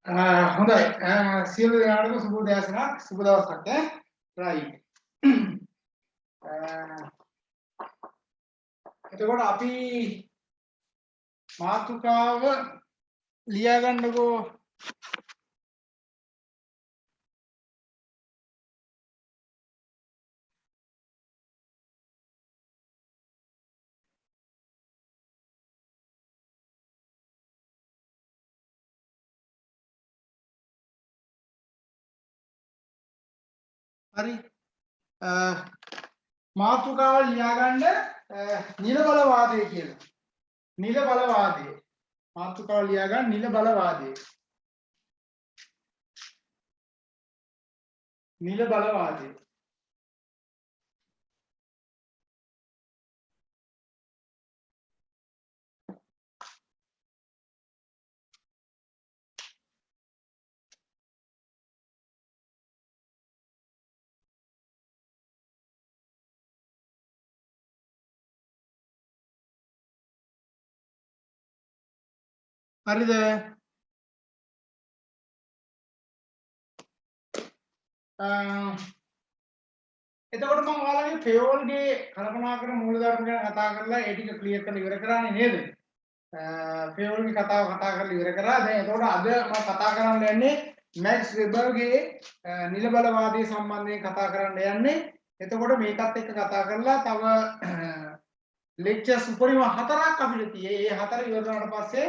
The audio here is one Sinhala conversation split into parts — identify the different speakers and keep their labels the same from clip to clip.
Speaker 1: හොඳයි සියලු දෙනාටම සුබ උදෑසනක් සුබ දවසක් රයිට් එතකොට අපි මාතෘකාව ලියා ගන්නකෝ හරි මාතෘකාව ලියා ගන්න නිල බලවාදය කියලා නිල බලවාදය මාතෘකාව ලියා ගන්න නිල බලවාදය නිල බලවාදය හරිද එතකොට මම ඔයාලගේ ෆේවල්ගේ කල්පනා කරන මූලධර්ම ගැන කතා කරලා ඒ ටික ක්ලියර් කරලා ඉවර කරන්නේ නේද? ෆේවල්ගේ කතාව කතා කරලා ඉවර කරා. දැන් එතකොට අද මම කතා කරන්න යන්නේ මැක්ස් වෙබර්ගේ නිල බලවාදය සම්බන්ධයෙන් කතා කරන්න යන්නේ. එතකොට මේකත් එක්ක කතා කරලා තව ලෙක්චර්ස් උපරිම 4ක් අපිට තියෙයි. ඒ 4 ඉවර වුණාට පස්සේ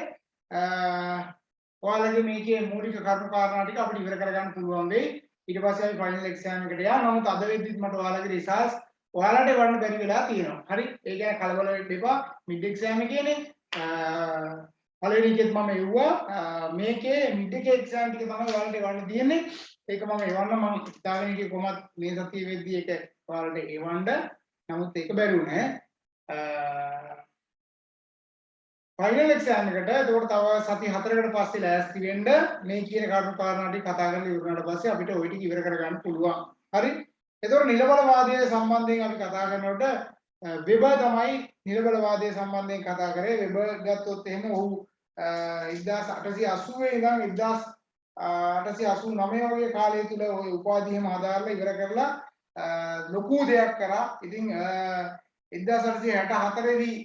Speaker 1: ඔයාලගේ මේකේ මූලික කරුණු කාරණා ටික අපිට ඉවර කරගන්න පුළුවන් වෙයි. ඊට පස්සේ අපි ෆයිනල් එක්සෑම් එකට යනවා. නමුත් අද වෙද්දිත් මට ඔයාලගේ රිසල්ට්ස් ඔයාලට වන්න බැරි වෙලා තියෙනවා. හරි. ඒ කියන්නේ කලබල වෙන්න එපා. මිඩ් එක්සෑම් එකේනේ පළවෙනි එකෙත් මම එව්වා. මේකේ මිඩ් එකේ එක්සෑම් ටික තමයි ඔයාලට වන්න තියෙන්නේ. ඒක මම එවන්න මම හිතාගෙන ඉන්නේ කොහොමද මේ සතිය වෙද්දි ඒක ඔයාලට එවන්න. නමුත් ඒක බැරි වුණේ. ෆයිනල් එක්සෑම් එකට එතකොට තව සති 4කට පස්සේ ලෑස්ති වෙන්න මේ කියන කරුණු කාරණා ටික කතා කරලා ඉවර වුණාට පස්සේ අපිට ওই ටික ඉවර කරගන්න පුළුවන්. හරි. එතකොට නිලබලවාදය සම්බන්ධයෙන් අපි කතා කරනකොට වෙබර් තමයි නිලබලවාදය සම්බන්ධයෙන් කතා කරේ. වෙබර් ගත්තොත් එහෙම ඔහු 1880 ඉඳන් 1889 වගේ කාලය තුල ওই උපාධියම හදාarලා ඉවර කරලා ලොකු දෙයක් කරා. ඉතින් 1864 දී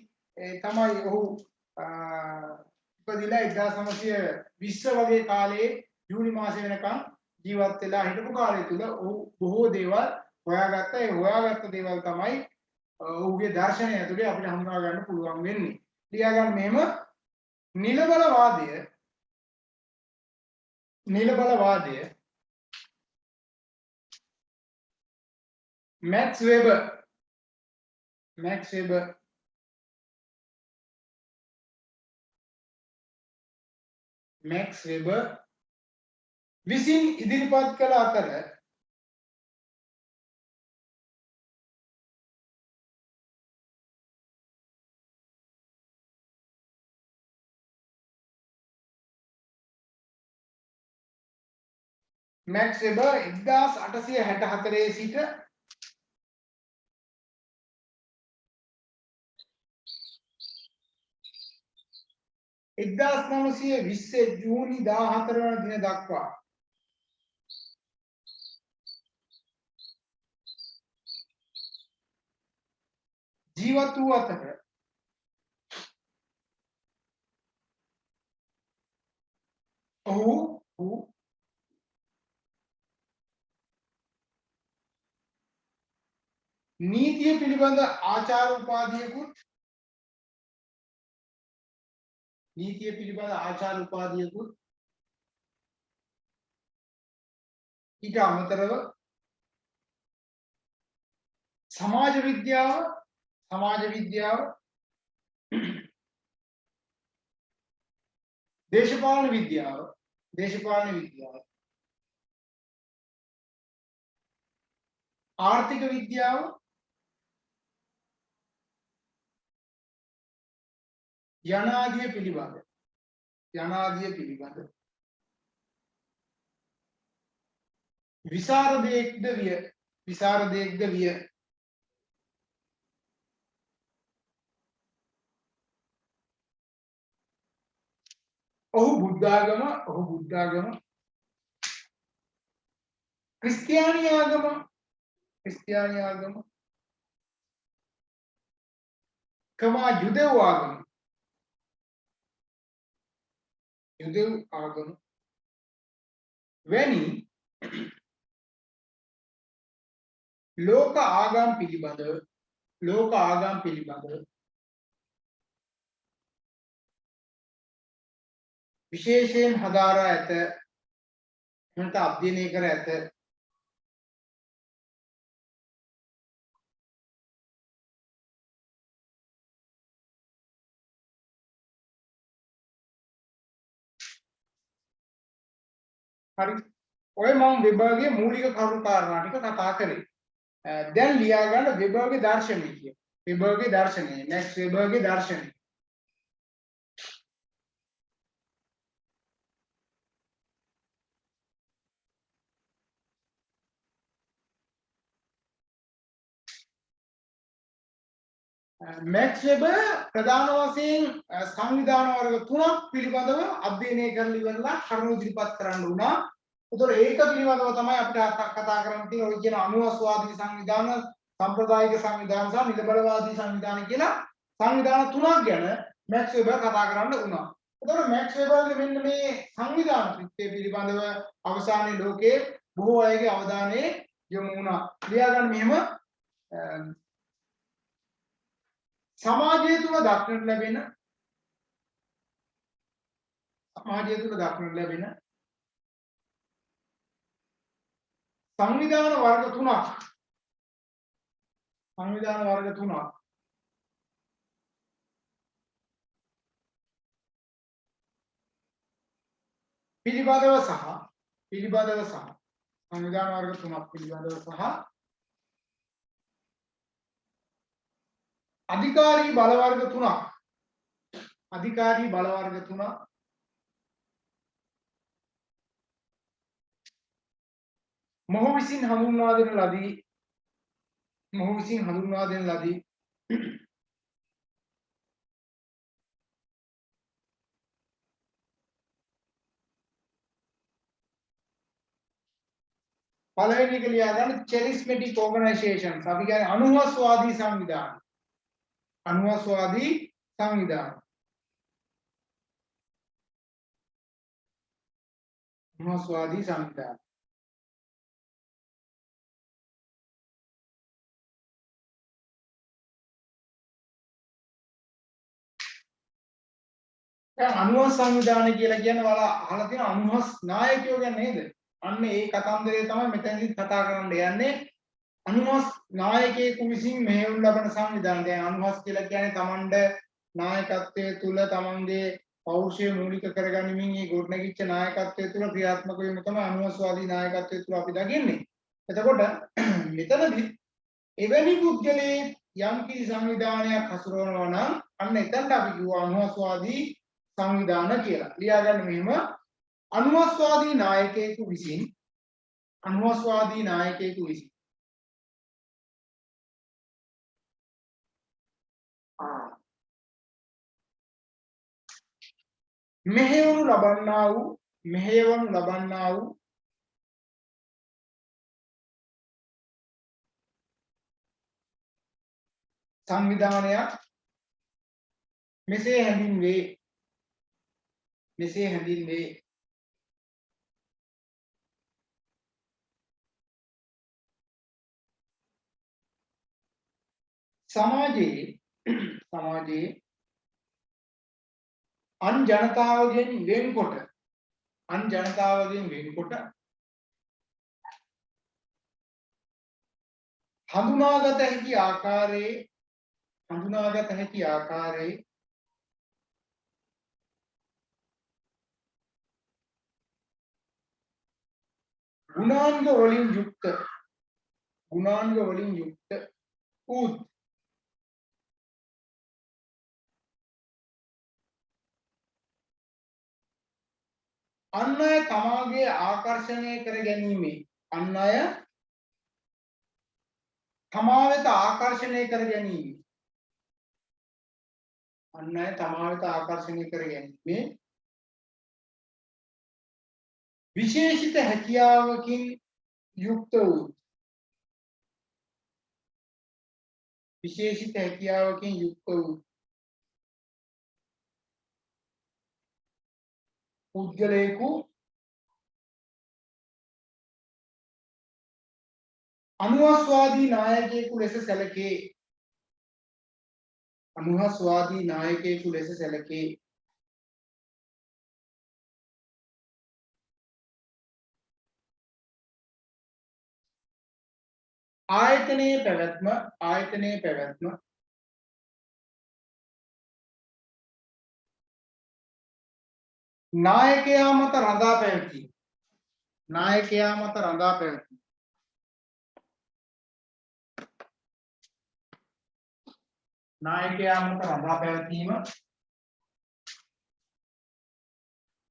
Speaker 1: තමයි ඔහු ඉපදිලා 1920 වගේ කාලේ ජූනි මාසේ වෙනකන් ජීවත් වෙලා හිටපු කාලය තුල ඔහු බොහෝ දේවල් හොයාගත්තා. ඒ හොයාගත්ත දේවල් තමයි ඔහුගේ දර්ශනය ඇතුලේ අපිට හඳුනා ගන්න පුළුවන් වෙන්නේ. ලියා ගන්න මෙහෙම නිලබලවාදය මැක්ස් වෙබර් විසින් ඉදිරිපත් කළ අතර මැක්ස් වෙබර් 1864 සිට 1920 ජූනි 14 වන දින දක්වා ජීවත් වූ අතර ඔහු නීතිය පිළිබඳ ආචාර උපාධියකුත් ඊට අමතරව සමාජ විද්‍යාව දේශපාලන විද්‍යාව ආර්ථික විද්‍යාව යනාදිය පිළිබඳ විසරදයක්ද විය ඔහු බුද්ධාගම ක්‍රිස්තියානි ආගම කමා යුදෙව් ආගම වැනි ලෝක ආගම් පිළිබඳව විශේෂයෙන් හදාරා ඇත නැත්නම් අධ්‍යයනය කර ඇත හරි ඔය මම වෙබර්ගේ මූලික කරුණු කාරණා ටික කතා කරේ දැන් ලියා ගන්න වෙබර්ගේ දර්ශනය කියන වෙබර්ගේ දර්ශනය නැක්ස් වෙබර්ගේ දර්ශනය මැක්ස් වෙබර් ප්‍රධාන වශයෙන් සංවිධාන වර්ග තුනක් පිළිබඳව අධ්‍යයනය කරලා ඉවරලා කරුණු ඉදිරිපත් කරන්න උනා. ඒතකොට ඒක පිළිබඳව තමයි අපිට කතා කරන්න තියෙන ඔය කියන අනුහස්වාදී සංවිධාන, සම්ප්‍රදායික සංවිධාන සහ නිලබලවාදී සංවිධාන කියලා සංවිධාන තුනක් ගැන මැක්ස් වෙබර් කතා කරන්න උනා. ඒතකොට මැක්ස් වෙබර්ගේ මෙන්න මේ සංවිධාන ත්‍රිත්වය පිළිබඳව අවසානයේ ලෝකයේ බොහෝ අයගේ අවධානය යොමු වුණා. ලියා ගන්න මෙහෙම සමාජය තුළ දක්නට ලැබෙන සංවිධාන වර්ග තුනක් පිළිබඳව සහ සංවිධාන වර්ග තුනක් පිළිබඳව සහ අධිකාරී බල වර්ග තුනක් මොහු විසින් හඳුන්වා දෙන ලදී පළවෙනි එක ලියා ගන්න charismatic organizations අපි කියන්නේ අනුහස්වාදී සංවිධාන දැන් අනුහස් සංවිධානය කියලා කියන්නේ ඔයාලා අහලා තියෙන අනුහස් නායකයෝ ගැන නේද? අන්න ඒ කතන්දරය තමයි මෙතනදී කතා කරන්න යන්නේ. අනුහස් නායකයෙකු විසින් මෙහෙයුම් ලබන සංවිධාන. දැන් අනුහස් කියලා කියන්නේ තමන්ට නායකත්වයේ තුල තමන්ගේ පෞරුෂය මූලික කරගනිමින් මේ ගොඩනැගිච්ච නායකත්වයේ තුල ක්‍රියාත්මක වීම තමයි අනුහස්වාදී නායකත්වයේ තුල අපි දකින්නේ. එතකොට මෙතනදී එවැනි පුද්ගලයේ යම් කිසි සංවිධානයක් හසුරවනවා නම් අන්න එතනට අපි කියුවා අනුහස්වාදී සංවිධාන කියලා. ලියා ගන්න මෙහෙම අනුහස්වාදී නායකයෙකු විසින් මෙහෙයවනු ලබන්නා වූ සංවිධානයක් මෙසේ හැඳින්වේ. සමාජයේ අන් ජනතාවගෙන් වෙන්කොට හඳුනාගත හැකි ආකාරයේ ගුණාංග වලින් යුක්ත උත් අන් අය තමාගේ ආකර්ෂණය කර ගැනීමේ තමා වෙත ආකර්ෂණය කර ගැනීමේ විශේෂිත හැකියාවකින් යුක්ත වූ විශේෂිත හැකියාවකින් යුක්ත වූ පුද්ගලයෙකු අනුහස්වාදී නායකයෙකු ලෙස සැලකේ. අනුහස්වාදී නායකයෙකු ලෙස සැලකේ. ආයතනයේ පැවැත්ම නායකයා මත රඳා පැවතීම. නායකයා මත රඳා පැවතීම. නායකයා මත රඳා පැවතීම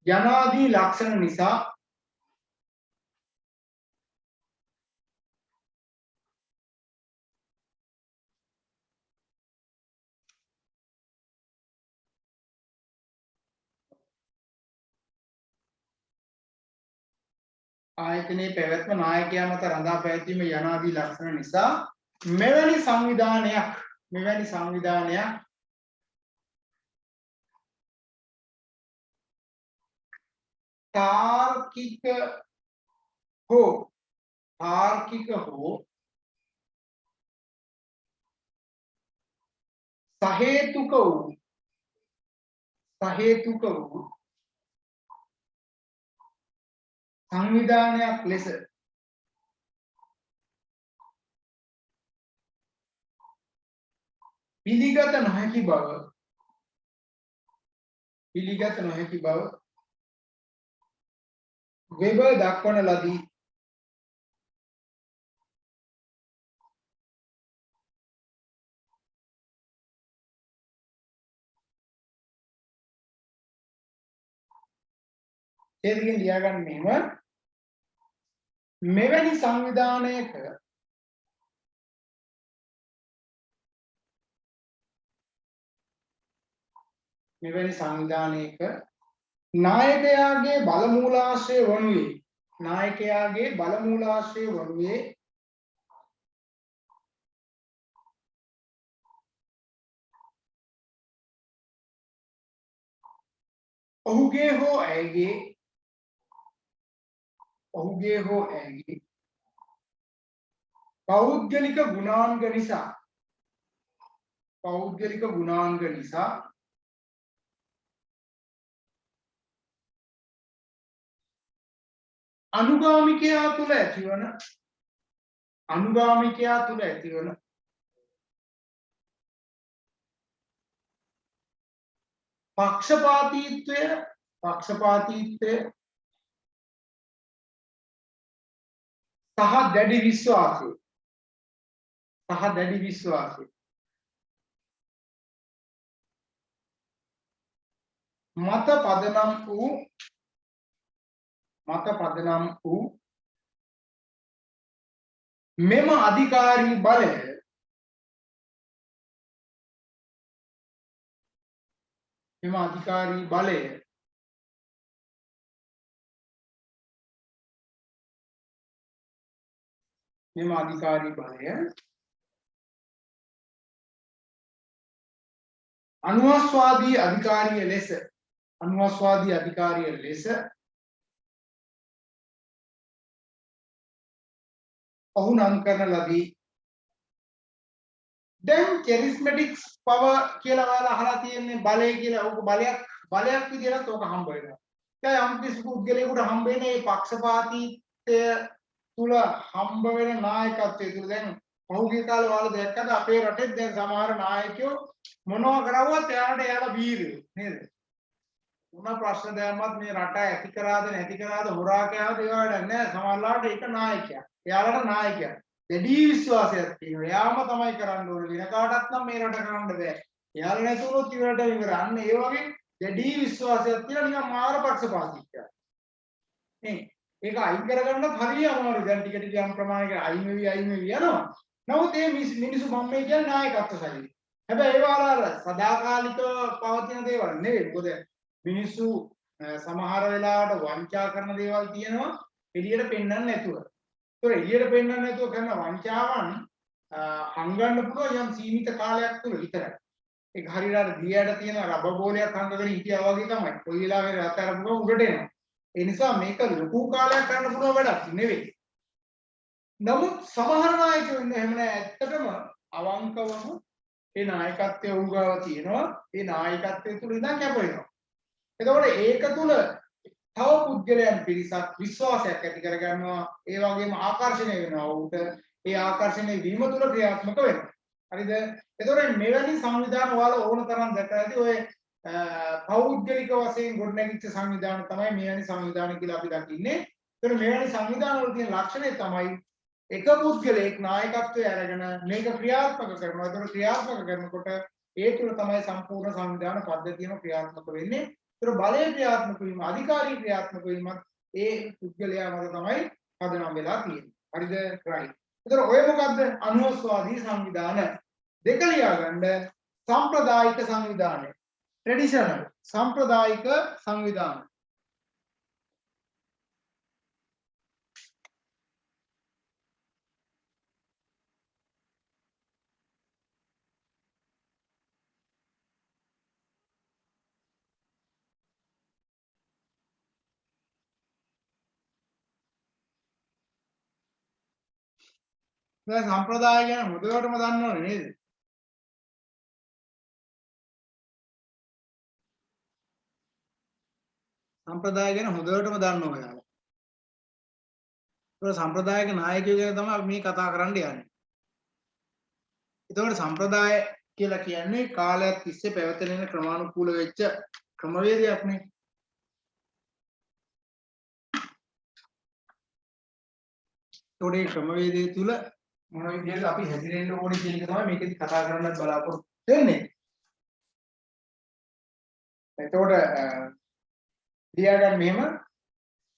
Speaker 1: යනාදී ලක්ෂණ නිසා ආයතනයේ පැවැත්ම නායකයා මත රඳා පැවතීම යනාදී ලක්ෂණ නිසා මෙවැනි සංවිධානයක් තාර්කික හෝ සහේතුක වූ සංවිධානයක් ලෙස පිළිගත නොහැකි බව වෙබර් දක්වන ලදී. එදිරින් ලියාගන්න මෙහෙම මෙවැනි සංවිධානයක නායකයාගේ බලමූලාශ්‍රය වනුයේ ඔහුගේ හෝ ඇයගේ පෞද්ගලික ගුණාංග නිසා අනුගාමිකයා තුළ ඇතිවන පක්ෂපාතීත්වය සහ දැඩි විශ්වාසය මත පදනම් වූ මෙම අධිකාරී බලය අනුහස්වාදී අධිකාරිය ලෙස ඔහු නම් කරන ලදී. දැන් charismatics power කියලා ඔයාලා අහලා තියෙන්නේ බලය කියලා. ඕක බලයක් විදිහට ඕක හම්බ වෙනවා. දැන් යම් කිසි පුද්ගලයෙකුට හම්බ වෙන මේ පක්ෂපාතීත්වය තුල හම්බ වෙන නායකත්වය තුල දැන් පහුගිය කාලේ ඔයාලා දැක්කද අපේ රටේ දැන් සමහර නායකයෝ මොනවා කරවුවත් එයාලා වීරයෝ නේද? මොන ප්‍රශ්න දැම්මත් මේ රට ඇති කරාද නැති කරාද හොරා කෑවද ඒවට නෑ. සමහරලාට ඒක නායකයා. එයාලට නායකයා. දෙඩි විශ්වාසයක් තියෙනවා. එයාම තමයි කරන්න ඕනේ. වෙන කාටවත් නම් මේ රට කරන්න බෑ. එයාලා නැතුනොත් ඉවරට ඉවරන්න. ඒ වගේ දෙඩි විශ්වාසයක් තියෙන නිකන් මාර පක්ෂපාතීත්වයක්. නේ. ඒක අයින් කරගන්නත් හරිය අමාරුයි. දැන් ටික ටික යම් ප්‍රමාණයකට අයින් වෙවි යනවා. නමුත් මේ මිනිස්සු මම මේ කියන්නේ නායකත්ව ශෛලිය. හැබැයි ඒවා අර සදාකාලිකව පවතින දේවල් නෙවෙයි. මොකද මිනිස්සු සමහර වෙලාවට වංචා කරන දේවල් තියෙනවා එළියට පෙන්වන්න නැතුව. ඒතොර එළියට පෙන්නන්න නැතුව කරන වංචාවන් හංගන්න පුළුවන් යම් සීමිත කාලයක් තුල විතරයි. ඒක හරියට අර දියයට තියෙන රබර් බෝලයක් හංගගෙන හිටියා වගේ තමයි. කොයි වෙලාවෙ රත් අරපුවම උඩට එනවා. ඒ නිසා මේක ලොකු කාලයක් කරන්න පුළුවන් වැඩක් නෙවෙයි. නමුත් සමහර නායකයෝ ඉන්න එහෙම නෑ ඇත්තටම අවංකවම ඒ නායකත්වය උගාව තියෙනවා. ඒ නායකත්වය තුල ඉඳන් කැප වෙනවා. එතකොට ඒක තුල තව පුද්ගලයන් පිරිසක් විශ්වාසයක් ඇති කරගන්නවා. ඒ වගේම ආකර්ෂණය වෙනවා. උන්ට ඒ ආකර්ෂණය වීම තුල ක්‍රියාත්මක වෙනවා. හරිද? එතකොට මෙවැනි සංවිධාන වල ඕන තරම් දැකලා ඇති ඔය පෞද්ගලික වශයෙන් ගොඩනැගිච්ච සංවිධාන තමයි මෙවැනි සංවිධාන කියලා අපි දකින්නේ. ඒතර මෙවැනි සංවිධාන වල තියෙන ලක්ෂණය තමයි එක පුද්ගලයෙක් නායකත්වයේ අරගෙන මේක ක්‍රියාත්මක කරනවා. ඒතර ක්‍රියාත්මක කරනකොට ඒ තුල තමයි සම්පූර්ණ සංවිධාන පද්ධතියම ක්‍රියාත්මක වෙන්නේ. ඒතර බලය ක්‍රියාත්මක වීම, අධිකාරී ක්‍රියාත්මක වීමත් ඒ පුද්ගලයා මත තමයි පදනම් වෙලා තියෙන්නේ. හරිද? right. ඒතර ඔය මොකද්ද? අනුස්වාදී සංවිධාන දෙක ලියා ගන්න. සම්ප්‍රදායික සංවිධානය, traditional සම්ප්‍රදායික සංවිධාන. දැන් සම්ප්‍රදාය ගැන හොඳටම දන්නවනේ නේද? සම්ප්‍රදාය ගැන හොඳටම දන්නවා ඔයාලා. ඒක සම්ප්‍රදායක නායකයෝ ගැන තමයි අපි මේ කතා කරන්න යන්නේ. ඒතකොට සම්ප්‍රදාය කියලා කියන්නේ කාලයක් තිස්සේ පැවතෙන ක්‍රමානුකූල වෙච්ච ක්‍රමවේදයක් නේ. ඒතකොට මේ ක්‍රමවේදය තුල මොන විදිහට අපි හැදිරෙන්න ඕනේ කියන එක තමයි මේකෙදි කතා කරන්නත් බලාපොරොත්තු වෙන්නේ. එතකොට ලියාගන්න මෙහෙම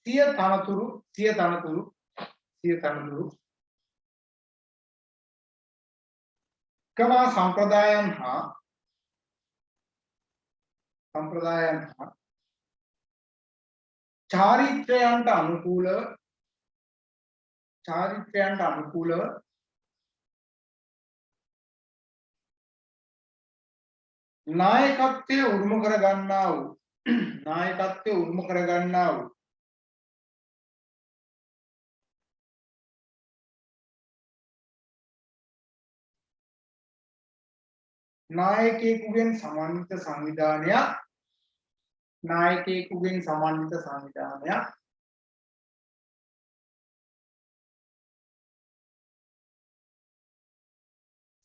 Speaker 1: සිය තනතුරු කමා සම්ප්‍රදායන් හා චාරිත්‍රයන්ට අනුකූලව නායකත්වයේ උරුම කරගන්නා වූ නායකයෙකුගෙන් සමන්විත සංවිධානයක්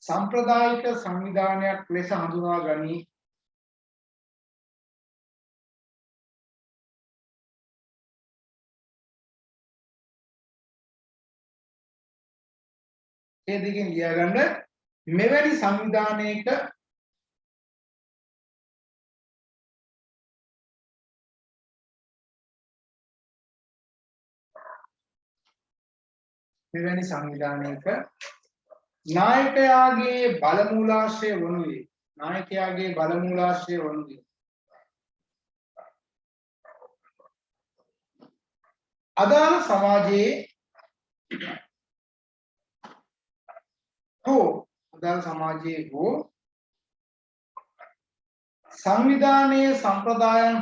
Speaker 1: සම්ප්‍රදායික සංවිධානයක් ලෙස හඳුනා ගනී. ඒ දෙකෙන් ලියාගන්න මෙවැනි සංවිධානයක නායකයාගේ බලමූලාශ්‍රය වනුයේ අදාළ සමාජයේ හෝ සංවිධානයේ සම්ප්‍රදායන්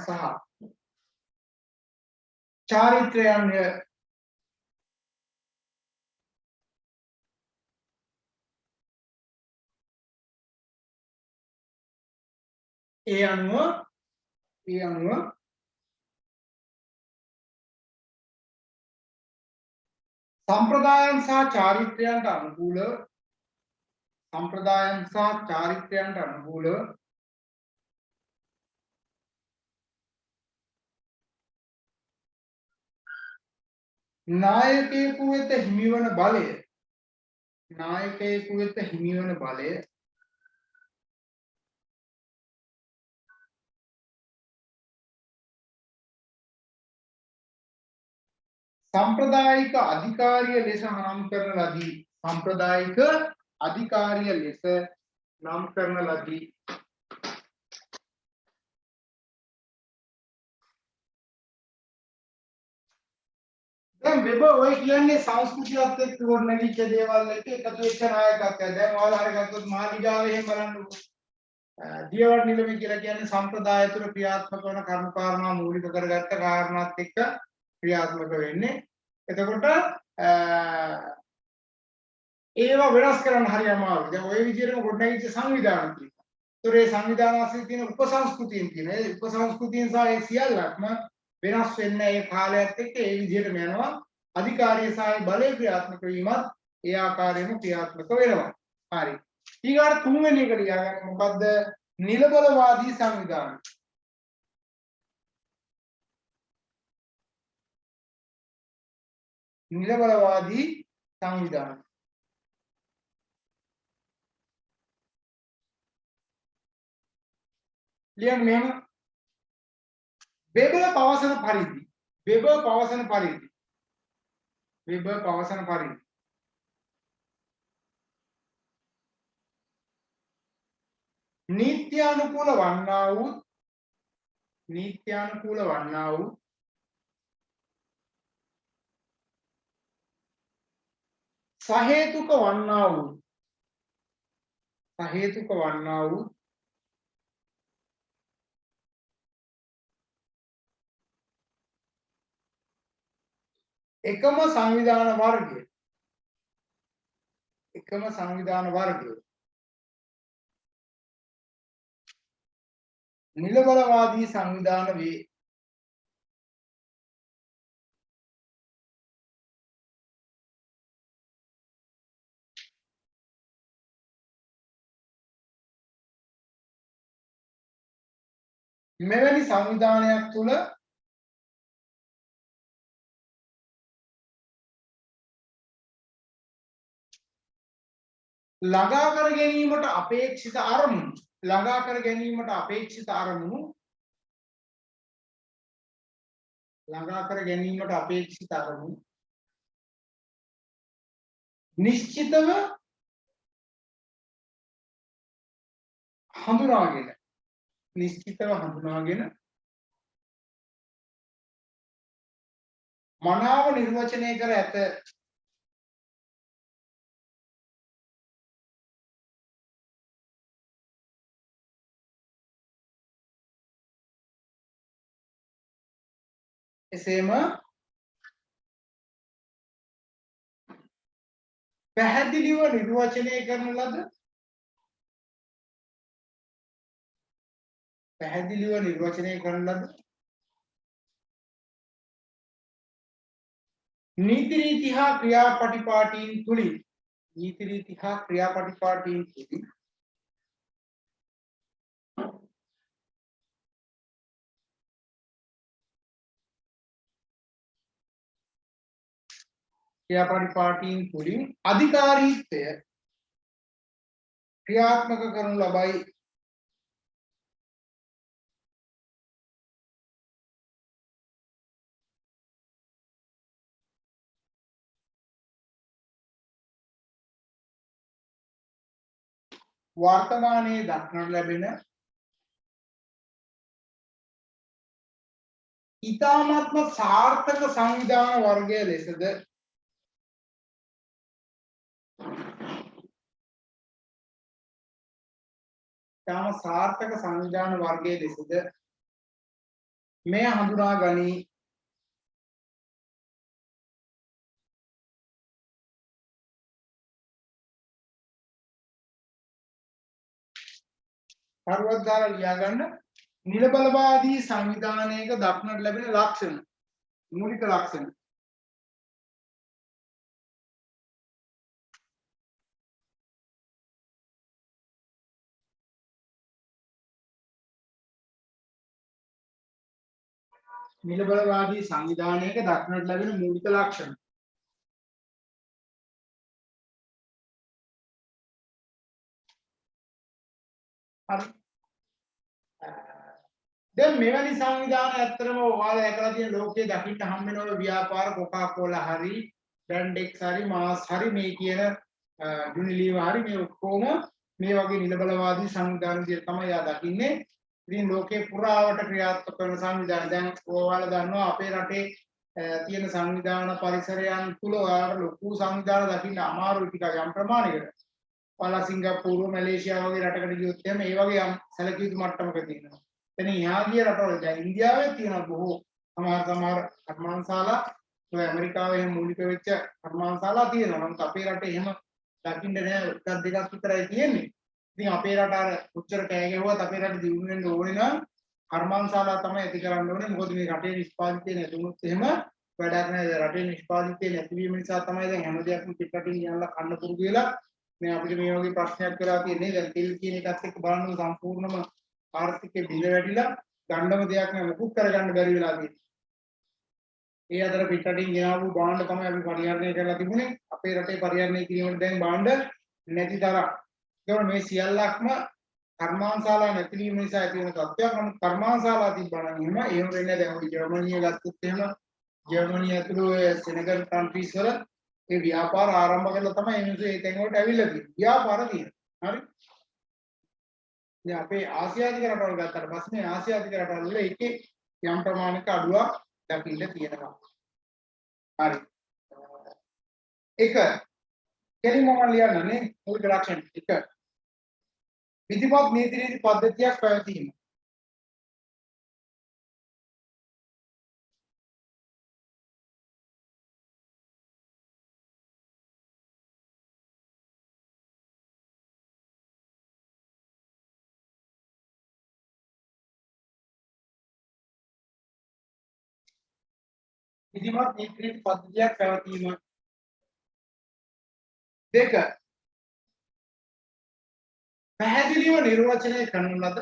Speaker 1: සහ චාරිත්‍රයන් ඒ අනුව සම්ප්‍රදායන් සහ චාරිත්‍රයන්ට අනුකූලව නායකයෙකු වෙත හිමිවන බලය සම්ප්‍රදායික අධිකාරිය ලෙස නම් කරන ලදී. වෙබ ඔය කියන්නේ සංස්කෘතියත් එක්ක ගොඩනැගිච්ච දේවල් එක එකතු වෙච්ච නායකත්වය. දැන් ඔයාලා හරි ගත්තොත් මාලිගාවේ එහෙම බලන්නකෝ. දියවඩ නිලමේ කියලා කියන්නේ සම්ප්‍රදාය තුළ ක්‍රියාත්මක වන කර්ම කාරණා මූලික කරගත්ත කාරණාත් එක්ක ක්‍රියාත්මක වෙන්නේ. එතකොට ඒවා වෙනස් කරන්න හරි අමාරුයි. දැන් ওই විදිහටම ගොඩනැගිච්ච සංවිධාන තියෙනවා. ඒතර ඒ සංවිධාන ASCII තියෙන උපසංස්කෘතියන් තියෙනවා. ඒ උපසංස්කෘතියන් සහ ඒ සියල්ලක්ම වෙනස් වෙන්නේ ඒ කාලයත් එක්ක ඒ විදිහටම යනවා. අධිකාරිය සහ බලය ක්‍රියාත්මක වීමත් ඒ ආකාරයෙන්ම ක්‍රියාත්මක වෙනවා. හරි. ඊගාට තුන්වෙනි එක ලියාගන්න මොකද්ද? නිලබලවාදී සංවිධාන. නිලබලවාදී සංවිධාන. ලියන්න මෙහෙම. වෙබ පවසන පරිදි නීත්‍යානුකූල වන්නා වූ සහේතුක වන්නා වූ එකම සංවිධාන වර්ගය නිලබලවාදී සංවිධාන වේ. මෙවැනි සංවිධානයක් තුළ ළඟා කර ගැනීමට අපේක්ෂිත අරමුණු නිශ්චිතව හඳුනාගෙන මනාව නිර්වචනය කර ඇත. එසේම පැහැදිලිව නිර්වචනය කරන ලද නීති රීති හා ක්‍රියාපටිපාටීන් තුලින් අධිකාරීත්වය ක්‍රියාත්මක කරනු ලබයි. වර්තමානයේ දක්නට ලැබෙන ඉතාමත්ම සාර්ථක සංවිධාන වර්ගය ලෙසද මෙය හඳුනා ගනී. පර්වතදාලා ලියාගන්න. නිලබලවාදී සංවිධානයක දක්නට ලැබෙන ලක්ෂණ, මූලික ලක්ෂණ. නිලබලවාදී සංවිධානයක දක්නට ලැබෙන මූලික ලක්ෂණ. හරි. දැන් මෙවැනි සංවිධාන ඇත්තටම ඔයාලා දැකලා තියෙන ලෝකයේ දකින්න හම් වෙන ඔය ව්‍යාපාර කොකාකෝලා හරි බ්‍රැන්ඩෙක්ස් හරි මාස් හරි මේ කියන යුනිලීවර් හරි මේ ඔක්කොම මේ වගේ නිලබලවාදී සංවිධාන විදිහට තමයි යා දකින්නේ. ඉතින් ලෝකේ පුරාවට ක්‍රියාත්මක කරන සංවිධාන දැන් ඔයාලා දන්නවා අපේ රටේ තියෙන සංවිධාන පරිසරයන් තුල ඔයාලට ලොකු සංවිධාන දකින්න අමාරුයි ටිකක් යම් ප්‍රමාණයකට. ඔයාලා සිංගප්පූරු මැලේසියා වගේ රටකට ගියොත් එහෙම ඒ වගේ යම් සැලකිය යුතු මට්ටමක තියෙනවා. එතන යාගිය රටවල දැන් ඉන්දියාවේ තියෙන බොහෝ සමහර කර්මාන්තශාලා ඔය ඇමරිකාවේ එහෙම මූලික වෙච්ච කර්මාන්තශාලා තියෙනවා. නමුත් අපේ රටේ එහෙම දකින්න නෑ එකක් දෙකක් විතරයි තියෙන්නේ. ඉතින් අපේ රට අර උච්චර කෑ ගැහුවත් අපේ රට දියුණු වෙන්න ඕනේ නම් කර්මාන්තශාලා තමයි ඇති කරන්න ඕනේ. මොකද මේ රටේ නිෂ්පාදිතය නැතුනොත් එහෙම වැඩක් නෑ. රටේ නිෂ්පාදිතය නැතිවීම නිසා තමයි දැන් හැම දෙයක්ම පිටරටින් ගෙනල්ලා කන්න පුරුදු වෙලා මේ අපිට මේ වගේ ප්‍රශ්නයක් කරලා තියෙන්නේ. දැන් තෙල් කියන එකත් එක්ක බලන්න සම්පූර්ණම ආර්ථිකයේ බිඳ වැටිලා ගන්නම දෙයක් නෑ මුකුත් කරගන්න බැරි වෙලා තියෙන්නේ. ඒ අතර පිටරටින් ගෙනාවු භාණ්ඩ තමයි අපි පරිහරණය කරලා තිබුණේ. අපේ රටේ පරිහරණය කිරීමට දැන් භාණ්ඩ නැති තරම්. ඒකම මේ සියල්ලක්ම කර්මාන්තශාලා නැතිවීම නිසා ඇති වෙන තත්ත්වයක්. නමුත් කර්මාන්තශාලා තිබ්බනම් එහෙම වෙන්නේ දැන් ඔය ජර්මනිය ගත්තොත් එහෙම ජර්මනිය ඇතුළු සෙනගල් කන්ට්‍රීස් වල ඒ ව්‍යාපාර ආරම්භ කරලා තමයි මිනිස්සු ඒ තැන් වලට ඇවිල්ලා තියෙන්නේ. ව්‍යාපාර තියෙනවා. හරි. දැන් අපේ ආසියාතික රටවල් ගත්තට පස්සේ මේ ආසියාතික රටවල් වල එකේ යම් ප්‍රමාණික අඩුවක් දකින්න තියෙනවා. හරි. එක කෙලින්ම මම ලියන්නේ මූලික ලක්ෂණ එක විධිමත් නීති රීති පද්ධතියක් පැවතීම. විධිමත් නීති රීති පද්ධතියක් පැවතීම. දෙක පැහැදිලිව නිර්වචනය කරන ලද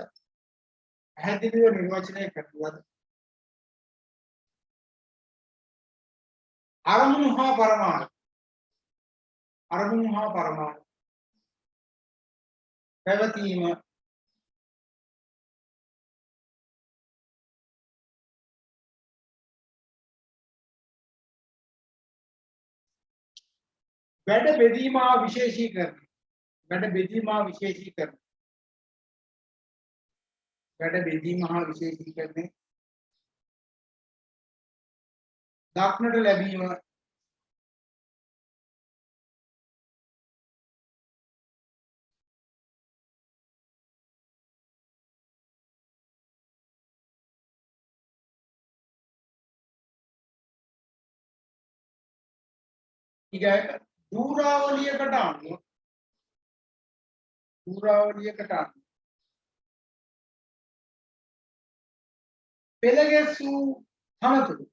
Speaker 1: අරමුණු හා පරමාර්ථ පැවතීම. වැඩ බෙදීම හා විශේෂීකරණ. දක්නට ලැබීම. ඊගාට දූරාවලියකට අනුව පෙළගැස්වූ තනතුරු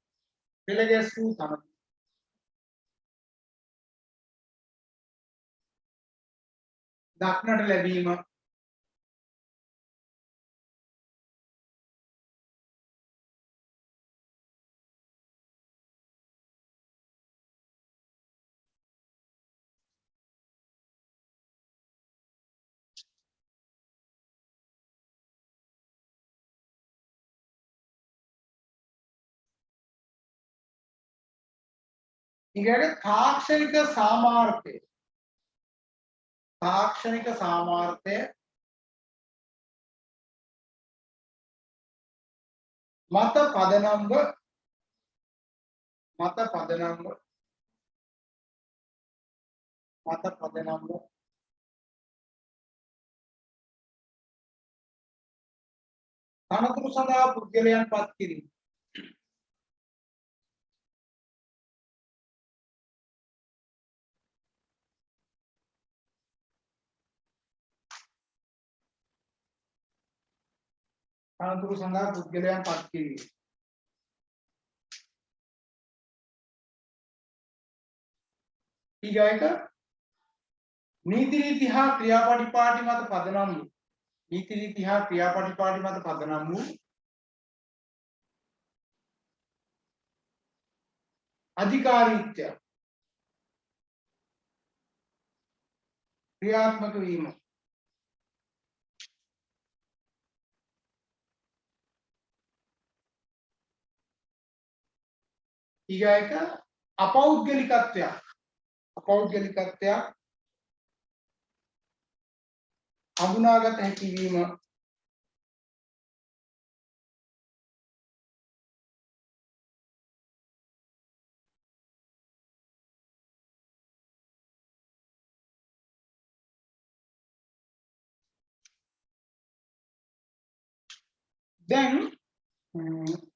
Speaker 1: දක්නට ලැබීම. ඊගාට තාක්ෂණික සාමාර්ථය මත පදනම්ව තනතුරු සඳහා පුද්ගලයන් පත් කිරීම. ඊගාට නීති රීති හා ක්‍රියාපටිපාටි මත පදනම් වූ අධිකාරීත්වය ක්‍රියාත්මක වීම. ඊගාට අපෞද්ගලිකත්වයක් හඳුනාගත හැකි වීම. දැන්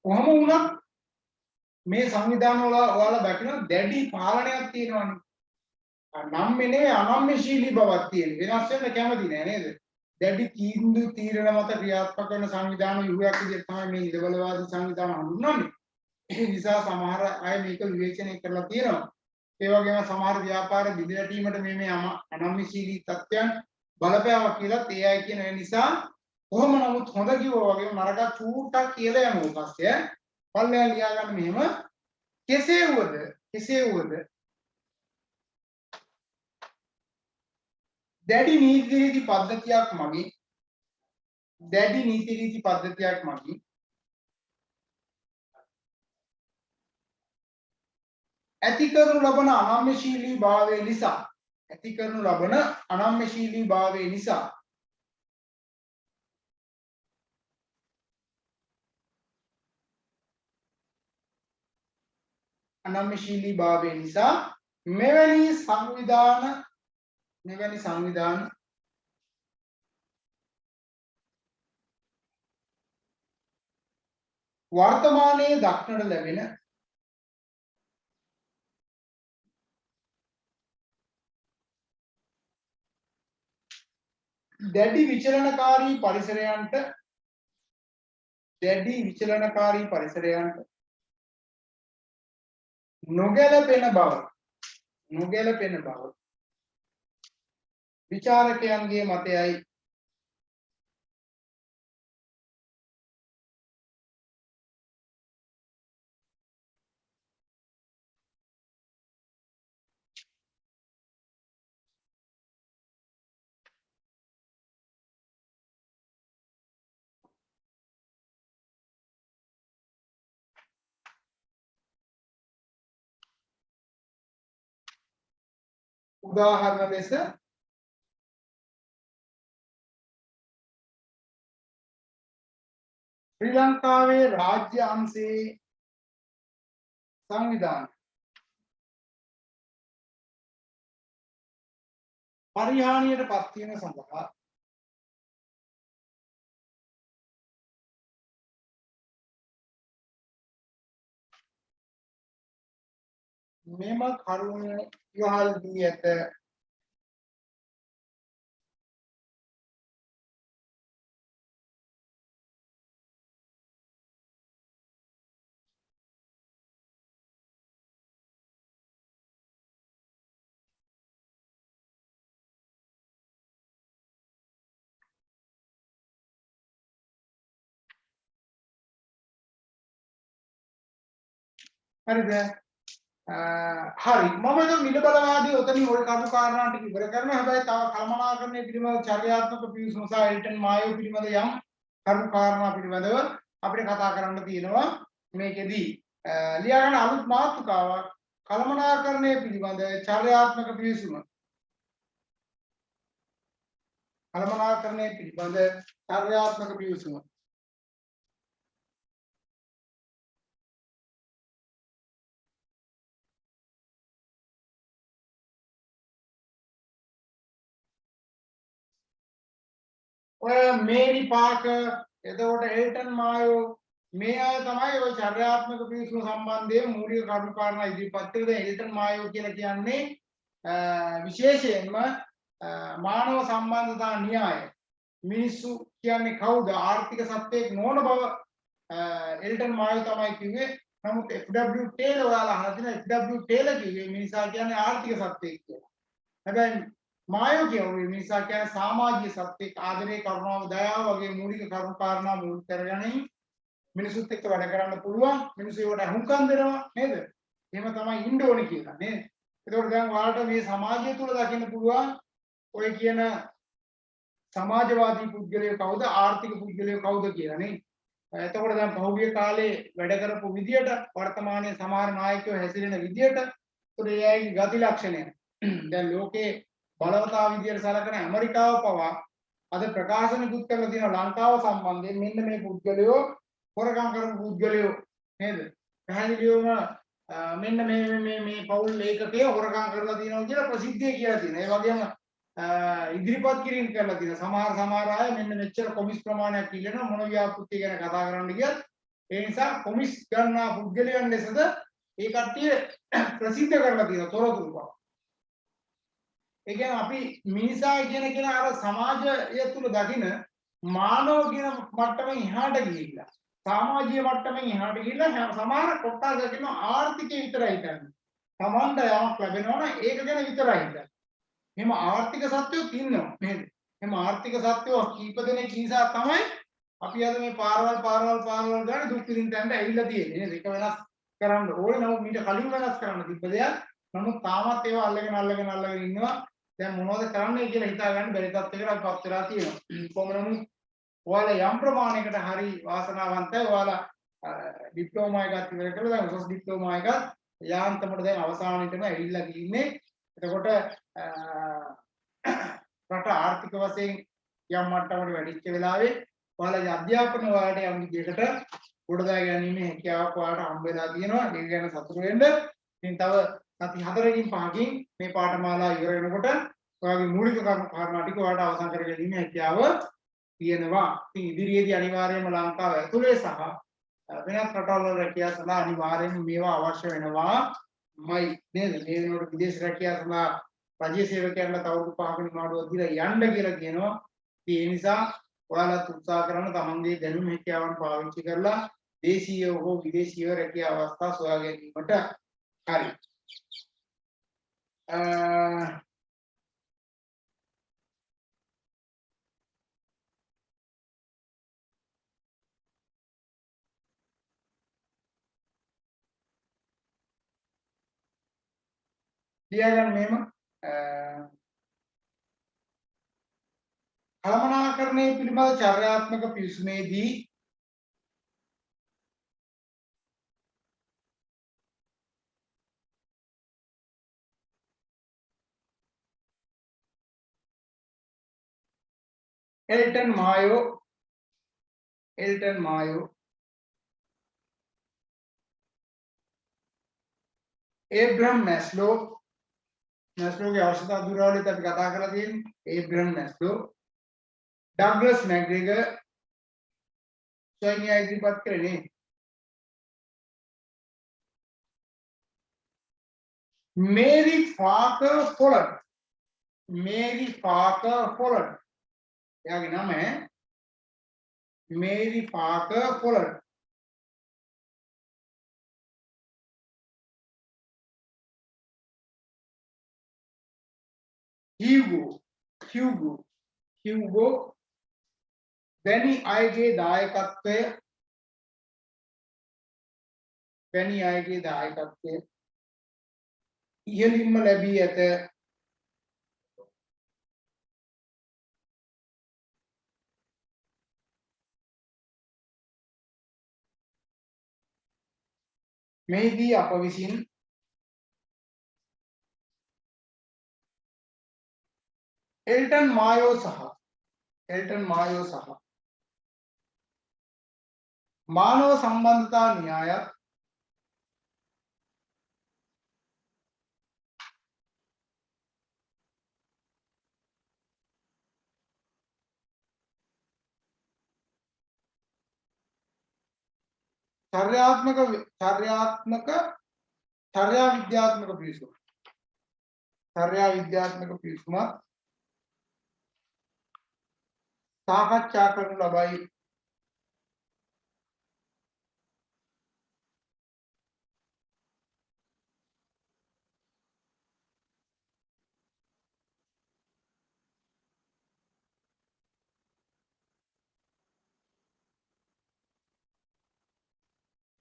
Speaker 1: කොහොම වුණත් මේ සංවිධාන වල ඔයාලා දකින්න දැඩි පාලනයක් තියෙනවානේ. නම්මේ නෙවෙයි අනම්මශීලී බවක් තියෙන. වෙනස් වෙන්න කැමති නෑ නේද? දැඩි තීන්දුව තීරණ මත ක්‍රියාත්මක කරන සංවිධාන යුගයක් විදිහට තමයි මේ ඉදබලවාදී සංවිධාන හඳුන්වන්නේ. ඒ නිසා සමහර අය මේක විවේචනය කරලා තියෙනවා. ඒ වගේම සමහර ව්‍යාපාර බිඳවැටීමට මේ අනම්මශීලී තත්ත්වයන් බලපෑවා කියලා ඒ අය කියන නිසා කොහොම නමුත් හොඳ කිව්වා වගේම නරක චූට්ටක් කියලා යමු පස්සේ පල්ලෙහා ලියා ගන්න මෙහෙම කෙසේ වුවද දැඩි නීති රීති පද්ධතියක් මගින් ඇති කරනු ලබන අනම්‍යශීලී භාවය නිසා මෙවැනි සංවිධාන වර්තමානයේ දක්නට ලැබෙන දැඩි විචලනකාරී පරිසරයන්ට නොගැලපෙන බව විචාරකයන්ගේ මතයයි. උදාහරණ ලෙස ශ්‍රී ලංකාවේ රාජ්‍ය අංශයේ සංවිධාන පරිහානියට පත්වීම සඳහා මෙම කරුණ ඉවහල් දී ඇත. හරිද? හරි මම දැන් මිල බලවාදී ඔතනින් ওই කරු කාරණා ටික ඉවර කරනවා. හැබැයි තව කළමනාකරණය පිළිබඳ චර්යාත්මක පිවිසුම සහ එල්ටන් මායෝ පිළිබඳ යම් කරු කාරණා පිළිබඳව අපිට කතා කරන්න තියෙනවා. මේකෙදී ලියා ගන්න අලුත් මාතෘකාවක් කළමනාකරණය පිළිබඳ චර්යාත්මක පිවිසුම. ඔය මේනි පාක එතකොට එල්ටන් මායෝ මේ අය තමයි ඔය චර්යාත්මක පිවිසුම සම්බන්ධයෙන් මූලික කරුණු කාරණා ඉදිරිපත් කළේ. දැන් එල්ටන් මායෝ කියලා කියන්නේ විශේෂයෙන්ම මානව සම්බන්ධතා න්‍යාය. මිනිස්සු කියන්නේ කවුද? ආර්ථික සත්‍යයක් නොවන බව එල්ටන් මායෝ තමයි කිව්වේ. නමුත් FW ටේලර් ඔයාලා අහලා තියෙනවා. FW ටේලර් කිව්වේ මිනිසා කියන්නේ ආර්ථික සත්‍යයක් කියලා. හැබැයි මායෝ කියන්නේ මිනිසා කියන්නේ සමාජීය සත්‍යයක්, ආදරේ, කරුණාව, දයාව වගේ මූලික කරුණු කාරණා මූලික කරගෙන මිනිසුත් එක්ක වැඩ කරන්න පුළුවන්. මිනිස්සු ඒවට හුම්කම් දෙනවා නේද? එහෙම තමයි ඉන්න ඕනේ කියලා නේද? ඒකෝට දැන් ඔයාලට මේ සමාජය තුල දකින්න පුළුවන් ඔය කියන සමාජවාදී පුද්ගලයෝ කවුද, ආර්ථික පුද්ගලයෝ කවුද කියලා නේ. එතකොට දැන් පහුගිය කාලේ වැඩ කරපු විදියට වර්තමානයේ සමහර නායකයෝ හැසිරෙන විදියට ඒ අයගේ ගති ලක්ෂණය දැන් ලෝකේ බලවතා විදියට සලකන ඇමරිකාව පවා අද ප්‍රකාශනකුත් කරලා තියෙනවා ලංකාව සම්බන්ධයෙන් මෙන්න මේ පුද්ගලයෝ හොරකම් කරපු පුද්ගලයෝ නේද? පැහැදිලිවම මෙන්න මේ පෞල් ලේඛකය හොරකම් කරලා තියෙනවා කියලා ප්‍රසිද්ධිය කියලා තියෙනවා. ඒ වගේම ඉදිරිපත් කිරීම කරලා තියෙනවා. සමහර අය මෙන්න මෙච්චර කොමිස් ප්‍රමාණයක් ඉල්ලනවා මොන ව්‍යාපෘතිය ගැන කතා කරන්න ගියත් ඒ නිසා කොමිස් ගන්නා පුද්ගලයන් ලෙසද ඒ කට්ටිය ප්‍රසිද්ධ කරලා තියෙනවා තොරතුරු බව. ඒ කියන්නේ අපි මිනිසා කියන කෙනා අර සමාජය තුල දකින මානව කියන මට්ටමෙන් එහාට ගිහිල්ලා සමාජීය මට්ටමෙන් එහාට ගිහිල්ලා සමහර කොටස් දකින ආර්ථිකය විතරයි හිතන්නේ. සමන්ද යමක් ලැබෙනවා නම් ඒක ගැන විතරයි හිතන්නේ. එහෙම ආර්ථික සත්‍යයක් ඉන්නවා නේද? එහෙම ආර්ථික සත්‍යෝ කීප දෙනෙක් නිසා තමයි අපි අද මේ පාරවල් ගන්න දුක් විඳින්න ඇවිල්ලා තියෙන්නේ නේද? ඒක වෙනස් කරන්න ඕනේ. නමුත් මීට කලින් වෙනස් කරන්න තිබ්බ දෙයක්. නමුත් තාමත් ඒවා අල්ලගෙන ඉන්නවා. දැන් මොනවද කරන්නේ කියලා හිතා ගන්න බැරි තත්යකට අපිපත් වෙලා තියෙනවා. කොහොම නමුත් ඔයාලා යම් ප්‍රමාණයකට හරි වාසනාවන්තයි. ඔයාලා ඩිප්ලෝමා එකක් ඉවර කළා. දැන් උසස් ඩිප්ලෝමා එකක් යාන්තමට දැන් අවසානයේටම ඇවිල්ලා ගිහින්නේ. එතකොට රට ආර්ථික වශයෙන් යම් මට්ටමකට වැඩිච්ච වෙලාවේ ඔයාලගේ අධ්‍යාපන වලට යම් විදිහකට ගොඩදා ගැනීමේ හැකියාවක් ඔයාලට හම්බ වෙලා තියෙනවා. ඒක ගැන සතුටු වෙන්න. ඉතින් තව සති 4කින් 5කින් මේ පාඨමාලාව ඉවර වෙනකොට ඔයාගේ මූලික කාරණා ටික ඔයාලට අවසන් කර ගැනීමේ හැකියාව තියෙනවා. ඉතින් ඉදිරියේදී අනිවාර්යයෙන්ම ලංකාව ඇතුලේ සහ වෙනත් රටවල් වල රැකියාව සඳහා අනිවාර්යයෙන්ම මේවා අවශ්‍ය වෙනවාමයි නේද? මේ වෙනකොට විදේශ රැකියාව සඳහා රජයේ සේවකයන්ට අවුරුදු 5ක නිමාඩුවක් දීලා යන්න කියලා කියනවා. ඒ නිසා ඔයාලත් උත්සාහ කරන තමන්ගේ දැනුම හැකියාවන් පාවිච්චි කරලා දේශීය හෝ විදේශීය රැකියාව අවස්ථා සොයා ගැනීමට හරි. ලියාගන්න මෙහෙම කළමනාකරණය පිළිබඳ චර්යාත්මක පිවිසුමේදී එල්ටන් මායෝ ඒබ්‍රහම් මැස්ලෝගේ අවශ්‍යතා දුරවලිත් අපි කතා කරලා තියෙන්නේ. ඒබ්‍රහම් මැස්ලෝ ඩග්ලස් මැග්‍රෙගර් සොයනියා ඉදිරිපත් කරන්නේ මේරි ෆාකර් ෆොලඩ් එයාගේ නම මේරි ෆාකර් ෆොලඩ්. හියුගෝ වැනි අයගේ දායකත්වය ඉහළින්ම ලැබී ඇත. මෙහිදී අප විසින් එල්ටන් මායෝ සහ මානව සම්බන්ධතා න්‍යායත් චර්යා විද්‍යාත්මක පිවිසුම සාකච්ඡා කරනු ලබයි.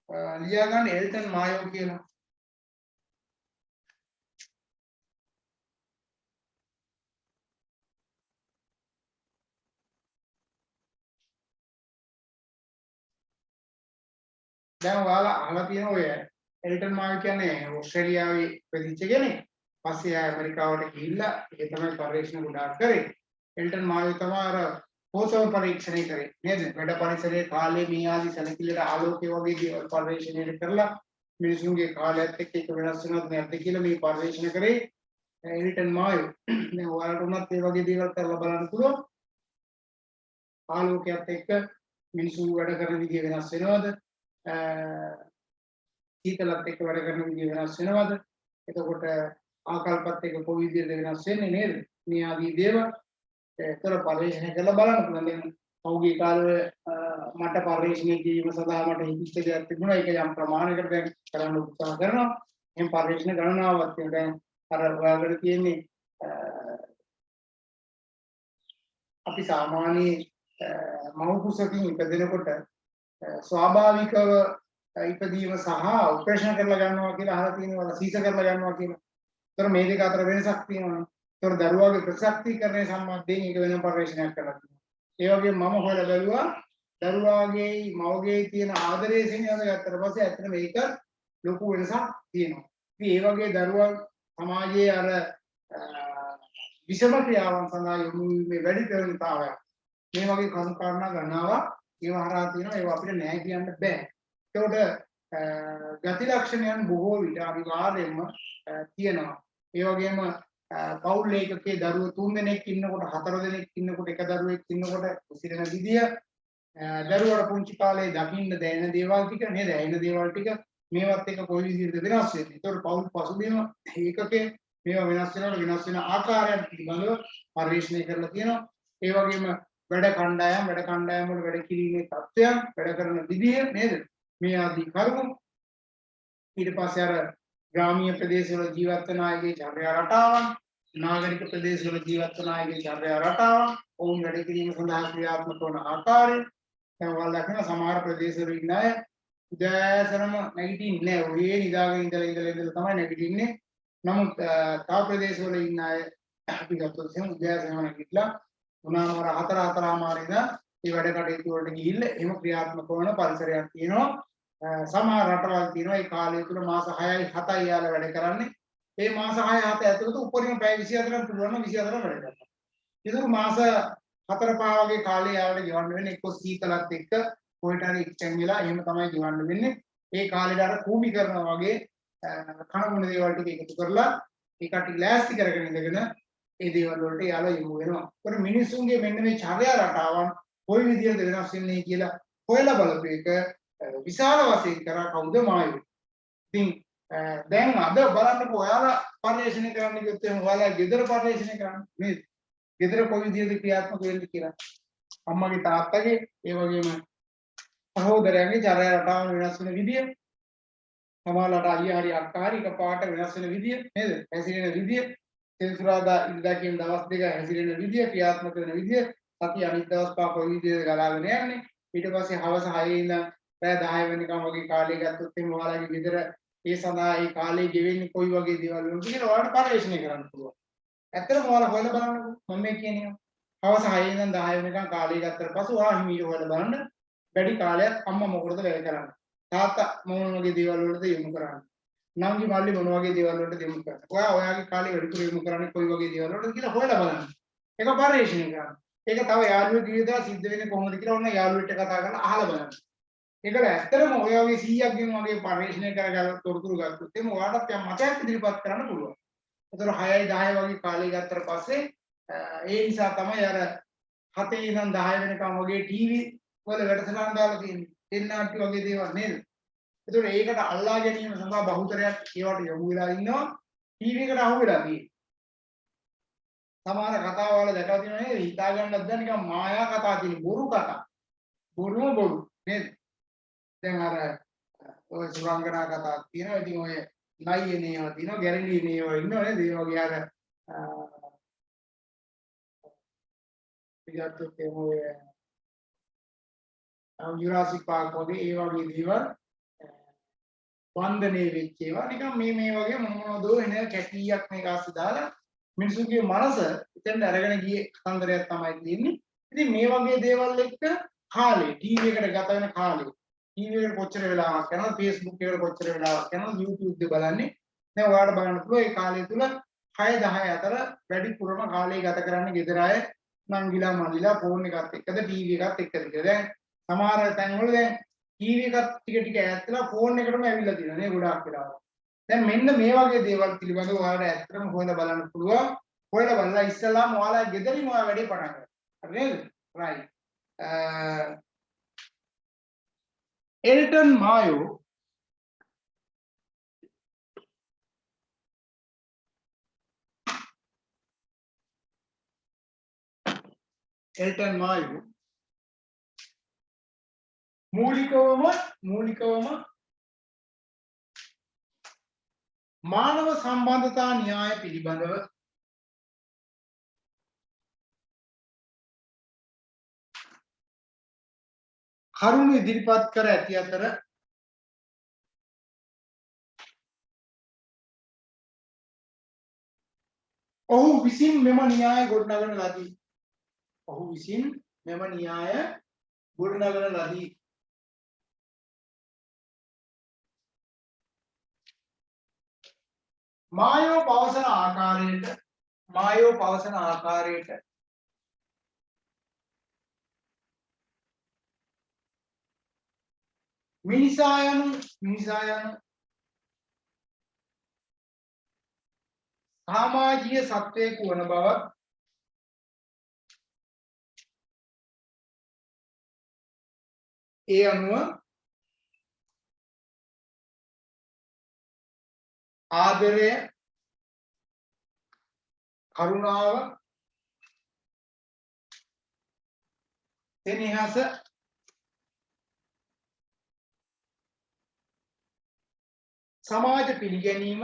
Speaker 1: लिया गन एल्टन मायो කියලා දැන් ඔයාලා අහලා තියෙන ඔය එල්ටන් මායෝ කියන්නේ ඕස්ට්‍රේලියාවේ ඉපදිච්ච කෙනෙක්. පස්සේ ආය ඇමරිකාවට ගිහිල්ලා ඒ තමයි පරීක්ෂණ ගොඩාක් කරේ. එල්ටන් මායෝ තමයි අර පොසොන් පරීක්ෂණය කරේ නේද? වැඩ පරිසරයේ කාලේ මේ ආදී සැලකිල්ලට ආලෝකය වගේ දේවල් පරීක්ෂණය කරලා මිනිසුන්ගේ කාලයත් එක්ක ඒක වෙනස් වෙනවද නැද්ද කියලා මේ පරීක්ෂණ කරේ. එවිටන් මායෝ දැන් ඔයාලට උනත් ඒ වගේ දේවල් කරලා බලන්න පුළුවන්. ආලෝකයත් එක්ක මිනිස්සු වැඩ කරන විදිය වෙනස් වෙනවද? සීතලත් එක්ක වැඩ කරන විදිය වෙනස් වෙනවද? එතකොට ආකල්පත් එක්ක කොයි විදියද වෙනස් වෙන්නේ නේද? මේ ආදී දේවල් ඒතර පරිශීලනය කරලා බලන්න පුළුවන්. දැන් පහුගිය කාලේ මට පරිශීලනය කිරීම සඳහා මට හිතෙච්ච දෙයක් තිබුණා. ඒක යම් ප්‍රමාණයකට දැන් කරන්න උත්සාහ කරනවා. එහෙනම් පරිශීලන ගණනාවක් තියෙනවා. දැන් අර ඔයාලට තියෙන්නේ අපි සාමාන්‍ය මව් කුසකින් ඉපදෙනකොට ස්වාභාවිකව ඉපදීම සහ ඔපරේෂන් කරලා ගන්නවා කියලා අහලා තියෙනවා. සීස කරලා ගන්නවා කියලා. ඒතර මේ දෙක අතර වෙනසක් තියෙනවා. ඒතර දරුවාගේ ප්‍රතිශක්තිකරණය සම්බන්ධයෙන් ඒක වෙනම පරිශ්‍රණයක් කරලා තියෙනවා. ඒ වගේම මම හොයලා බැලුවා දරුවාගේ මවගේ තියෙන ආදරයේ සෙනෙහස ගත්තට පස්සේ ඇත්තට මේක ලොකු වෙනසක් තියෙනවා. ඉතින් ඒ වගේ දරුවා සමාජයේ අර විෂම ක්‍රියාවන් සඳහා යොමු වීමේ වැඩි ප්‍රවණතාවයක් මේ වගේ කරුණු කාරණා ගණනාවක් ඒව හරහා තියෙනවා. ඒව අපිට නෑ කියන්න බෑ. ඒකට ගති ලක්ෂණයන් බොහෝ විට අනිවාර්යයෙන්ම තියෙනවා. ඒ වගේම පෞල් ඒකකයේ දරුවෝ 3 දෙනෙක් ඉන්නකොට 4 දෙනෙක් ඉන්නකොට එක දරුවෙක් ඉන්නකොට උසිරෙන විදිය දරුවාට පුංචි කාලේ දකින්න දැනෙන දේවල් ටික නේද? ඇහෙන දේවල් ටික මේවත් එක කොයි විදිහටද වෙනස් වෙන්නේ? ඒතකොට පෞල් පසුබිම ඒකකේ මේවා වෙනස් වෙන ආකාරයන් පිළිබඳව පරිශීලනය කරලා තියෙනවා. ඒ වගේම වැඩ කණ්ඩායම් වල වැඩ කිරීමේ තත්ත්වයන් වැඩ කරන විදිය නේද? මේ ආදී කරුණු ඊට පස්සේ අර ග්‍රාමීය ප්‍රදේශවල ජීවත් වන අයගේ චර්යා රටාවන් නාගරික ප්‍රදේශවල ජීවත් වන අයගේ චර්යා රටාවන් ඔවුන් වැඩ කිරීම සඳහා ක්‍රියාත්මක වන ආකාරය දැන් ඔයාලා දකින සමහර ප්‍රදේශවල ඉන්න අය උදෑසනම නැගිටින්නේ නැහැ. ඔය නිදාගෙන ඉඳලා තමයි නැගිටින්නේ. නමුත් තව ප්‍රදේශවල ඉන්න අය අපි ගත්තොත් එහෙනම් උදෑසනම නැගිටලා 3:00 ඉඳන් මේ වැඩ කටයුතු වලට ගිහිල්ලා එහෙම ක්‍රියාත්මක වන පරිසරයක් තියෙනවා. සමහර රටවල් තියෙනවා ඒ කාලය තුල මාස 6යි 7යි යාලා වැඩ කරන්නේ. මේ මාස 6 7 ඇතුළත උපරිම පැය 24ක් පුළුවන් නම් 24ක් වැඩ කරනවා. ඉතින් මාස 4 5 වගේ කාලේ යාලට ගෙවන්න වෙන්නේ එක්ක සීතලත් එක්ක කොහෙට හරි එක්තැන් වෙලා එහෙම තමයි ගෙවන්න වෙන්නේ. ඒ කාලේට අර කූඹි කරනවා වගේ කනගුණ දේවල් ටික එකතු කරලා ඒ කටි ලෑස්ති කරගෙන ඉඳගෙන ඒ දේවල් වලට යාලා යොමු වෙනවා. ඒකට මිනිසුන්ගේ මෙන්න මේ චර්යා රටාවන් කොයි විදිහට වෙනස් වෙන්නේ කියලා හොයලා බලපු එක විශාල වශයෙන් කරා කවුද මායෝ. ඉතින් දැන් අද බලන්නකෝ ඔයාලා පරිශීලනය කරන්න ගියොත් එහෙනම් ඔයාලා ගෙදර පරිශීලනය කරන්න නේද? ගෙදර කොයි විදිහද ක්‍රියාත්මක වෙන්නේ කියලා. අම්මගේ තාත්තගේ ඒ වගේම සහෝදරයන්ගේ චර්යා රටාවන් වෙනස් වෙන විදිය සමහරවිට අයියා හරි අක්කා හරි එකපාරට වෙනස් වෙන විදිය නේද? හැසිරෙන විදිය සෙන්සුරාදා ඉඳලා කියන දවස් දෙක හැසිරෙන විදිය ක්‍රියාත්මක වෙන විදිය සතිය අනිත් දවස් පහ කොයි විදිහද ගලාගෙන යන්නේ ඊට පස්සේ හවස 6 ඉඳන් රෑ 10 වෙනිකම් වගේ කාලය ගත්තොත් එහෙනම් ඔයාලගේ ගෙදර ඒ සඳහා ඒ කාලේ ගෙවෙන්නේ කොයි වගේ දේවල් වලද කියලා ඔයාලට පරිශීලනය කරන්න පුළුවන්. ඇත්තටම ඔයාලා හොයලා බලන්නකෝ මම මේ කියන්නේ. හවස 6 ඉඳන් 10 වෙනිකම් කාලය ගත්තට පස්සේ ඔයා හිමීට හොයලා බලන්න වැඩි කාලයක් අම්මා මොකටද වැඩ කරන්නේ? තාත්තා මොන වගේ දේවල් වලද යොමු කරන්නේ? නංගි මල්ලි මොන වගේ දේවල් වලට යොමු කරන්නේ? ඔයාගේ කාලේ වැඩිපුර යොමු කරන්නේ කොයි වගේ දේවල් වලද කියලා හොයලා බලන්න. ඒක පරිශීලනය කරන්න. ඒක තව යාළුවෙක් ජීවිතය සිද්ධ වෙන්නේ කොහොමද කියලා ඔන්න යාළුවෙක්ට කතා කරලා අහලා බලන්න. ඒකට ඇත්තටම ඔය වගේ 100ක් ගෙන් වගේ පරිශීලනය කරගන්න තොරතුරු ගත්තොත් එimhe ඔයාලට යම් මතයක් ඉදිරිපත් කරන්න පුළුවන්. ඒතර 6යි 10යි වගේ කාලේ ගත්තට පස්සේ ඒ නිසා තමයි අර 7 ඉඳන් 10 වෙනකම් වගේ ටීවී වල වැඩසටහන් දාලා තියෙන්නේ. දෙන්නාටි වගේ දේවල් නේද? ඒතර ඒකට අල්ලා ගැනීම සඳහා බහුතරයක් ඒවට යොමු වෙලා ඉන්නවා. ටීවී එකට අහු වෙලා තියෙන්නේ. සමහර කතා වල දැකලා තියෙනවා නේද? හිතා ගන්නත් දැන් නිකන් මායා කතා තියෙන බොරු කතා. බොරුම බොරු නේද? දැන් අර ඔය සුරංගනා කතා තියෙනවා. ඉතින් ඔය නයියනේව තියෙනවා, ගැරන්ඩිනේව ඉන්නවා නේද? ඒ වගේ අර පිටත් ඔය ජුරාසික් පාර්ක් වගේ ඒ වගේ දේවල් වන්දනේ වෙච්ච ඒවා නිකන් මේ වගේ මොනවදෝ එන කැටියක් මේක ආස්සේ දාලා මිනිසුන්ගේ මනස එතෙන්ට අරගෙන ගියේ කතන්දරයක් තමයි තියෙන්නේ. ඉතින් මේ වගේ දේවල් එක්ක කාලේ ටීවී එකට ගත වෙන කාලේ ටීවී එකට කොච්චර වෙලාවක් යනවද Facebook එකට කොච්චර වෙලාවක් යනවද YouTube එක බලන්නේ. දැන් ඔයාලට බලන්න පුළුවන් ඒ කාලය තුල 6 10 අතර වැඩිපුරම කාලය ගත කරන්නේ ගෙදර අය නංගිලා මල්ලිලා ෆෝන් එකත් එක්කද ටීවී එකත් එක්කද කියලා. දැන් සමහර තැන්වල දැන් ටීවී එකත් ටික ටික ඈත් වෙලා ෆෝන් එකටම ඇවිල්ලා තියෙනවා නේ ගොඩාක් වෙලාවට. දැන් මෙන්න මේ වගේ දේවල් පිළිබඳව ඔයාලට ඇත්තටම හොයලා බලන්න පුළුවන්. හොයලා බලලා ඉස්සලාම ඔයාලා ගෙදරින් ඔයා වැඩේ පටන් ගන්න. හරි නේද? right. එල්ටන් මායෝ මූලිකවම මානව සම්බන්ධතා න්‍යාය පිළිබඳව කරුණු ඉදිරිපත් කර ඇති අතර ඔහු විසින් මෙම න්‍යාය ගොඩනගන ලදී. මායෝ පවසන ආකාරයට මිනිසා යනු සමාජීය සත්වයෙකු වන බවත් ඒ අනුව ආදරය, කරුණාව, සෙනෙහස, සමාජ පිළිගැනීම,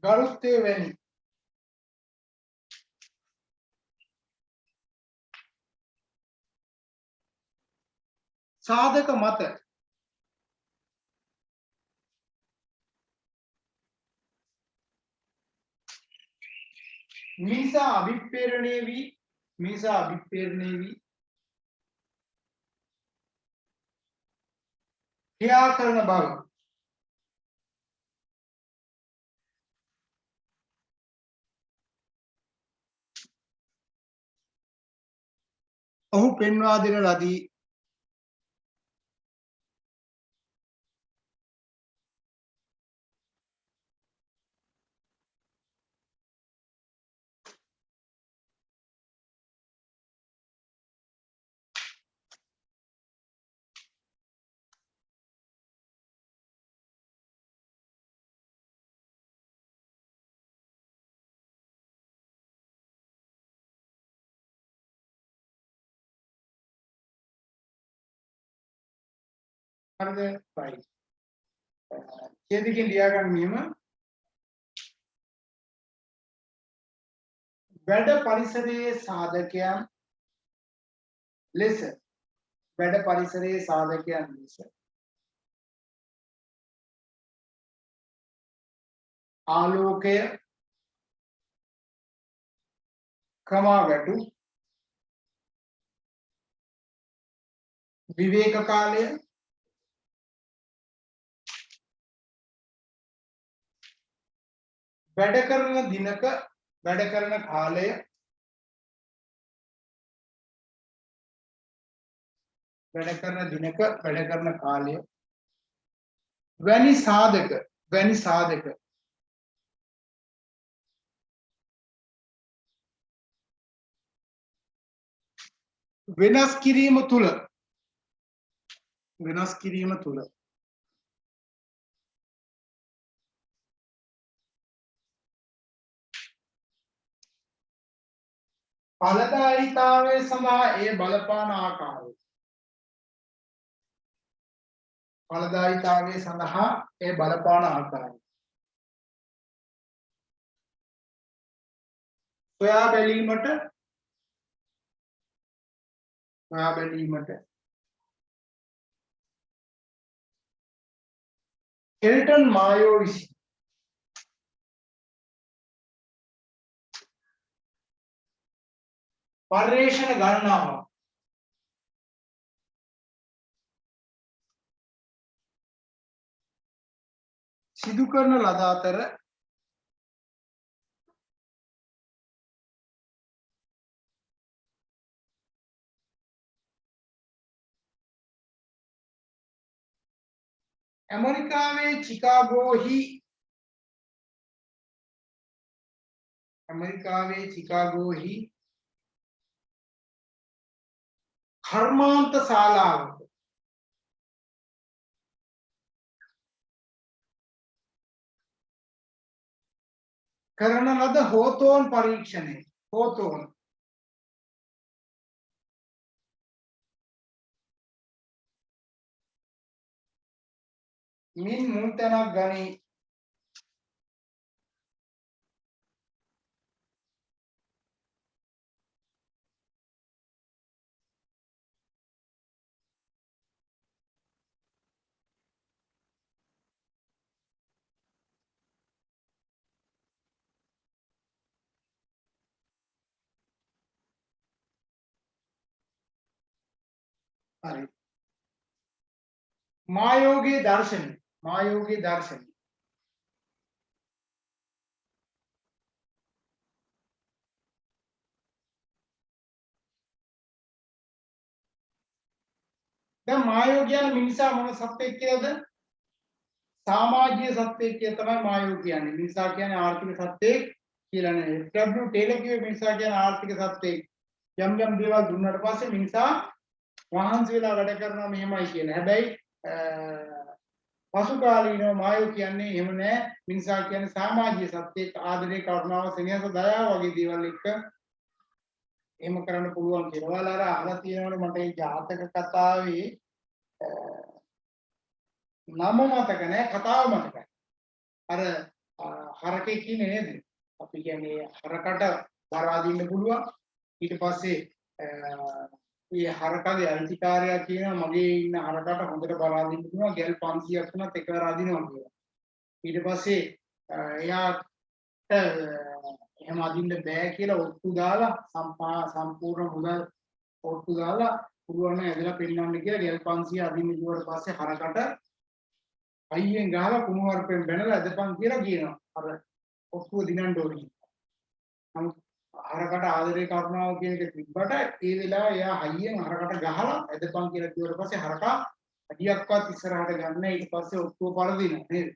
Speaker 1: ගරුත්වය වැනි සාධක මත මිනිසා අභිප්‍රේරණය වී ක්‍රියා කරන බව ඔහු පෙන්වා දෙන ලදී. හරිද? right. ඡේදකින් ලියා ගන්න නියම වැඩ පරිසරයේ සාධකයන් ලෙස ආලෝකය, ක්‍රමවැටු, විවේක කාලය, වැඩ කරන කාලය, වැනි සාධක වෙනස් කිරීම තුළ ඵලදායීතාවය සඳහා එය බලපාන ආකාරය සොයා බැලීමට එල්ටන් මායෝ විසින් පර්යේෂණ ගණනාවක් සිදු කරන ලද අතර ඇමරිකාවේ චිකාගෝහි කර්මාන්ත ශාලාවක කරන ලද හෝතෝන් පරීක්ෂණය හෝතෝන් මින් මුල්තැනක් ගනී. හරි. මායෝගේ දර්ශනය දැන් මායෝ කියන්නේ මිනිසා මොන සත්වෙක් කියලාද? සමාජීය සත්වෙක් කියලා තමයි මායෝ කියන්නේ. මිනිසා කියන්නේ ආර්ථික සත්වෙක් කියලා නෙවෙයි. ඩබ්ලිව් ටේලර් කිව්වේ මිනිසා කියන්නේ ආර්ථික සත්වෙක්. යම් දේවල් දුන්නාට පස්සේ මිනිසා වහන්සි වෙලා වැඩ කරනවා මෙහෙමයි කියලා. හැබැයි පසු කාලීනව මායෝ කියන්නේ එහෙම නෑ. මිනිසා කියන්නේ සමාජීය සත්වෙක්. ආදරේ, කරුණාව, සෙනෙහස, දයාව වගේ දේවල් එක්ක එහෙම කරන්න පුළුවන් කියලා. ඔයාලා අර අහලා තියෙනවනේ මට මේ ජාතක කතාවේ නම මතක නෑ, කතාව මතකයි. අර හරකෙක් ඉන්නේ නේද? අපි කියන්නේ හරකට බර අදින්න පුළුවන්. ඊට පස්සේ මේ හරකගේ අයිතිකාරයා කියනවා මගේ ඉන්න හරකට හොඳට බර අදින්න පුළුවන්. ගැල් 500ක් වුණත් එකවර අදිනවා කියලා. ඊට පස්සේ එයාට එහෙම අදින්න බෑ කියලා ඔත්තු දාලා සම්පූර්ණ මුදල් ඔත්තු දාලා පුළුවන් නම් ඇදලා පෙන්නන්න කියලා ගැල් 500 අදින්න ගිහුවට පස්සේ හරකට අයියෙන් ගහලා කුණු වර්පෙන් බැනලා ඇදපන් කියලා කියනවා. අර ඔත්තුව දිනන්න ඕනේ. නමුත් හරකට ආදරේ කරුණාව කියන එක තිබ්බට ඒ වෙලාවේ එයා හයියෙන් හරකට ගහලා ඇදපන් කියලා කිව්වට පස්සේ හරකා අඩියක්වත් ඉස්සරහට ගන්න ඊට පස්සේ ඔත්තුව පරදිනවා නේද?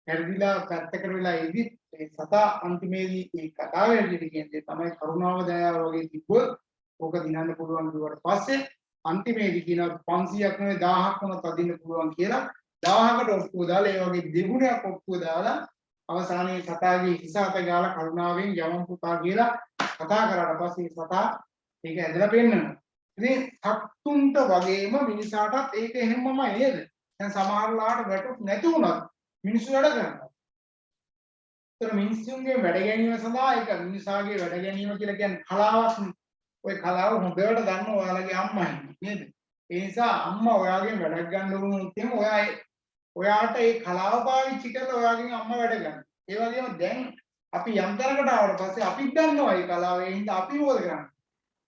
Speaker 1: පෙරදිලා පැත්තකට වෙලා ඉදි ඒ සතා අන්තිමේදී මේ කතාවේ ඇතුළේ කියන්නේ තමයි කරුණාව දයාව වගේ තිබ්බොත් ඕක දිනන්න පුළුවන් කිව්වට පස්සේ අන්තිමේදී කියනවා 500ක් නෙවෙයි 1000ක් වුණත් අදින්න පුළුවන් කියලා 1000කට ඔක්කොම දාලා ඒ වගේ දෙගුණයක් ඔක්කොම දාලා අවසානයේ සතාගේ හිස අත ගාලා කරුණාවෙන් යවම් පුතා කියලා කතා කරාට පස්සේ සතා ඒක ඇදලා පෙන්නනවා. ඉතින් සත්තුන්ට වගේම මිනිසාටත් ඒක එහෙමමයි නේද? දැන් සමහරලාට වැටුත් නැති වුණත් මිනිස්සු වැඩ කරනවා. ඒතර මිනිස්සුන්ගේ වැඩ ගැනීම සඳහා ඒක මිනිසාගේ වැඩ ගැනීම කියලා කියන්නේ කලාවක්. ඔය කලාව හොඳට දන්න ඔයාලගේ අම්මා නේද? ඒ නිසා අම්මා ඔයාගෙන් වැඩක් ගන්න උනොත් එහෙම ඔයාට ඒ කලාව පාවිච්චි කරලා ඔයාගෙන් අම්මා වැඩ ගන්න. ඒ වගේම දැන් අපි යම් තැනකට ආවට පස්සේ අපිත් දන්නවා මේ කලාව. ඒ හින්දා අපි මොකද කරන්නේ?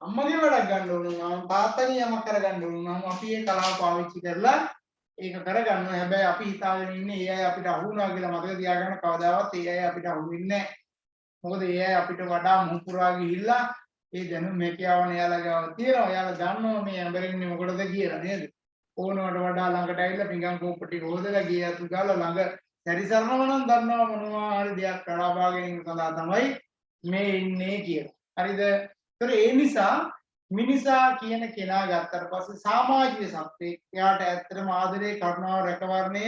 Speaker 1: අම්මගේ වැඩක් ගන්න ඕන නම් තාත්තගේ යමක් කරගන්න ඕන නම් අපි මේ කලාව පාවිච්චි කරලා ඒක කරගන්නවා. හැබැයි අපි හිතාගෙන ඉන්නේ ඒ අය අපිට අහු වුණා කියලා මතක තියාගන්න කවදාවත් ඒ අය අපිට අහු වෙන්නේ නැහැ. මොකද ඒ අය අපිට වඩා මුහුපුරා ගිහිල්ලා ඒ දැනුම මේකියාවන එයාලා ගාව තියෙනවා. එයාලා දන්නවා මේ ඇඹරෙන්නේ මොකටද කියලා නේද? ඕනවට වඩා ළඟට ඇවිල්ලා පිඟන් කෝප්පටි හොදලා ගියතු ගාලා ළඟ සැරිසරනව නම් දන්නවා මොනවා හරි දෙයක් කඩාවා ගැනීම සඳහා තමයි මේ ඉන්නේ කියලා. හරිද? ඒතර ඒ නිසා මිනිසා කියන කෙනා ගත්තට පස්සේ සමාජීය සත්‍යෙක් එයාට ඇත්තටම ආදරේ කරුණාව රැකවරණය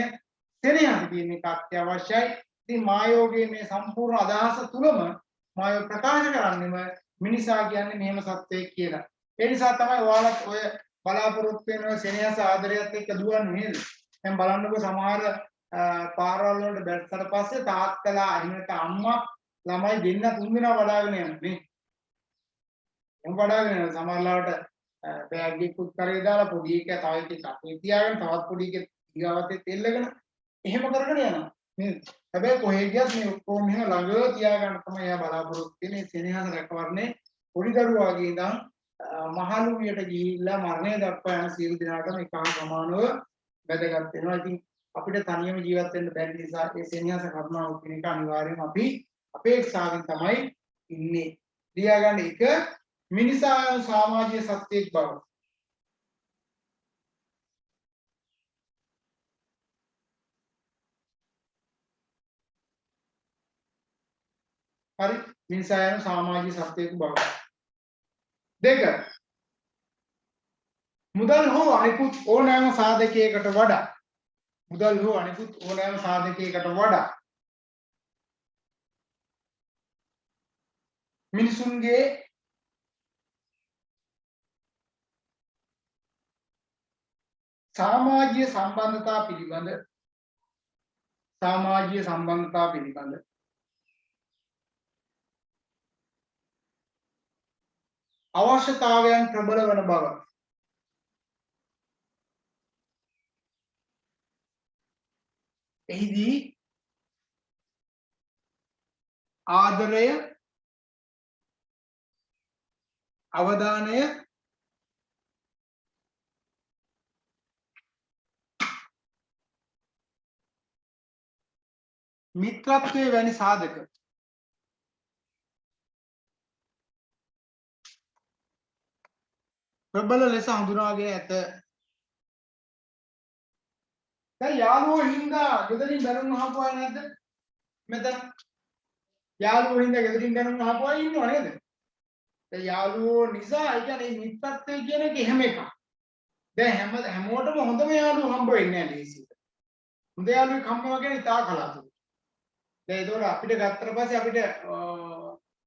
Speaker 1: සෙනෙහස කියන එක අත්‍යවශ්‍යයි. ඉතින් මායෝගේ මේ සම්පූර්ණ අදහස තුලම මායෝ ප්‍රකාශ කරන්නේම මිනිසා කියන්නේ මෙහෙම සත්‍යයක් කියලා. ඒ නිසා තමයි ඔයාලත් ඔය බලාපොරොත්තු වෙන සෙනෙහස ආදරයත් එක්ක දුවන්නේ නේද? දැන් බලන්නකෝ සමහර පාරවල් වලට බැස්සට පස්සේ තාත්තලා අහිමිට අම්මා ළමයි දෙන්න තුන් දෙනා වඩාගෙන යනවා නේ. එම් වඩාගෙන යනවා සමහරලාට බෑග් එකකුත් කරේ දාලා පොඩි එකා තව එකෙක් අතේ තියාගෙන තවත් පොඩි එකෙක් ඊගාවතේ තෙල්ලගෙන එහෙම කරගෙන යනවා නේද? හැබැයි කොහේ ගියත් මේ ඔක්කොම මෙහෙම ළඟ තියාගන්න තමයි එයා බලාපොරොත්තු වෙන්නේ. සෙනෙහස රැකවරණේ පොඩි දරුවාගේ ඉඳන් මහලුවියට ගිහිල්ලා මරණය දක්වා යන සියලු දෙනාටම එකම ප්‍රමාණව වැදගත් වෙනවා. ඉතින් අපිට තනියම ජීවත් වෙන්න බැරි නිසා ඒ සෙනෙහස කරුණාව කියන එක අනිවාර්යයෙන්ම අපි අපේක්ෂාවෙන් තමයි ඉන්නේ. ලියාගන්න එක මිනිසා සමාජීය සත්‍යයක් බව. හරි මිනිසා යන සමාජීය සත්වයක බව. දෙක මුදල් හෝ අනිකුත් ඕනෑම සාධකයකට වඩා මිනිසුන්ගේ සමාජීය සම්බන්ධතා පිළිබඳ අවශ්‍යතාවයන් ප්‍රබල වන බව. එහිදී ආදරය, අවධානය, මිත්‍රත්වයේ වැනි සාධක ප්‍රබල ලෙස හඳුනාගෙන ඇත. දැන් යාළුවෝ හින්දා ගෙදරින් බැනුම් අහපු අය නැද්ද? මෙතන යාළුවෝ හින්දා ගෙදරින් බැනුම් අහපු අය ඉන්නව නේද? දැන් යාළුවෝ නිසා ඒ කියන්නේ මිත්‍රත්වය කියන එක එහෙම එකක්. දැන් හැමෝටම හොඳම යාළුවෝ හම්බ වෙන්නේ නැහැ ලේසියට. හොඳ යාළුවෙක් හම්බ වෙනවා කියන්නේ ඉතා කලාතුරකින්. දැන් ඒතකොට අපිට ගත්තට පස්සේ අපිට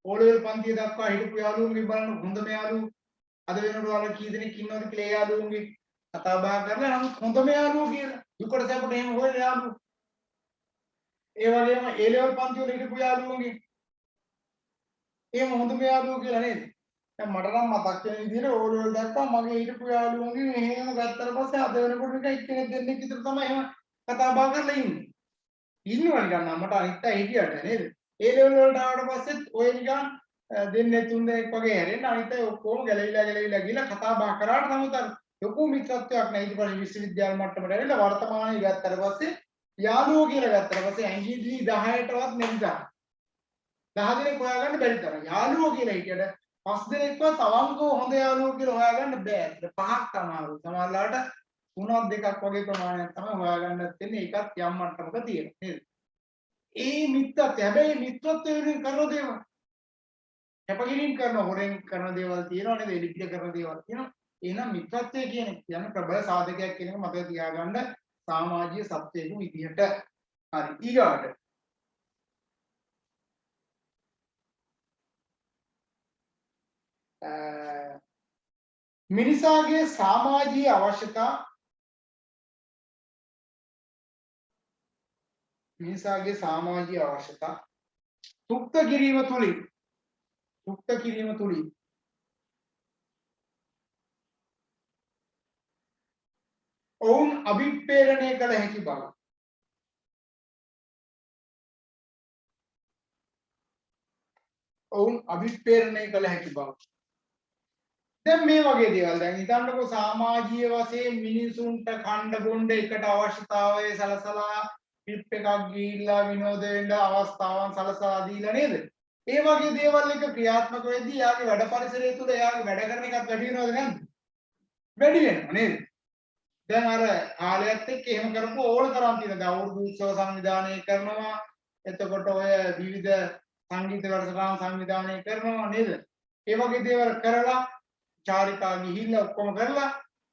Speaker 1: ඕ ලෙවල් පන්තිය දක්වා හිටපු යාළුවෝගේ බලන්න හොඳම යාළුවෝ අද වෙනකොට වල කී දෙනෙක් ඉන්නවද කියලා ඒ යාළුවෝගේ කතා බහ කරලා නමුත් හොඳම යාළුවෝ කියලා දුකට සැපට එහෙම හොයන යාළුවෝ. ඒ වගේම ඒ ලෙවල් පන්ති වල හිටපු යාළුවෝගේ එහෙම හොඳම යාළුවෝ කියලා නේද? දැන් මට නම් මතක් වෙන විදිහට ඕ ලෙවල් දක්වා මගේ හිටපු යාළුවෝගේ එහෙම ගත්තට පස්සේ අද වෙනකොට නිකන් එක්කෙනෙක් දෙන්නෙක් විතර තමයි එහෙම කතා බහ කරලා ඉන්නේ. ඉන්නවනේ නිකන් මට අනිත් අය හිටියට නේද? ඒ ලෙවල් වලට ආවට පස්සෙත් ඔය නිකන් දෙන්නේ තුන් දෙනෙක් වගේ හැරෙන්න අනිත් අය ඔක්කොම ගැලවිලා ගිහලා කතා බහ කරාට නමුත් අර ලොකු මිත්‍රත්වයක් නැහැ. ඊට පස්සේ විශ්වවිද්‍යාල මට්ටමට ඇවිල්ලා වර්තමානයේ ගත්තට පස්සේ යාළුවෝ කියලා ගත්තට පස්සේ ඇඟිලි 10ටවත් නෙමෙයි. 10 දෙනෙක් හොයාගන්න බැරි තරම්. යාළුවෝ කියලා හිටියට 5 දෙනෙක්වත් අවංකව හොඳ යාළුවෝ කියලා හොයාගන්න බෑ. ඒක පහක් අමාරුයි. සමහරවිට තුනක් දෙකක් වගේ ප්‍රමාණයක් තමයි හොයාගන්න තියෙන්නේ. ඒකත් යම් මට්ටමක තියෙනවා නේද? ඒ මිත්‍රත්වය හැබැයි මිත්‍රත්වයෙන් කරන දේවල් කැපකිරීම කරන හොරෙන් කරන දේවල් තියෙනවා නේද? එලිපිට කරන දේවල් තියෙනවා. එහෙනම් මිත්‍රත්වය කියන්නේ ප්‍රබල සාධකයක් කියන එක මතක තියාගන්න සමාජීය සත්‍යයක විදිහට. හරි ඊගාට මිනිසාගේ සමාජීය අවශ්‍යතා සුක්ත කිරීම තුලින් ඔවුන් අභිප්‍රේරණය කළ හැකි බව. දැන් මේ වගේ දේවල් දැන් හිතන්නකෝ සමාජීය වශයෙන් මිනිසුන්ට කණ්ඩ බොණ්ඩ එකට අවශ්‍යතාවය සලසලා ට්‍රිප් එකක් ගිහිල්ලා විනෝද වෙන්න අවස්ථාවන් සලසලා දීලා නේද? ඒ වගේ දේවල් එක ක්‍රියාත්මක වෙද්දී යාගේ වැඩ පරිසරය තුළ යාගේ වැඩ කරන එකත් වැඩි වෙනවද නැද්ද? වැඩි වෙනවා නේද? දැන් අර කාලයත් එක්ක එහෙම කරපු ඕන තරම් තියෙනවා. දැන් අවුරුදු උත්සව සංවිධානය කරනවා. එතකොට ඔය විවිධ සංගීත වැඩසටහන් සංවිධානය කරනවා නේද? ඒ වගේ දේවල් කරලා චාරිකා ගිහිල්ලා ඔක්කොම කරලා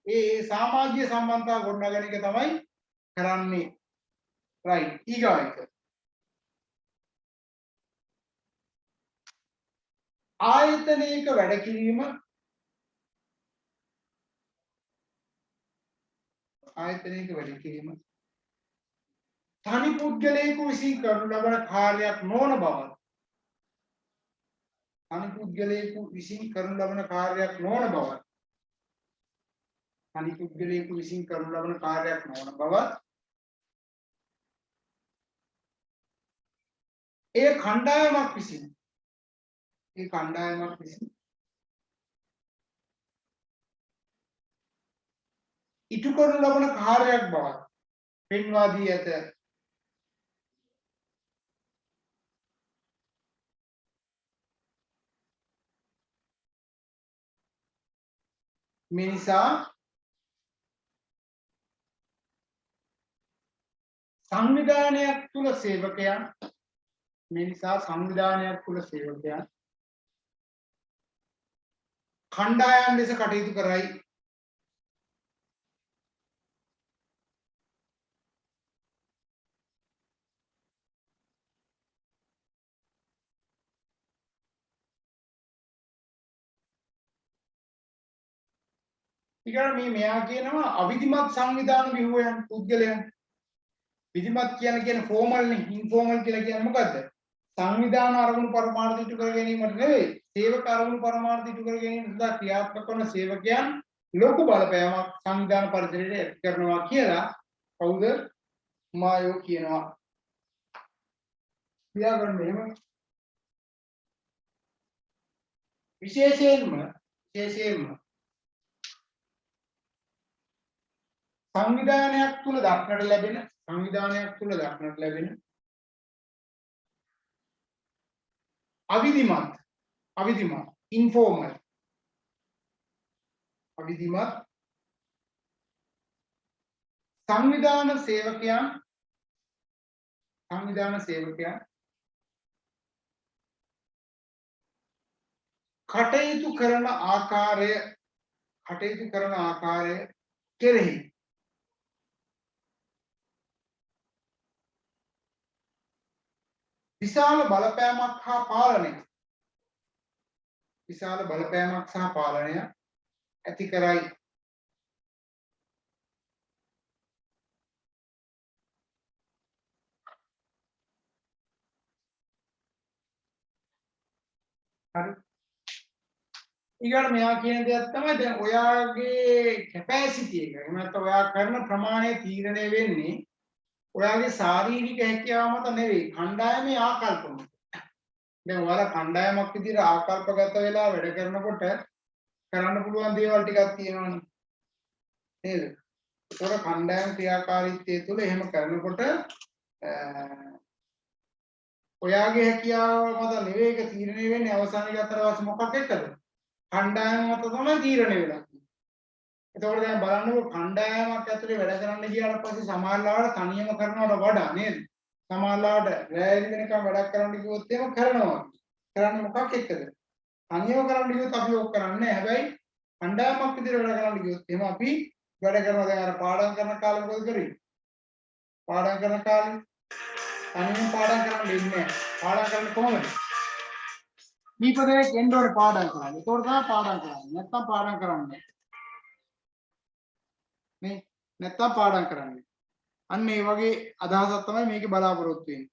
Speaker 1: ඒ සමාජීය සම්බන්ධතාව ගොඩනගන එක තමයි කරන්නේ. right ඊගා එක ආයතනයක වැඩ කිරීම තනි පුද්ගලයෙකු විසින් කරනු ලබන කාර්යයක් නොවන බවත් ඒ කණ්ඩායමක් විසින් ඉටු කරනු ලබන කාර්යයක් බවත් පෙන්වා දී ඇත. මේ නිසා සංවිධානයක් තුල සේවකයන් මේ නිසා සංවිධානයක් තුළ සේවකයන් කණ්ඩායම් ලෙස කටයුතු කරයි. ඊගොල්ලෝ මේ මෙයා කියනවා අවිධිමත් සංවිධාන ව්‍යුහයන් පුද්ගලයන්. විධිමත් කියන ෆෝමල් නේ, ඉන්ෆෝමල් කියලා කියන්නේ මොකද්ද? සංවිධාන අරමුණු පරමාර්ථ ඉටු කර ගැනීමට නෙවෙයි, සේවක අරමුණු පරමාර්ථ ඉටු කර ගැනීම සඳහා ක්‍රියාත්මක වන සේවකයන් ලොකු බලපෑමක් සංවිධාන පරිසරයට ඇති කරනවා කියලා කවුද? මායෝ කියනවා. පියාගන්න එහෙම විශේෂයෙන්ම සංවිධානයක් තුල දක්නට ලැබෙන අවිධිමත් ඉන්ෆෝමල් සංවිධාන සේවකයන් කටයුතු කරන ආකාරය කෙරෙහි විශාල බලපෑමක් සහ පාලනය ඇති කරයි. හරි. ඊගොල්ලෝ මෙයා කියන දෙයක් තමයි දැන් ඔයාගේ කැපැසිටි එක. එහෙම නැත්නම් ඔයා කරන ප්‍රමාණය තීරණය වෙන්නේ ඔයාගේ ශාරීරික හැකියාව මත නෙවෙයි, කණ්ඩායමේ ආකල්ප මත. දැන් ඔයාලා කණ්ඩායමක් විදිහට ආකල්පගත වෙලා වැඩ කරනකොට කරන්න පුළුවන් දේවල් ටිකක් තියෙනවනේ. නේද? ඒතකොට කණ්ඩායම් ක්‍රියාකාරීත්වය තුළ එහෙම කරනකොට ඔයාගේ හැකියාව මත නෙවෙයි ඒක තීරණය වෙන්නේ. අවසානයේ ගත්තට පස්සේ මොකක් එක්කද? කණ්ඩායම මත තමයි තීරණය වෙලා තියෙන්නේ. එතකොට දැන් බලන්නකො කණ්ඩායමක් ඇතුලේ වැඩ කරන්න ගියාට පස්සේ සමහරවිට තනියම කරනවට වඩා නේද? සමහරවිට රැය වෙනකම් වැඩක් කරන්න කිව්වොත් එහෙම කරනවා. කරන්නේ මොකක් එක්කද? තනියම කරන්න කිව්වොත් අපි ඕක කරන්නේ නැහැ. හැබැයි කණ්ඩායමක් විදිහට වැඩ කරන්න කිව්වොත් එහෙම අපි වැඩ කරනවා. දැන් අර පාඩම් කරන කාලේ මොකද කරේ? පාඩම් කරන කාලේ තනියම පාඩම් කරන්න දෙන්නේ නැහැ. පාඩම් කරන්නේ කොහොමද? දීපදයක් එන්න ඕනේ පාඩම් කරන්න. ඒකෝර තමයි පාඩම් කරන්නේ. නැත්තම් පාඩම් කරන්නේ නේ. නැත්තම් පාඩම් කරන්නේ. අන්න ඒ වගේ අදහසක් තමයි මේකේ බලාපොරොත්තු වෙන්නේ.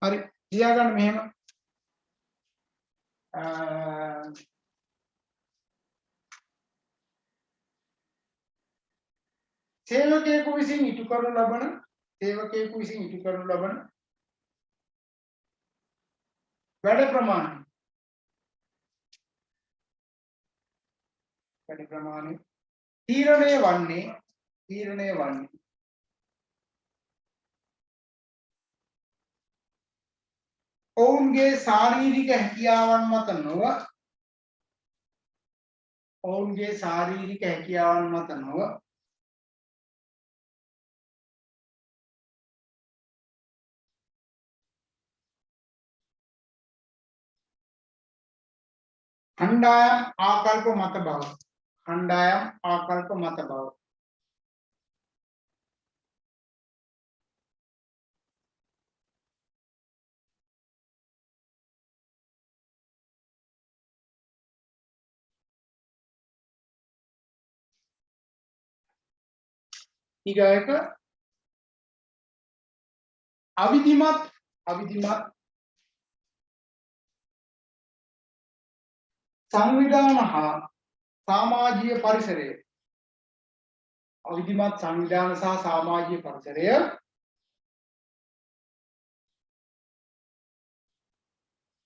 Speaker 1: හරි. තියාගන්න මෙහෙම. සේවකයෙකු විසින් ඉටු කරනු ලබන වැඩ ප්‍රමාණය තීරණය වන්නේ ඔවුන්ගේ ශාරීරික හැකියාවන් මත නොව කණ්ඩායම් ආකල්ප මත බව. ඊගායක අවිධිමත් සංවිධාන හා සමාජීය පරිසරය. අවිධිමත් සංවිධාන සහ සමාජීය පරිසරය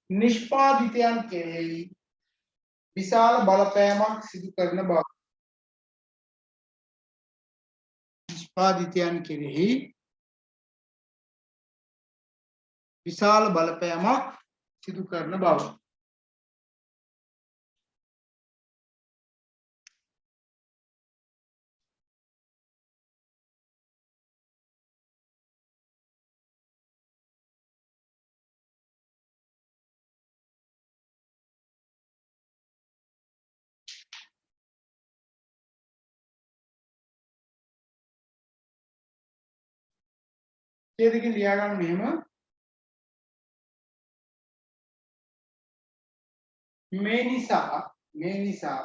Speaker 1: නිෂ්පාදිතයන් කෙරෙහි විශාල බලපෑමක් සිදු කරන බව. නිෂ්පාදිතයන් කෙරෙහි විශාල බලපෑමක් සිදු කරන බව. ඡේදකින් ලියා ගන්න මෙහෙම මේ නිසා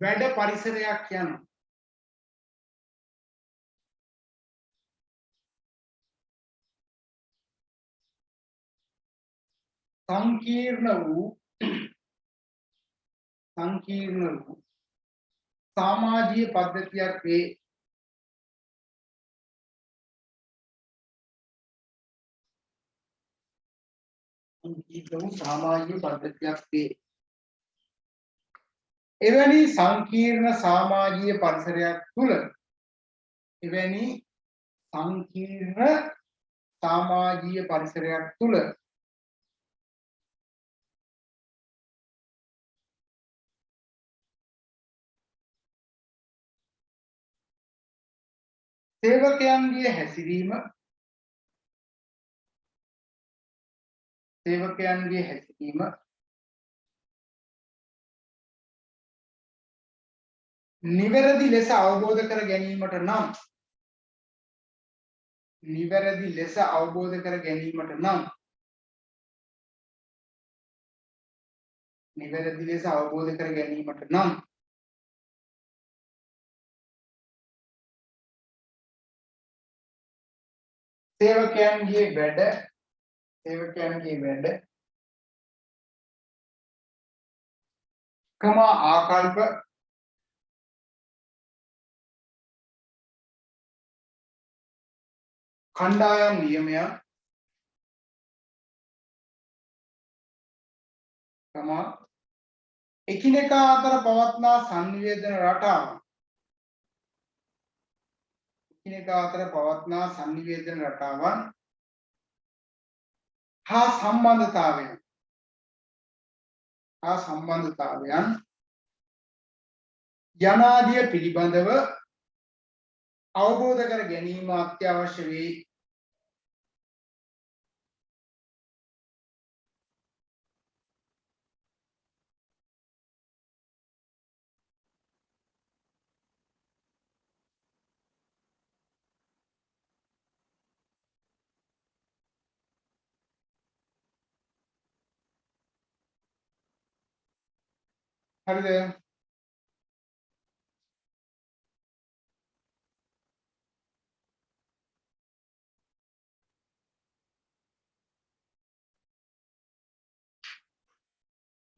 Speaker 1: වැඩ පරිසරයක් යන සංකීර්ණ වූ සමාජීය පද්ධතියක් වේ. එවැනි සංකීර්ණ සමාජීය පරිසරයක් තුළ සේවකයන්ගේ හැසිරීම නිවැරදි ලෙස අවබෝධ කර ගැනීමට නම් සේවකයන්ගේ වැඩ ක්‍රම ආකල්ප කණ්ඩායම් නියමයන් එකිනෙකා අතර පවත්නා සංනිවේදන රටාවන් හා සම්බන්ධතාවයන් යනාදිය පිළිබඳව අවබෝධ කර ගැනීම අත්‍යවශ්‍ය වේ. හරිද?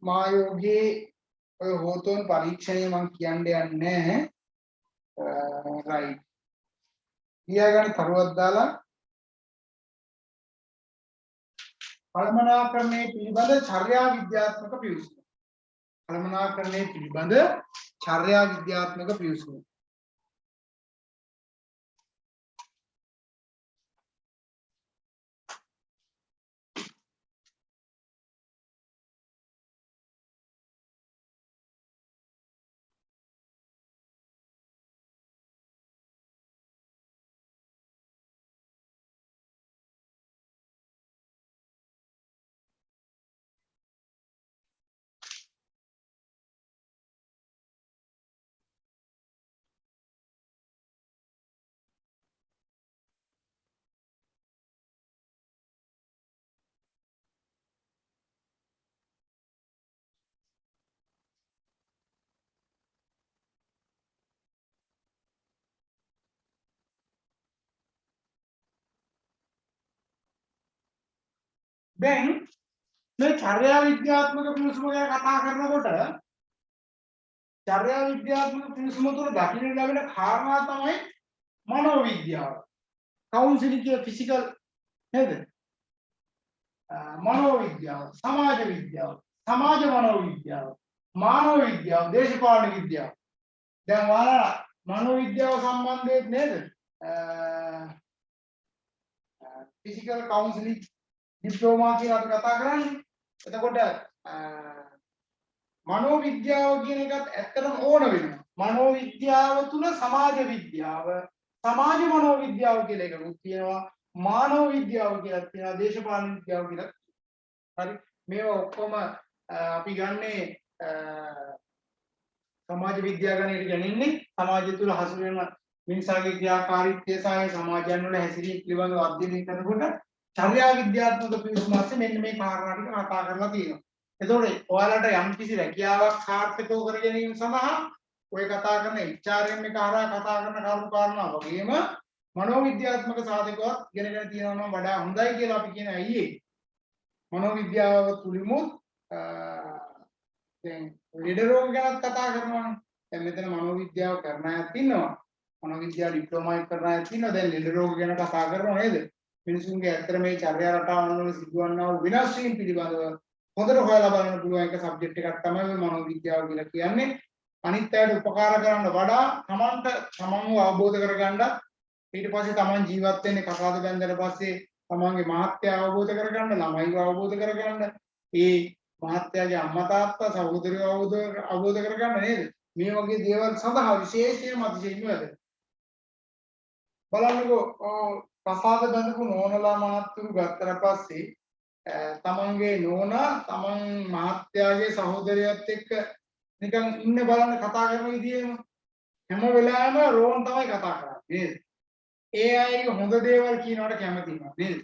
Speaker 1: මායෝගේ ඔය හෝතෝන් පරීක්ෂණය මම කියන්න යන්නේ නැහැ. රයිට්. ලියාගන්න තරුවක් දාලා කළමනාකරණය පිළිබඳ චර්යා විද්‍යාත්මක පිවිසුම. දැන් මේ චර්යා විද්‍යාත්මක පිවිසුම ගැන කතා කරනකොට චර්යා විද්‍යාත්මක පිවිසුම තුළ දකින්න ලැබෙන කාරණා තමයි මනෝවිද්‍යාව. කවුන්සිලින් කිය ෆිසිකල් නේද? මනෝවිද්‍යාව, සමාජ විද්‍යාව, සමාජ මනෝවිද්‍යාව, මානව විද්‍යාව, දේශපාලන විද්‍යාව. දැන් ඔයාලා මනෝවිද්‍යාව සම්බන්ධයෙන් නේද? ෆිසිකල් කවුන්සිලින් ඩිප්ලෝමා කියලා අපි කතා කරන්නේ. එතකොට මනෝවිද්‍යාව කියන එකත් ඇත්තටම ඕන වෙනවා. මනෝවිද්‍යාව තුල සමාජ විද්‍යාව, සමාජ මනෝවිද්‍යාව කියලා එකකුත් තියෙනවා. මානව විද්‍යාව කියලා තියෙනවා. දේශපාලන විද්‍යාව කියලා. හරි. මේවා ඔක්කොම අපි ගන්නේ සමාජ විද්‍යාව ගණයට ගන්නේ සමාජය තුල හසු වෙන මිනිසාගේ ක්‍රියාකාරීත්වය සහ සමාජයන් වල හැසිරීම පිළිබඳව අධ්‍යයනය කරනකොට චර්යා විද්‍යාත්මක පිළිතුරු මාසේ මෙන්න මේ කාරණා ටික කතා කරලා තියෙනවා. එතකොට ඔයාලට යම් කිසි රැකියාවක් සාර්ථකව කර ගැනීම සඳහා ඔය කතා කරන HRM එක හරහා කතා කරන කරුණු කාරණා වගේම මනෝවිද්‍යාත්මක සාධකවත් ඉගෙනගෙන තියෙනවා නම් වඩා හොඳයි කියලා අපි කියන ඇයි ඒ? මනෝවිද්‍යාව තුලිමුත් දැන් ලෙඩ රෝග ගැන කතා කරනවානේ. දැන් මෙතන මනෝවිද්‍යාව කරන අයත් ඉන්නවා. මනෝවිද්‍යාව ඩිප්ලෝමා එක කරන අයත් ඉන්නවා. දැන් ලෙඩ රෝග ගැන කතා කරනවා නේද? මිනිසුන්ගේ ඇත්තට මේ චර්යා රටාවන් වල සිදුවන්නා වූ විනාශ වීම පිළිබඳව හොඳට හොයලා බලන්න පුළුවන් එක සබ්ජෙක්ට් එකක් තමයි මනෝවිද්‍යාව කියලා කියන්නේ. අනිත් අයට උපකාර කරන්න වඩා තමන්ව අවබෝධ කරගන්න ඊට පස්සේ තමන් ජීවත් වෙන්නේ කසාද බැඳලා පස්සේ තමන්ගේ මහත්ය අවබෝධ කරගන්න ළමයිව අවබෝධ කරගන්න ඒ මහත්යගේ අම්මා තාත්තා සහෝදරයෝ අවබෝධ කරගන්න නේද මේ වගේ දේවල් සඳහා විශේෂයෙන්ම අතිශයින්ම වැදගත් බලන්නකෝ කසාද බැඳපු නෝනලා මහත්තුරු ගත්තට පස්සේ තමන්ගේ නෝනා තමන් මහත්යාගේ සහෝදරයත් එක්ක නිකන් ඉන්න බලන්න කතා කරන විදියම හැම වෙලාවෙම රෝන් තමයි කතා කරන්නේ නේද? ඒ අයගේ හොඳ දේවල් කියනවට කැමති නෑ නේද?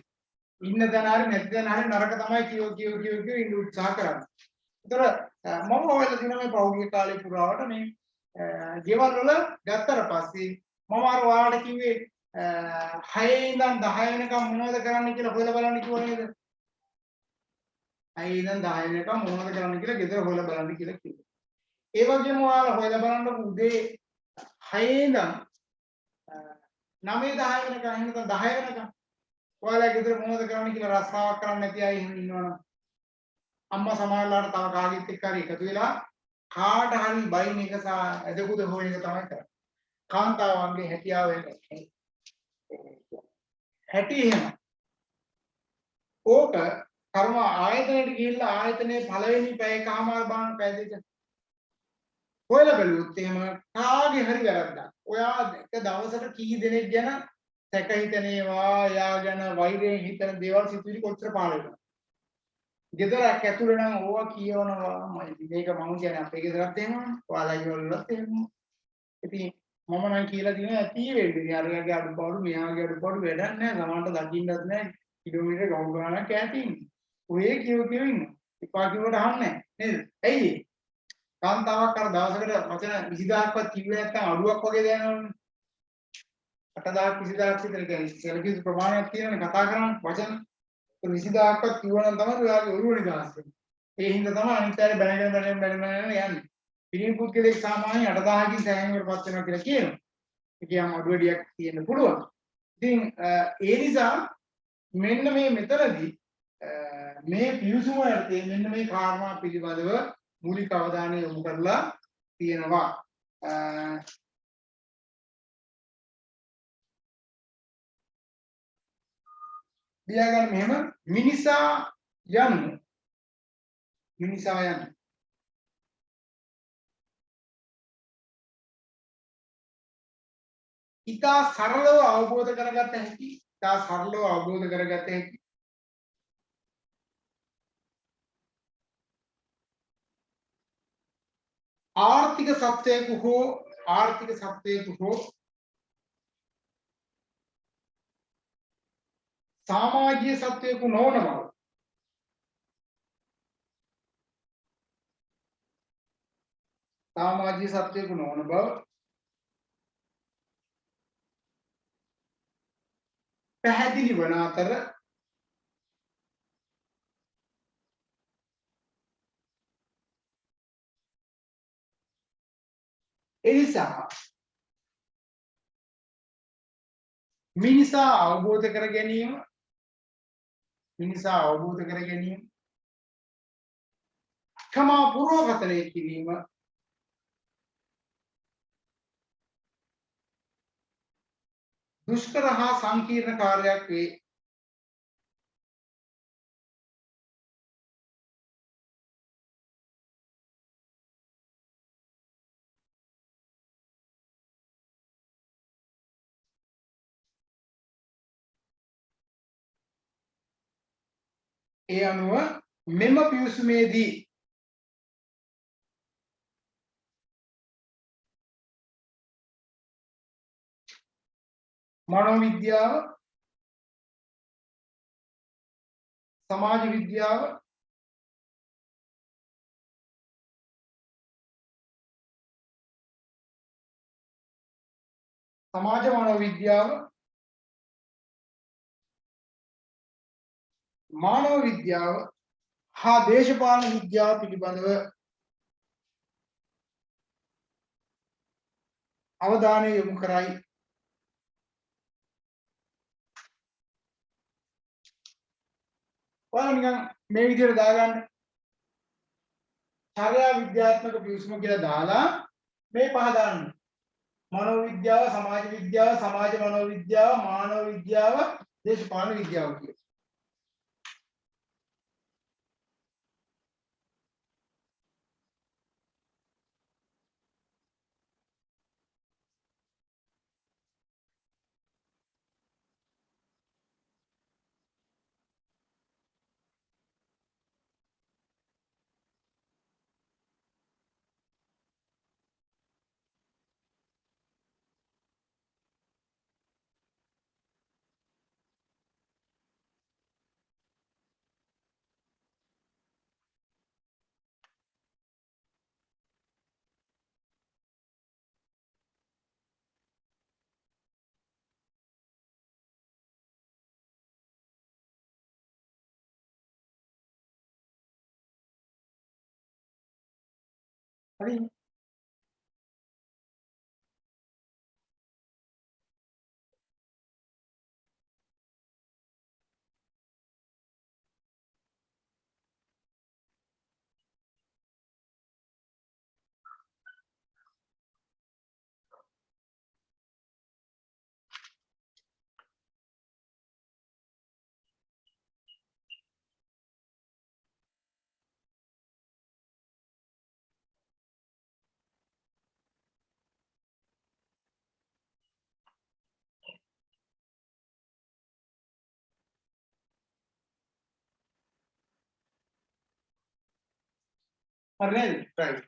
Speaker 1: ඉන්න තැන හරි නැති තැන හරි නරක තමයි කියෝ ඉන්න උත්සාහ කරන්නේ. ඒතර මම ඔයාලට දින මේ පෞද්ගලික කාලේ පුරාවට මේ ගෙවල් වල ගත්තට පස්සේ මම අර ඔයාලට කිව්වේ 6 ඉඳන් 10 වෙනකම් මොනවද කරන්න කියලා හොයලා බලන්න කිව්වා නේද? 6 ඉඳන් 10 වෙනකම් මොනවද කරන්න කියලා ගෙදර හොයලා බලන්න කියලා කිව්වා. ඒ වගේම ඔයාලා හොයලා බලන්න උදේ 6 ඉඳන් 9 10 වෙනකම් එහෙම නැත්නම් 10 වෙනකම් ඔයාලා ගෙදර මොනවද කරන්න කියලා රස්සාවක් කරන්න නැති අය එහෙම ඉන්නවනම් අම්මා සමහරලාට තව කාගෙත් එක්ක හරි එකතු වෙලා කාට හරි බයින් එක සහ ඇදකුද හොයන එක තමයි කරන්නේ. කාන්තාවන්ගේ හැකියාව එක. හැටි එහෙම. ඕක කර්ම ආයතනයට ගිහිල්ලා ආයතනයේ පළවෙනි පැය එකමාර බාන පැය දෙක හොයලා බලුවොත් එහෙම කාගේ හරි වැරද්දක්. ඔයා එක දවසට කී දෙනෙක් ගැන සැක හිතනේවා, එයා ගැන වෛරයෙන් හිතන දේවල් සිතුවිලි කොච්චර පාළ වෙනවද? ගෙදරක් ඇතුළේ නම් ඕවා කියවනවා මේක මම කියන්නේ අපේ ගෙදරත් එහෙමනේ. ඔයාලගේ වලත් එහෙමනේ. ඉතින් මම නම් කියලා දිනවා ඇති වෙන්නේ. අරයාගේ අඩුපාඩු, මෙයාගේ අඩුපාඩු වැඩක් නැහැ. සමහරට දකින්නත් නැහැ. කිලෝමීටර ගවුම් ගානක් ඈත ඉන්නේ. ඔය කියව ඉන්නවා. එපා කිව්වට අහන්නේ නැහැ නේද? ඇයි ඒ? කාන්තාවක් අර දවසකට වචන 20000ක්වත් කිව්වේ නැත්නම් අඩුවක් වගේ දැනනවනේ. 8000ක් 20000ක් විතර කියන්නේ සෙලකියුතු ප්‍රමාණයක් තියෙනනේ කතා කරන්නේ වචන 20000ක්වත් කිව්වනම් තමයි ඔයාගේ ඔළුව නිදහස් වෙන්නේ. ඒ හින්දා තමයි අනිත් අය බැනගෙන යන්නේ. පිරිමි පුද්ගලෙක් සාමාන්‍යයෙන් 8000කින් සෑහීමකටපත් වෙනවා කියලා කියනවා. ඒ කියම අඩුවඩියක් තියෙන්න පුළුවන්. ඉතින් ඒ නිසා මෙන්න මේ මෙතනදී මේ පිවිසුම යටතේ මෙන්න මේ කාරණා පිළිබඳව මූලික අවධානය යොමු කරලා තියෙනවා. ලියාගන්න මෙහෙම මිනිසා යනු ඉතා සරලව අවබෝධ කරගත හැකි ආර්ථික සත්වයක හෝ සමාජීය සත්වයක නොවන බව පැහැදිලි වන අතර එනිසා මිනිසා අවබෝධ කර ගැනීම කමා පුරෝගතනය කිරීම දුෂ්කර හා සංකීර්ණ කාර්යයක් වේ. ඒ අනුව මෙම පිවිසුමේදී මනෝවිද්‍යාව, සමාජ විද්‍යාව, සමාජ මනෝවිද්‍යාව, මානව විද්‍යාව හා දේශපාලන විද්‍යාව පිළිබඳව අවධානය යොමු කරයි. ඔයාලා නිකන් මේ විදිහට දාගන්න. චර්යා විද්‍යාත්මක පිවිසුම කියලා දාලා මේ පහ දාන්න. මනෝවිද්‍යාව, සමාජ විද්‍යාව, සමාජ මනෝවිද්‍යාව, මානව විද්‍යාව, දේශපාලන විද්‍යාව කියලා. හරි. හරි නේද? right.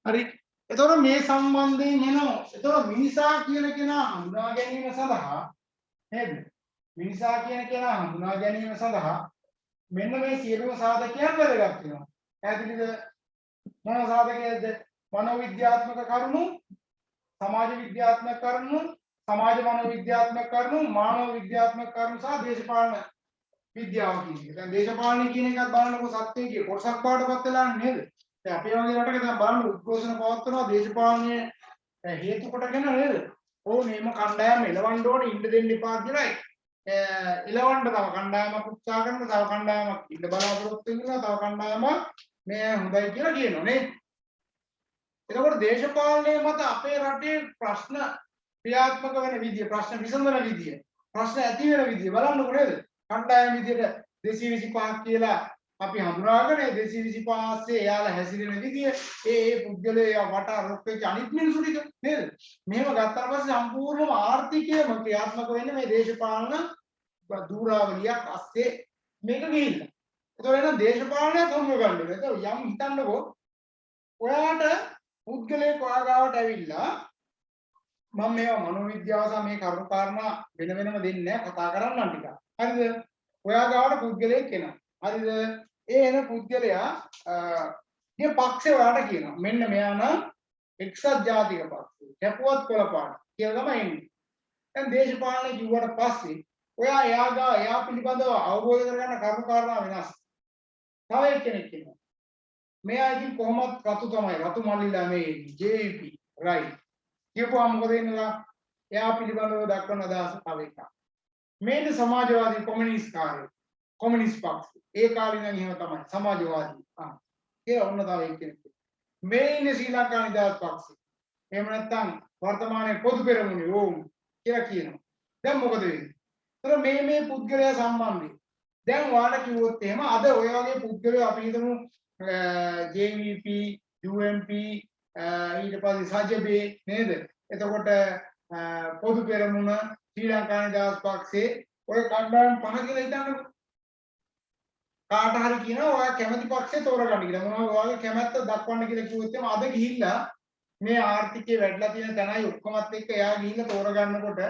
Speaker 1: හරි. එතකොට මේ සම්බන්ධයෙන් එනවා. එතකොට මිනිසා කියන කෙනා හඳුනා ගැනීම සඳහා නේද? මිනිසා කියන කෙනා හඳුනා ගැනීම සඳහා මෙන්න මේ සියලුම සාධකයන් වැදගත් වෙනවා. පැහැදිලිද? මොන සාධකයේද? මනෝවිද්‍යාත්මක කරුණු, සමාජ විද්‍යාත්මක කරුණු, සමාජ මනෝවිද්‍යාත්මක කරුණු, මානව විද්‍යාත්මක කරුණු සහ දේශපාලන විද්‍යාව කියන එක. දැන් දේශපාලන කියන එකත් බලනකො සත්‍යයේ කොටසක් බවටපත් වෙලා නේද? දැන් අපේ වගේ රටක දැන් බලන්න උද්ඝෝෂණ පවත්වනවා දේශපාලනයේ හේතු කොටගෙන නේද? මේම කණ්ඩායම එලවන්න ඕනේ ඉන්න දෙන්න එපා කියලා එලවන්න තව කණ්ඩායමක් උත්සාහ කරනවා, තව කණ්ඩායමක් ඉන්න බලාපොරොත්තු වෙනවා, තව කණ්ඩායමක් මේ හොඳයි කියලා කියනවා නේ. එතකොට දේශපාලනයේ මත අපේ රටේ ප්‍රශ්න ක්‍රියාත්මක වෙන විදිය, ප්‍රශ්න විසඳන විදිය, ප්‍රශ්න ඇති වෙන විදිය බලන්නකො නේද? කණ්ඩායම විදියට 225ක් කියලා අපි හඳුනාගෙන 225 ආස්සේ එයාලා හැසිරෙන විදිය, ඒ පුද්ගලයා වට රොක් වෙච්ච අනිත් මිනිස්සු ටික නේද? මෙහෙම ගත්තාට පස්සේ සම්පූර්ණම ආර්ථිකයම ක්‍රියාත්මක වෙන්නේ මේ දේශපාලන දූරාවලියක් අස්සේ මේක ගිහිල්ලා. ඒතකොට එහෙනම් දේශපාලනය හොම්බ ගන්න ඕනේ. ඒතකොට යම් හිතන්නකෝ ඔයාට පුද්ගලයෙක් ඔයාගාවට ඇවිල්ලා මම මේවා මනෝවිද්‍යාව සහ මේ කරුණු කාරණා වෙන වෙනම දෙන්නේ නැහැ කතා කරන්නම් ටික. හරිද? ඔයාගාවට පුද්ගලයෙක් එනවා. හරිද? ඒ එන පුද්ගලයා ගේ පක්ෂේ ඔයාට කියනවා. මෙන්න මෙයා නම් එක්සත් ජාතික පක්ෂය. කැපුවත් කොළපාට කියලා තමයි එන්නේ. දැන් දේශපාලනේ කිව්වට පස්සේ ඔයා එයා පිළිබඳව අවබෝධ කරගන්න කරුණු කාරණා වෙනස්. තව එක්කෙනෙක් ඉන්නවා. මෙයා ඉතින් කොහොමත් රතු තමයි. රතු මල්ලිලා මේ JVP right. කියපුවා මොකද වෙනවා? එයා පිළිබඳව දක්වන අදහස තව එකක්. මේක සමාජවාදී කොමියුනිස්ට් කාර්යය. කොමියුනිස්ට් පක්ෂය. ඒ කාලේ නම් එහෙම තමයි. සමාජවාදී. කියලා ඔන්න තව එක්කෙනෙක්. මේ ඉන්නේ ශ්‍රී ලංකා නිදහස් පක්ෂය. එහෙම නැත්නම් වර්තමානයේ පොදු පෙරමුණේ ඕම් කියලා කියනවා. දැන් මොකද වෙන්නේ? ඒතර මේ පුද්ගලයා සම්බන්ධයෙන් දැන් ඔයාලා කිව්වොත් එහෙම අද ඔය වගේ පුද්ගලයෝ අපි හිතමු JVP UMP ඊට පස්සේ සජබේ නේද? එතකොට පොදු පෙරමුණ ශ්‍රී ලංකා නිදහස් පක්ෂේ ඔය කණ්ඩායම් පහ කියලා හිතන්නකො. කාට හරි කියනවා ඔයා කැමති පක්ෂේ තෝරගන්න කියලා. මොනවා ඔයාගේ කැමැත්ත දක්වන්න කියලා කිව්වොත් එහම අද ගිහිල්ලා මේ ආර්ථිකයේ වැඩිලා තියෙන තැනයි ඔක්කොමත් එක්ක එයා ගිහිල්ලා තෝරගන්නකොට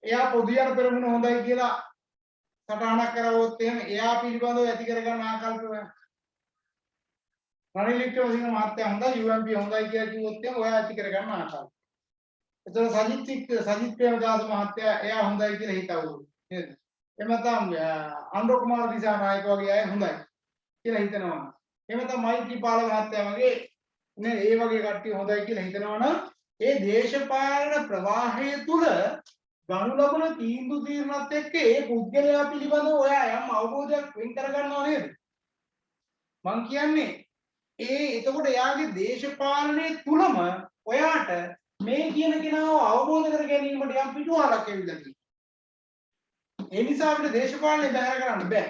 Speaker 1: එයා පොදු යන පෙරමුණ හොඳයි කියලා සටහනක් කරවුවොත් එහෙම එයා පිළිබඳව ඇති කරගන්න ආකල්ප රනිල් වික්‍රමසිංහ මහත්තයා හොඳයි UMP හොඳයි කියලා කිව්වොත් එහෙම ඔයා ඇති කරගන්න ආකල්ප. එතකොට සජිත් ප්‍රේමදාස මහත්තයා එයා හොඳයි කියලා හිතවලු නේද? එහෙම නැත්නම් අනුර කුමාර දිසානායක වගේ අය හොඳයි කියලා හිතනවා. එහෙම නැත්නම් මෛත්‍රීපාල මහත්තයා වගේ නේ ඒ වගේ කට්ටිය හොඳයි කියලා හිතනවා නම් ඒ දේශපාලන ප්‍රවාහය තුල ගනු ලබන තීන්දුව తీරනත් එක්ක ඒ පුද්ගලයා පිළිබඳව ඔයා යම් අවබෝධයක් වෙන් කරගන්නවා නේද? මං කියන්නේ එතකොට එයාගේ දේශපාලනයේ තුලම ඔයාට මේ කියන කෙනාව අවබෝධ කර ගැනීමට යම් පිටුවහලක් ඇවිල්ලා තියෙනවා. ඒ නිසා අපිට දේශපාලනය බැහැර කරන්න බෑ.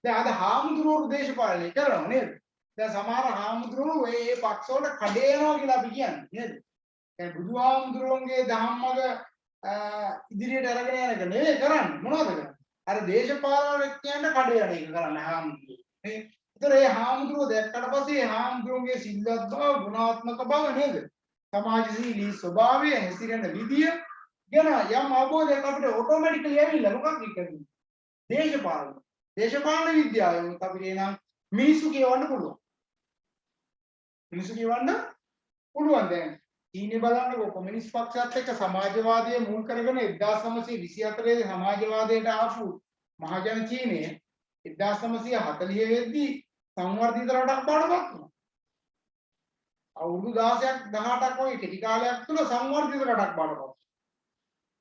Speaker 1: දැන් අද හාමුදුරුවෝ දේශපාලනය කරනවා නේද? දැන් සමහර හාමුදුරුවෝ ඒ පක්ෂ වල කඩේ යනවා කියලා අපි කියන්නේ නේද? දැන් බුදුහාමුදුරුවන්ගේ ධම්මග ඉදිරියට අරගෙන යන එක නෙවෙයි කරන්නේ. මොනවද කරන්නේ? අර දේශපාලනඥයන්ට කඩේ යන එක කරන්නේ හාමුදුරුවෝ. නේ? ඒතර ඒ හාමුදුරුවෝ දැක්කට පස්සේ හාමුදුරුවන්ගේ සිල්වත් බව, ගුණාත්මක බව නේද? සමාජශීලී ස්වභාවය, හැසිරෙන විදිය ගැන යම් අවබෝධයක් අපිට ඔටෝමැටිකලි ඇවිල්ලා මොකක්ද කියන්නේ? දේශපාලන විද්‍යාවෙන් අපිට එනම් මිනිස්සු කියවන්න පුළුවන්. මිනිස්සු කියවන්න පුළුවන්. දැන් චීනේ බලන්නකො කොමියුනිස්ට් පක්ෂයත් එක්ක සමාජවාදය මුල් කරගෙන 1924 දී සමාජවාදයට ආපු මහජන චීනය 1940 වෙද්දී සංවර්ධිත රටක් බවට පත් වුණා. අවුරුදු 16ක් 18ක් වගේ කෙටි කාලයක් තුල සංවර්ධිත රටක් බවට පත් වුණා.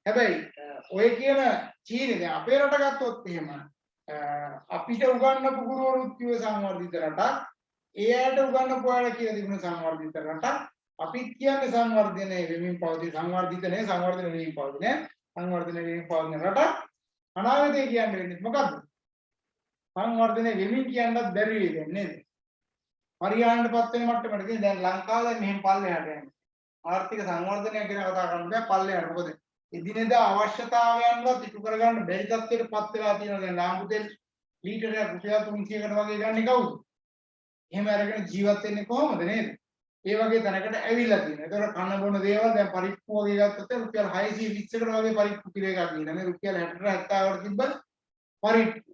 Speaker 1: හැබැයි ඔය කියන චීනේ දැන් අපේ රට ගත්තොත් එහෙම අපිට උගන්වපු ගුරුවරුත් කිව්වේ සංවර්ධිත රටක්. ඒ අයට උගන්වපු අය කියලා තිබුණ සංවර්ධිත රටක්. අපිත් කියන්නේ සංවර්ධනය වෙමින් පවතින සංවර්ධිත නේ සංවර්ධනය වෙමින් පවතින සංවර්ධනය වෙමින් පවතින රටක්. අනාගතේ කියන්නේ වෙන්නේ මොකද්ද? සංවර්ධනය වෙමින් කියන්නත් බැරි වෙන්නේ නේද? පරිහානියටපත් වෙන මට්ටමට කියන්නේ දැන් ලංකාවේ මෙහෙම පල්ලෙහාට යන්නේ. ආර්ථික සංවර්ධනය ගැන කතා කරන්න බෑ පල්ලෙහාට. මොකද එදිනෙදා අවශ්‍යතාවයන්වත් ඉටු කරගන්න බැරි තත්ත්වයකටපත් වෙලා තියෙනවා. දැන් ලාම්පු තෙල් ලීටරයක් රුපියල් 300කට වගේ ගන්නේ කවුද? එහෙම අරගෙන ජීවත් වෙන්නේ කොහොමද නේද? ඒ වගේ තැනකට ඇවිල්ලා තියෙනවා. ඒතකොට කන බොන දේවල් දැන් පරිප්පු වගේ ගත්තොත් රුපියල් 620කට වගේ පරිප්පු කිලෝ එකක් ගිහින් මේ රුපියල් 60 70කට තිබ්බ පරිප්පු.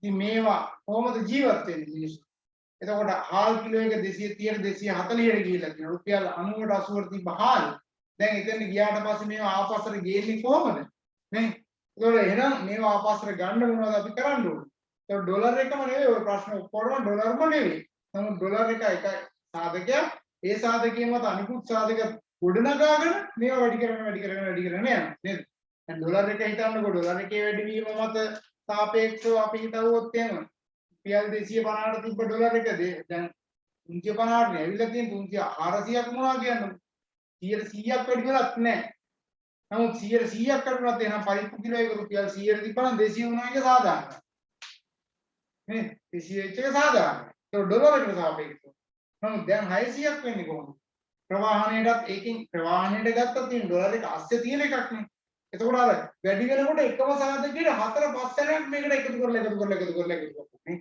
Speaker 1: ඉතින් මේවා කොහොමද ජීවත් වෙන්නේ මිනිස්සු? එතකොට හාල් කිලෝ එක 230 240ට ගිහිල්ලා තියෙනවා. රුපියල් 90ට 80ට තිබ්බ හාල් දැන් එතන ගියාට පස්සේ මේවා ආපස්සට ගේන්නේ කොහොමද? නේ? ඒතකොට එහෙනම් මේවා ආපස්සට ගන්න මොනවද අපි කරන්න ඕනේ? ඒක ඩොලර් එකම නෙවෙයි ඔය ප්‍රශ්න ඔක්කොම ඩොලර්ම නෙවෙයි. නමුත් ඩොලර් එක සාධකයක්. ඒ සාධකයේ මත අනිකුත් සාධක ගොඩනගාගෙන මේවා වැඩි කරගෙන යනවා නේද? දැන් ඩොලර් එක හිතන්නකෝ ඩොලර් එකේ වැඩිවීම මත සාපේක්ෂව අපි හිතුවොත් එහෙම රුපියල් 250ට තිබ්බ ඩොලර් එක දැන් 350ට නේ ඇවිල්ලා තියෙන 400ක් මොනවා කියන්නේ? 100ක් වැඩි වෙලක් නැහැ. නමුත් 100ක් කරුණාත් එහෙනම් පරිප්පු කිලෝ එක රුපියල් 100ට තිබ්බනම් 200 වුණා එක සාධාරණයි. නේ? 200 එක සාධාරණයි. ඒක ඩොලර් එකට සාපේක්ෂව. නමුත් දැන් 600ක් වෙන්නේ කොහොමද? ප්‍රවාහණයටත් ඒකෙන් ප්‍රවාහණයට ගත්තත් තියෙන ඩොලර් එක ASCII තියෙන එකක් නේ. එතකොට අර වැඩි වෙනකොට එකම සාධකයට 4-5 සැරයක් මේකට එකතු කරලා නේ.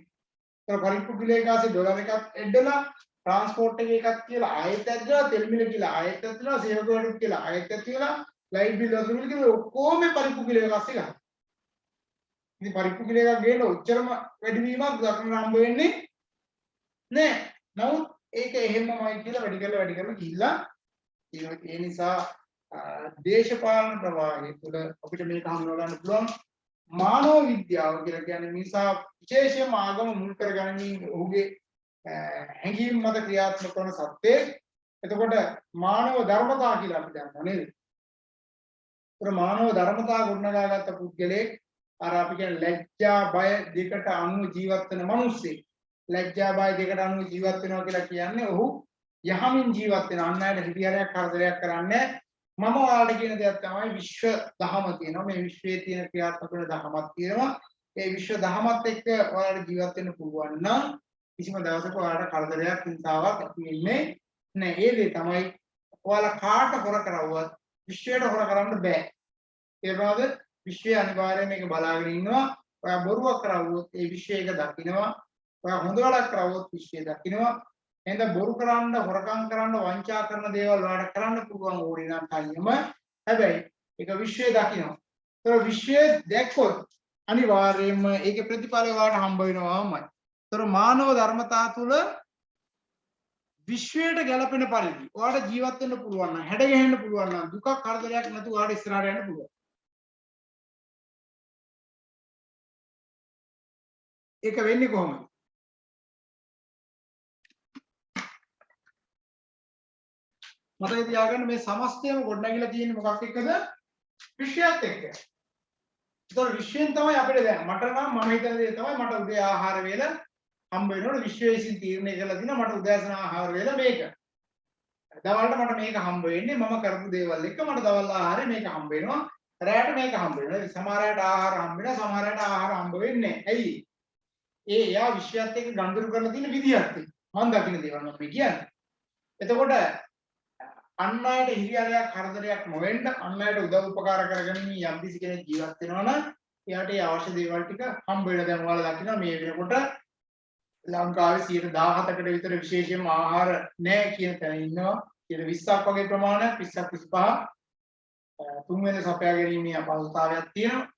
Speaker 1: ඒක පරිප්පු කිලෝ එක ASCII ඩොලර් එකක් එඩලා ट्रांसपोर्ट එකක් කියලා ආයෙත් ඇද්දලා තෙල් මිල කියලා ආයෙත් ඇද්දලා සේවක වලට කියලා ආයෙත් ඇද්දලා ලයිට් බිල් වතුර බිල් කියලා ඔක්කොම පරිප්පු කිලෝ එකක් ASCII ගන්න. ඉතින් පරිප්පු කිලෝ එකක් ගේන ඔච්චරම වැඩිවීමක් දක්න හම්බ වෙන්නේ නෑ. නමුත් ඒක එහෙමමයි කියලා වැඩි කරලා ගිහිල්ලා ඒ නිසා දේශපාලන ප්‍රවාහය තුළ අපිට මේක හඳුනා ගන්න පුළුවන් මානව විද්‍යාව කියලා කියන්නේ නිසා විශේෂයෙන්ම ආගම මුල් කරගනිමින් ඔහුගේ හැඟීම් මත ක්‍රියාත්මක කරන සත්‍යය. එතකොට මානව ධර්මතා කියලා අපි දන්නවා නේද? ඒතර මානව ධර්මතා ගොඩනගාගත්ත පුද්ගලයෙක් අර අපි කියන්නේ ලැජ්ජා බය දෙකට අනුව ජීවත් වෙන මිනිස්සෙක්. ලැජ්ජා බය දෙකට අනුව ජීවත් වෙනවා කියලා කියන්නේ ඔහු යහමින් ජීවත් වෙන අන් අයට හිතියරයක් කරදරයක් කරන්නේ මම ඔයාලට කියන දෙයක් තමයි විශ්ව දහම තියෙනවා. මේ විශ්වයේ තියෙන ක්‍රියාත්මක වෙන දහමක් තියෙනවා. ඒ විශ්ව දහමත් එක්ක ඔයාලට ජීවත් වෙන්න පුළුවන් නම් කිසිම දවසක ඔයාලට කරදරයක් හිංසාවක් ඇති වෙන්නේ නැහැ. ඒ දේ තමයි ඔයාලා කාට හොර කරවුවත් විශ්වයට හොර කරන්න බෑ. තේරුණාද? විශ්වය අනිවාර්යයෙන් මේක බලාගෙන ඉන්නවා. ඔයා බොරුවක් කරවුවොත් ඒ විශ්වය ඒක දකිනවා. ඔයා හොඳ වැඩක් කරවුවොත් විශ්වය දකිනවා. එහෙනම් බොරු කරන්න, හොරකම් කරන්න, වංචා කරන දේවල් ඔයාලට කරන්න පුළුවන් ඕනේ නම් තනියම. හැබැයි ඒක විශ්වය දකිනවා. ඒක විශ්වය දැක්කොත් අනිවාර්යයෙන්ම ඒකේ ප්‍රතිඵලය ඔයාලට හම්බ වෙනවාමයි. ඒතර මානව ධර්මතා තුළ විශ්වයට ගැලපෙන පරිදි ඔයාලට ජීවත් වෙන්න පුළුවන් නම්, හැඩ ගැහෙන්න පුළුවන් නම්, දුකක් කරදරයක් නැතුව ඔයාලට ඉස්සරහට යන්න පුළුවන්. ඒක වෙන්නේ කොහොමද? මතක තියාගන්න මේ සමස්තයම ගොඩනැගිලා තියෙන්නේ මොකක් එක්කද? විශ්වයත් එක්ක. ඒතකොට විශ්වයෙන් තමයි අපිට දැන් මට නම් මම හිතන දේ තමයි මට උදේ ආහාර වේල හම්බ වෙනකොට විශ්වය විසින් තීරණය කරලා දිනා මට උදෑසන ආහාර වේල මේක. දවල්ට මට මේක හම්බ වෙන්නේ මම කරපු දේවල් එක්ක මට දවල් ආහාරේ මේක හම්බ වෙනවා. රැයට මේක හම්බ වෙනවා. සමහර අයට ආහාර හම්බ වෙනවා, සමහර අයට ආහාර හම්බ වෙන්නේ නැහැ. ඇයි? එයා විශ්වයත් එක්ක ගනුදෙනු කරලා තියෙන විදිහත් එක්ක. මම දකින්න දේවල් මම කියන්නේ. එතකොට අන් අයට හිරියාරයක් කරදරයක් නොවෙන්න අන් අයට උදව් උපකාර කරගෙන යම් කිසි කෙනෙක් ජීවත් වෙනවා නම් එයාට ඒ අවශ්‍ය දේවල් ටික හම්බ වෙලා දැන් ඔයාලා දකිනවා මේ වෙනකොට ලංකාවේ 17%කට විතර විශේෂයෙන්ම ආහාර නැහැ කියන තැන ඉන්නවා. 20ක් වගේ ප්‍රමාණයක් 20ක් 25 තුන්වෙනි සපයා ගැනීමේ අපහසුතාවයක් තියෙනවා.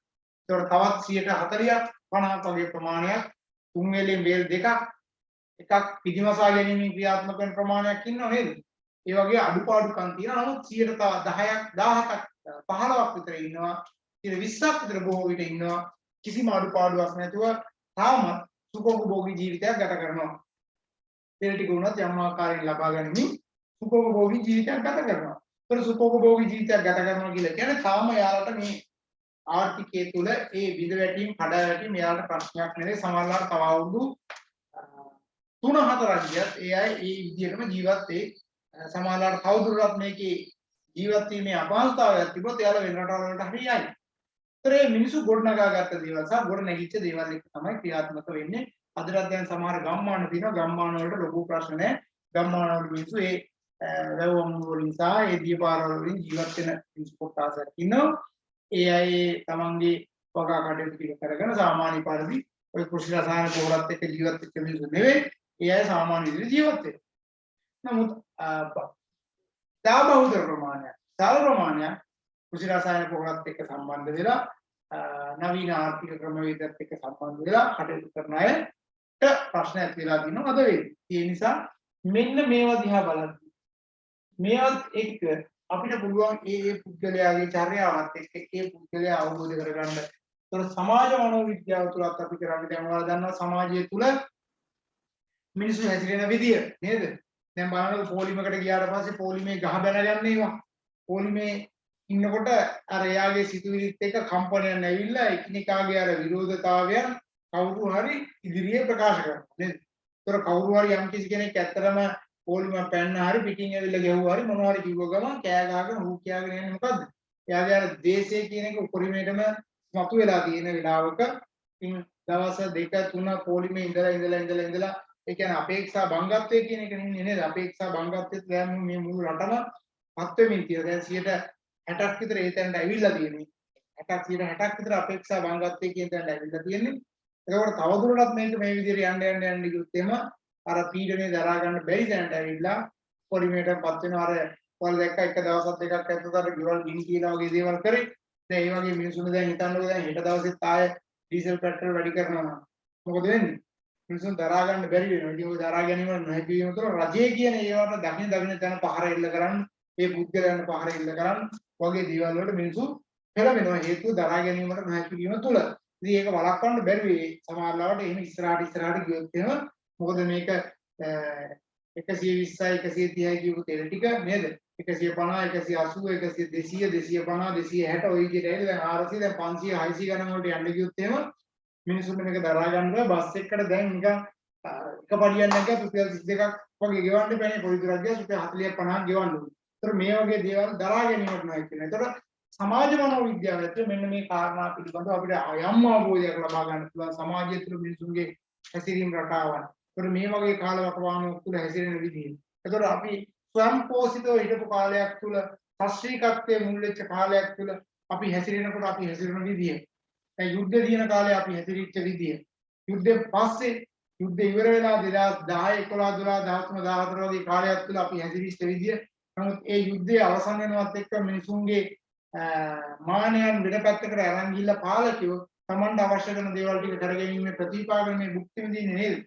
Speaker 1: ඒතකොට තවත් 40ක් 50ක් වගේ ප්‍රමාණයක් තුන්වෙලෙන් වේල් දෙකක් එකක් පිටිමසා ගැනීමෙන් ක්‍රියාත්මක වෙන ප්‍රමාණයක් ඉන්නව නේද? ඒ වගේ අඩුපාඩුකම් තියෙනවා. නමුත් 10ක් 1000ක් 15ක් විතර ඉන්නවා. 20ක් විතර බොහෝ විට ඉන්නවා. කිසිම අඩුපාඩුවක් නැතුව තාම සුඛෝපභෝගී ජීවිතයක් ගත කරනවා. ඒ ටික උනත් යම් ආකාරයෙන් ලබා ගනිමින් සුඛෝපභෝගී ජීවිතයක් ගත කරනවා. ඒතර සුඛෝපභෝගී ජීවිතයක් ගත කරනවා කියලා කියන්නේ තාම යාලට මේ ආර්ථිකයේ තුල ඒ විද වැටීම් කඩා වැටීම් යාලට ප්‍රශ්නයක් නෙවෙයි. සමහරවල් තව අවුරුදු 3-4ක් ගියත් ඒ අය ඒ විදිහටම ජීවත් වෙයි. සමාජාලාට කවුරුරත් මේකේ ජීවත් වීමේ අපහසුතාවයක් තිබොත් එයාලා වෙන රටවල් වලට හරියයි. ඒතරේ මිනිස්සු ගොඩනගාගත්ත දේවල් සහ ගොඩ නැගිච්ච දේවල් එක තමයි ක්‍රියාත්මක වෙන්නේ. අදටත් දැන් සමහර ගම්මාන තියෙනවා. ගම්මාන වලට ලොකු ප්‍රශ්න නැහැ. ගම්මාන වල මිනිස්සු ඒ වැවුම් වලින් සහ ඒ දීපාරවල වලින් ජීවත් වෙන මිනිස්සු කොටසක් ඉන්නවා. ඒ අය තමන්ගේ වගා කටයුතු ටික කරගෙන සාමාන්‍ය පරිදි ඔය කෘෂි රසායන පොහොරත් එක්ක ජීවත් වෙච්ච මිනිස්සු නෙවෙයි. ඒ අය සාමාන්‍ය විදිහට ජීවත් වෙනවා. නමුත් දාබහුතර ප්‍රමාණයක් සාල ප්‍රමාණයක් කෘෂි රසායන පොහොරත් එක්ක සම්බන්ධ වෙලා නවීන ආර්ථික ක්‍රමවේදත් එක්ක සම්බන්ධ වෙලා කටයුතු කරන අයට ප්‍රශ්න ඇති වෙලා තියෙනවා අද වෙන්නේ. ඒ නිසා මෙන්න මේවා දිහා බලද්දී මේවත් එක්ක අපිට පුළුවන් ඒ පුද්ගලයාගේ චර්යාවත් එක්ක ඒ පුද්ගලයා අවබෝධ කරගන්න. ඒතර සමාජ මනෝවිද්‍යාව තුලත් අපි කරන්නේ දැන් ඔයාලා දන්නවා සමාජය තුල මිනිස්සු හැසිරෙන විදිය නේද? දැන් බලන්න පොලිමකට ගියාට පස්සේ පොලිමේ ගහ බැනගන්න ඒවා. පොලිමේ ඉන්නකොට අර එයාගේ සිතුවිලිත් එක්ක කම්පනයක් නැවිලා එකිනෙකාගේ අර විරෝධතාවයන් කවුරු හරි ඉදිරියේ ප්‍රකාශ කරනවා නේද? ඒතර කවුරු හරි යම් කිසි කෙනෙක් ඇත්තටම පොලිම පැන්න හරි පිටින් ඇවිල්ලා ගැහුවා හරි මොනවා හරි කිව්ව ගමන් කෑ ගහගෙන හූ කියාගෙන යන්නේ මොකද්ද? එයාගේ අර ද්වේෂය කියන එක උපරිමයටම මතු වෙලා තියෙන වෙලාවක ඉතින් දවස් 2 3 පොලිමේ ඉඳලා ඒ කියන්නේ අපේක්ෂා භංගත්වය කියන එක නෙන්නේ නේද? අපේක්ෂා භංගත්වෙත් දැන් මේ මුළු රටම පත් වෙමින් තියෙනවා. දැන් 60ක් විතර ඒ තැනට ඇවිල්ලා තියෙන්නේ. 60ක් විතර අපේක්ෂා භංගත්වය කියන තැනට ඇවිල්ලා තියෙන්නේ. ඒකෝට තවදුරටත් මේක මේ විදිහට යන්න කිව්වොත් එහෙම අර පීඩනේ දරා ගන්න බැරි තැනට ඇවිල්ලා පොලිමේටපත් වෙනවා. අර ඔයාලා දැක්ක එක දවසක් දෙකක් ඇතුළත අර ගෙවල් ගිනි කියලා වගේ දේවල් කරේ. දැන් මේ වගේ මිනිස්සුන්ට දැන් හිතන්නකෝ දැන් හෙට දවසෙත් ආය ඩීසල් පෙට්‍රල් වැඩි කරනවා. මොකද වෙන්නේ? මිනිසුන් දරා ගන්න බැරි වෙනවා. ඉතින් ඔය දරා ගැනීම නොහැකි වීම තුළ රජය කියන ඒවට දකින තැන පහර එල්ල කරන්න, ඒ පුද්ගලයන් පහර එල්ල කරන්න වගේ දේවල් වලට මිනිසු පෙළඹෙනවා. හේතුව දරා ගැනීමට නොහැකි වීම තුළ. ඉතින් ඒක වළක්වන්න බැරි වෙයි. සමහර ලාවට එහෙම ඉස්සරහට ගියොත් එහෙම මොකද මේක 120යි 130යි කියපු තෙල් ටික නේද? 150 180 100 200 250 260 ඔය විදිහට ඇවිල්ලා දැන් 400 දැන් 500 600 ගණන් වලට යන්න ගියොත් එහෙම මිනිස්සුන්ට මේක දරා ගන්න බස් එකකට දැන් නිකන් එක පඩියක් නැග්ගා රුපියල් 32ක් වගේ ගෙවන්න බෑනේ. පොඩි දුරක් ගියා රුපියල් 40ක් 50ක් ගෙවන්න ඕනේ. ඒතර මේ වගේ දේවල් දරා ගැනීමට නොහැකි වෙනවා. ඒතර සමාජ මනෝවිද්‍යාව ඇතුළේ මෙන්න මේ කාරණා පිළිබඳව අපිට යම් අවබෝධයක් ලබා ගන්න පුළුවන්. සමාජය තුළ මිනිසුන්ගේ හැසිරීම් රටාවන්. ඒතර මේ වගේ කාලවකවානුවක් තුල හැසිරෙන විදිහ. ඒතර අපි ස්වයංපෝෂිතව හිටපු කාලයක් තුල ශාස්ත්‍රීයත්වයේ මුල් වෙච්ච කාලයක් තුල අපි හැසිරෙනකොට අපි හැසිරෙන විදිය. දැන් යුද්ධ දින කාලේ අපි හැසිරිච්ච විදිය. යුද්ධයෙන් පස්සේ යුද්ධ ඉවර වෙලා 2010 11 12 13 14 වගේ කාලයක් තුල අපි හැසිරිච්ච විදිය. නමුත් ඒ යුද්ධය අවසන් වෙනවත් එක්ක මිනිසුන්ගේ මානයන් වෙන පැත්තකට අරන් ගිහිල්ලා පාලකයෝ Tamanට අවශ්‍ය කරන දේවල් ටික කරගැනීමේ ප්‍රතිපාදන මේ භුක්ති විඳින්නේ නේද?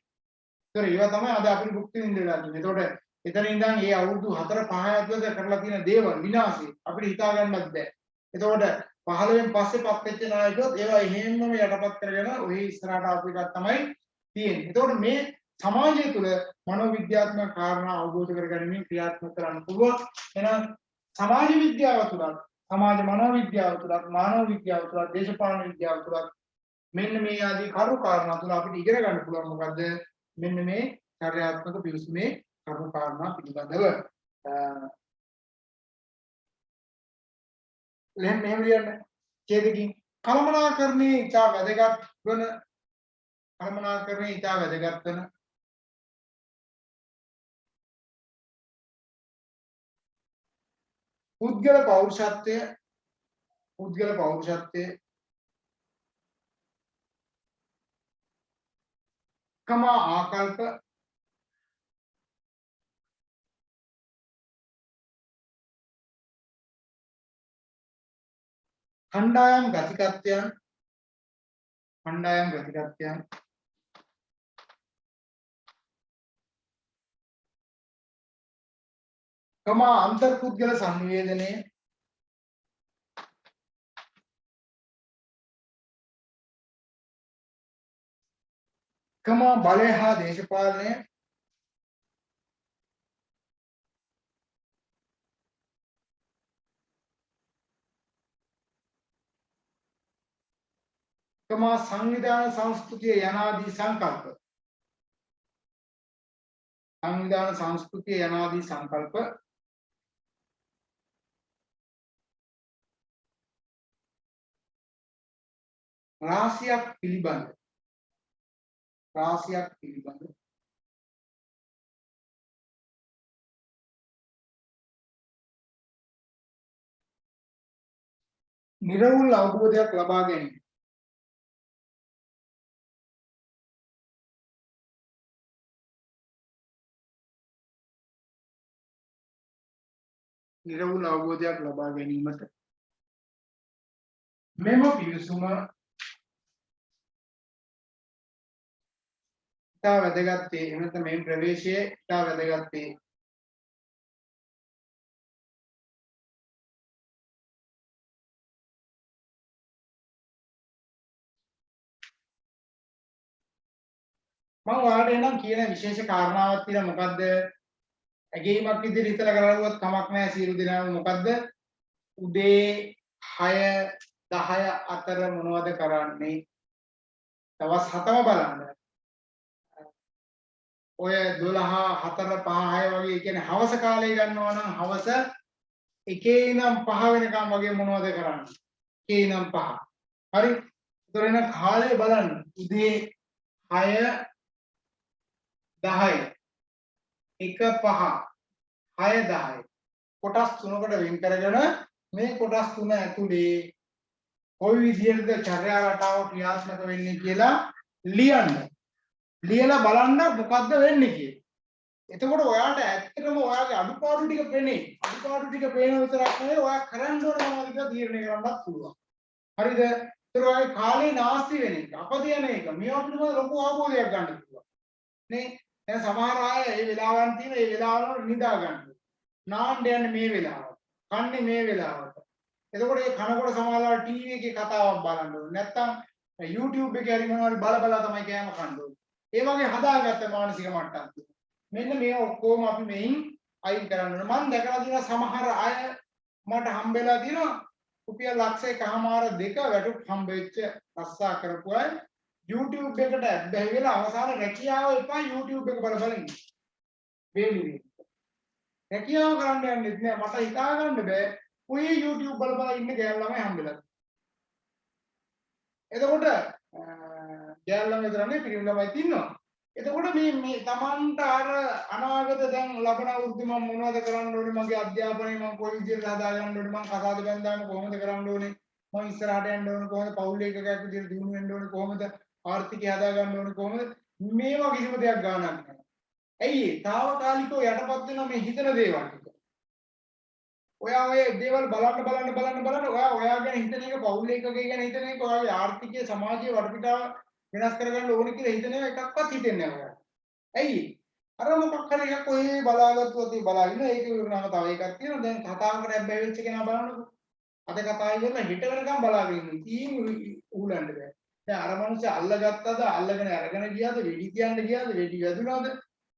Speaker 1: ඒතර ඒවා තමයි අද අපිට භුක්ති විඳින්න ලැබෙන්නේ. එතකොට එතන ඉඳන් මේ අවුරුදු 4 5 ඇතුළත කරලා තියෙන දේවල් විනාශය අපිට හිතා ගන්නත් බෑ. එතකොට 15න් පස්සේපත් වෙච්ච නායකයෝත් ඒවා එහෙම්මම යටපත් කරගෙන ඔය ඉස්සරහට ආපු එකක් තමයි තියෙන්නේ. එතකොට මේ සමාජය තුළ මනෝවිද්‍යාත්මක කාරණා අවබෝධ කරගැනීමෙන් ක්‍රියාත්මක කරන්න පුළුවන්. එහෙනම් සමාජ විද්‍යාව තුළ සමාජ මනෝවිද්‍යාව තුළ මානව විද්‍යාව තුළ දේශපාලන විද්‍යාව තුළ මෙන්න මේ ආදී කරුණු කාරණා තුළ අපිට ඉගෙන ගන්න පුළුවන් මොකද්ද මෙන්න මේ චර්යාත්මක පිවිසුමේ කරුණු කාරණා පිළිබඳව මෙහෙම ලියන්න ඡේදකින් කළමනාකරණයේ ඉතා වැදගත් වන කළමනාකරණයේ ඉතා වැදගත් වන පුද්ගල පෞරුෂත්වය කම ආකල්ප කණ්ඩායම් ගතිකත්වයන් කම අන්තර්පුද්ගල සංවේදනය කම බලය හා දේශපාලනය කම සංවිධාන සංස්කෘතිය යනාදී සංකල්ප රාශියක් පිළිබඳ නිර්වුල් අවබෝධයක් ලබා ගැනීම ගැනීමට මෙම පිවිසුම ඉතා වැදගත් වේ. එනත මේ ප්‍රවේශය ඉතා වැදගත් වේ. මම ඔයාලට එනම් කියන විශේෂ කාරණාවක් තියෙනවා මොකද්ද? ඇගීමක් විදිහට හිතලා කරවුවත් කමක් නැහැ සියලු දෙනාම මොකද්ද? උදේ 6 10 අතර මොනවද කරන්නේ? දවස් 7ම බලන්න. ඔය 12 4 5 6 වගේ කියන්නේ හවස කාලේ ගන්නවා නම් හවස 1 ඉඳන් 5 වෙනකම් වගේ මොනවද කරන්නේ? 1 ඉඳන් 5. හරි. ඒතර එන කාලය බලන්න. උදේ 6 10 1 5 6 10 කොටස් තුනකට වෙන් කරගෙන මේ කොටස් තුන ඇතුලේ කොයි විදිහටද චර්යා රටාව ක්‍රියාත්මක වෙන්නේ කියලා ලියන්න. ලියලා බලන්න මොකද්ද වෙන්නේ කියලා. එතකොට ඔයාලට ඇත්තටම ඔයාගේ අඩුපාඩු ටික පේන්නේ. අඩුපාඩු ටික පේන විතරක් නෙවෙයි ඔයා කරන්න ඕන මොනවද කියලා තීරණය කරන්නත් පුළුවන්. හරිද? ඒතර ඔයාගේ කාලේ නාස්ති වෙන එක, අපද යන එක මේවා පිළිබඳ ලොකු අවබෝධයක් ගන්න පුළුවන්. නේ? දැන් සමහර අය මේ වෙලාවන් තියෙන මේ වෙලාවවල නිදා ගන්නවා. නාන්න යන්නේ මේ වෙලාවට. කන්නේ මේ වෙලාවට. එතකොට මේ කනකොට සමහරවල් ටීවී එකේ කතාවක් බලන්න ඕනේ. නැත්තම් YouTube එකේ හරි මොනවාරි බල තමයි කෑම කන්න ඕනේ. ඒ වගේ හදාගත්ත මානසික මට්ටම්. මෙන්න මේ ඔක්කොම අපි මෙයින් අයින් කරන්න ඕනේ. මම දැකලා තියෙන සමහර අය මට හම්බෙලා තියෙනවා රුපියල් ලක්ෂයකමාර දෙක වැටුප් හම්බෙච්ච රස්සා කරපු අය YouTube එකට බැහැ වෙලා අවසාන රැකියාව එපා YouTube එක බල බල ඉන්නේ. වේලි. රැකියාව කරන්න යන්නෙත් නෑ මට හිතා ගන්න බෑ. ඔය YouTube බල බල ඉන්න ගෑනු ළමයි හම්බෙලා. එතකොට ගෑනු ළමයි විතරනේ පිරිමි ළමයි ඉන්නවා. එතකොට මේ තමන්ට අර අනාගත දැන් ලබන අවුරුද්දේ මම මොනවද කරන්න ඕනේ මගේ අධ්‍යාපනය මම කොයි විදිහට හදා ගන්න ඕනේ මම කසාද බැඳාම කොහොමද කරන්න ඕනේ මම ඉස්සරහට යන්න ඕනේ කොහොමද පවුල් එකක විදිහට දිනු වෙන්න ඕනේ කොහොමද ආර්ථිකය හදා ගන්න ඕනේ කොහොමද මේවා කිසිම දෙයක් ගානක් නැහැ. ඇයි ඒ? తాවකාලිකව යටපත් වෙන මේ හිතන දේවල් ටික. ඔයා ඔය දේවල් බලන්න ඔයා ගැන හිතන එක පවුල් එකක ගැන හිතන එක ඔයාගේ ආර්ථිකය සමාජීය වටපිටාව වෙනස් කරගන්න ඕනේ කියලා හිතන ඒවා එකක්වත් හිතෙන්නේ නැහැ ඔයාලා. ඇයි? අර මොකක් හරි එකක් ඔය බලාගත්තුත් ඒ බලාගෙන ඒක විවරණම තව එකක් තියෙනවා. දැන් කතා කරලා හැබැයි වෙච්ච කෙනා බලන්නකො. අද කතා ඉවරලා හෙට වෙනකම් බලාගෙන ඉන්නේ. කීම් ඌලන්න බෑ. දැන් අර මිනිස්සු අල්ලගත්තද අල්ලගෙන අරගෙන ගියාද වෙඩි තියන්න ගියාද වෙඩි වැදුනාද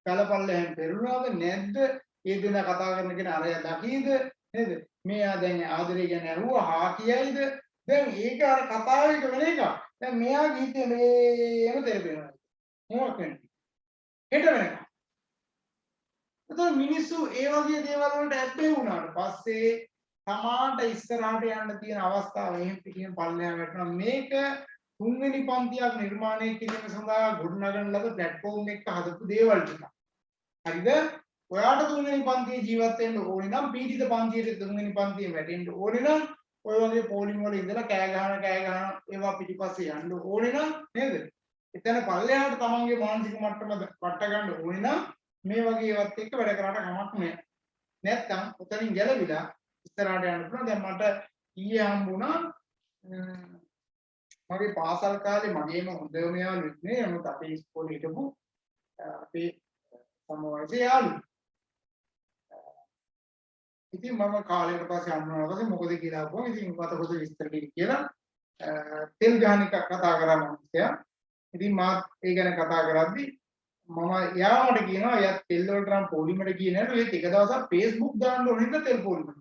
Speaker 1: කලපල්ලෙන් පෙරුණාද නැද්ද? ඒ දින කතා කරන කෙනා අරය දකීද නේද? මෙයා දැන් ආදරේ ගැන ඇහුවා හා කියයිද? දැන් ඒක අර කතාවේ එක වෙන එකක්. දැන් මෙයා ගීතේ මේම තේරෙනවා. මොකක් වෙන්නේ? හෙට වෙනකම්. එතකොට මිනිස්සු ඒ වගේ දේවල් වලට ඇබ්බැහි වුණාට පස්සේ තමාට ඉස්සරහට යන්න තියෙන අවස්ථාව එහෙම පිටින් පල්ලෙහා වැටෙනවා. මේක තුන්වෙනි පන්තියක් නිර්මාණය කිරීම සඳහා ගොඩනගන ලද ප්ලැට්ෆෝම් එක හදපු දේවල් ටික. හරිද? ඔයාට තුන්වෙනි පන්තියේ ජීවත් වෙන්න ඕනේ නම් පීඩිත පන්තියේ තුන්වෙනි පන්තියේ වැටෙන්න ඕනේ නම් ඔය වගේ පොලිම් වල ඉඳලා කෑ ගහන ඒවා පිටිපස්සේ යන්න ඕනේ නම් නේද? එතන පල්ලෙහාට තමන්ගේ මානසික මට්ටම වට ගන්න ඕනේ නම් මේ වගේ ඒවත් එක්ක වැඩ කරාට කමක් නැහැ. නැත්තම් උතනින් ගැලවිලා ඉස්සරහට යන්න පුළුවන්. දැන් මට ඊයේ හම්බුණා මගේ පාසල් කාලේ මගේම හොඳම යාළුවෙක් නේ. නමුත් අපේ ඉස්කෝලේ හිටපු අපේ සමවයසේ යාළුවෙක්. ඉතින් මම කාලයකට පස්සේ හම්බුණා ඊපස්සේ මොකද කියලා අහුවා. ඉතින් මට පොත විස්තර කියලා තෙල් ගහන එක කතා කරා මනුස්සයා. ඉතින් මාත් ඒ ගැන කතා කරද්දි මම යාමට කියනවා එයා තෙල් වලට නම් පොලිමර ගියේ නේද? ඒත් එක දවසක් Facebook දාන්න ඕනේ නේද තෙල් පොලිමර.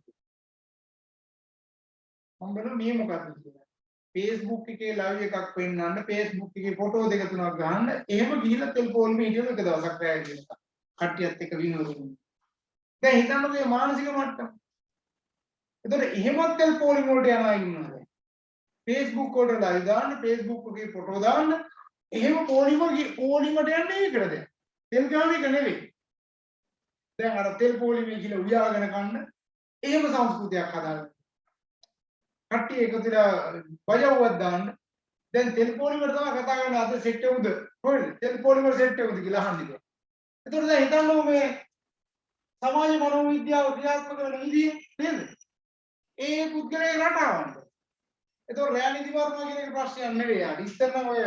Speaker 1: මම බලනවා මේ මොකක්ද කියලා. Facebook එකේ ලයිව් එකක් පෙන්නන්න Facebook එකේ ෆොටෝ දෙක තුනක් ගන්න එහෙම ගිහිල්ලා තෙල් පොලිමේ හිටියලු එක දවසක් රැය කියලා. කට්ටියත් එක්ක විනෝදෙන්න. දැන් හිතන්න මේ මානසික මට්ටම. එතකොට එහෙමත් තෙල් පොලිම වලට යනවා ඉන්නවා. Facebook වලට ලයිව් දාන්න Facebook එකේ ෆොටෝ දාන්න එහෙම පොලිමට යන්නේ ඒකද? තෙල් ගාන එක නෙවෙයි. දැන් අර තෙල් පොලිමේ කියලා උයාගෙන කන්න එහෙම සංස්කෘතියක් හදාගන්න. කට්ටිය එකතුලා බජවුවක් දාන්න. දැන් තෙල් පොලිමර තමයි කතා කරන්නේ අද සෙට් එකද? කොහෙද? තෙල් පොලිමර සෙට් එකද කියලා අහන්නේ. ඒතකොට දැන් හිතන්නකො මේ සමාජ මනෝවිද්‍යාව ක්‍රියාත්මක වෙන විදිය නේද? ඒ පුද්ගලයා රටාවන්න. ඒතකොට රැණිදි වර්ණා කියන එක ප්‍රශ්නයක් නෙවෙයි. ආ ඉස්සර නම් ඔය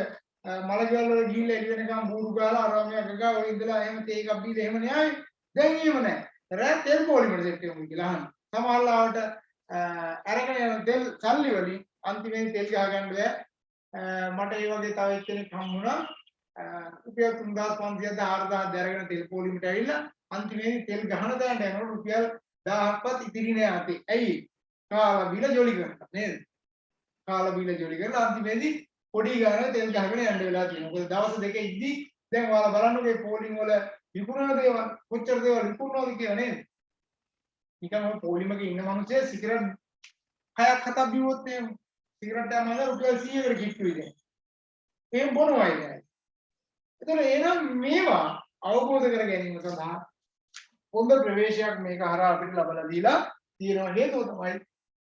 Speaker 1: මලගෙවල් වල ගිහිල්ලා එළි වෙනකම් බూరు ගාලා අරමයක් ගගා ඔය ඉඳලා එහෙම තේ එකක් බීලා එහෙම න්යායි. දැන් එහෙම නැහැ. රෑ තෙල් පොලිමර සෙට් එකක් කියලා අහන්න. සමහරවිට අරගෙන යන තෙල් සල්ලි වලින් අන්තිමේ තෙල් ගහ ගන්න බෑ. මට ඒ වගේ තව එක්කෙනෙක් හම්බුණා. රුපියල් 3500ද 4000ද අරගෙන තෙල් පොලිමට ඇවිල්ලා අන්තිමේ තෙල් ගහන දාන්න යනකොට රුපියල් 1000ක්වත් ඉතිරි නෑ අතේ. ඇයි? කාලා බීලා ජොලි කරලා නේද? කාලා බීලා ජොලි කරලා අන්තිමේදී පොඩි ගානේ තෙල් ගහගෙන යන්න වෙලා තියෙනවා. මොකද දවස් දෙක ඉද්දි දැන් ඔයාලා බලන්නකෝ මේ පොලිම් වල විකුණන දේවල් කොච්චර දේවල් විකුණනවද කියලා නේද? නිකන් ඔය පොලිමක ඉන්න මිනිස්සේ සිගරට් 6ක් 7ක් බිව්වොත් එහෙම සිගරට් එකම නේද රුපියල් 100කට කිට්ටුයි දැන්. එහෙම බොනවයි දැන්. එතකොට එහෙනම් මේවා අවබෝධ කර ගැනීම සඳහා හොඳ ප්‍රවේශයක් මේක හරහා අපිට ලබලා දීලා තියෙන හේතුව තමයි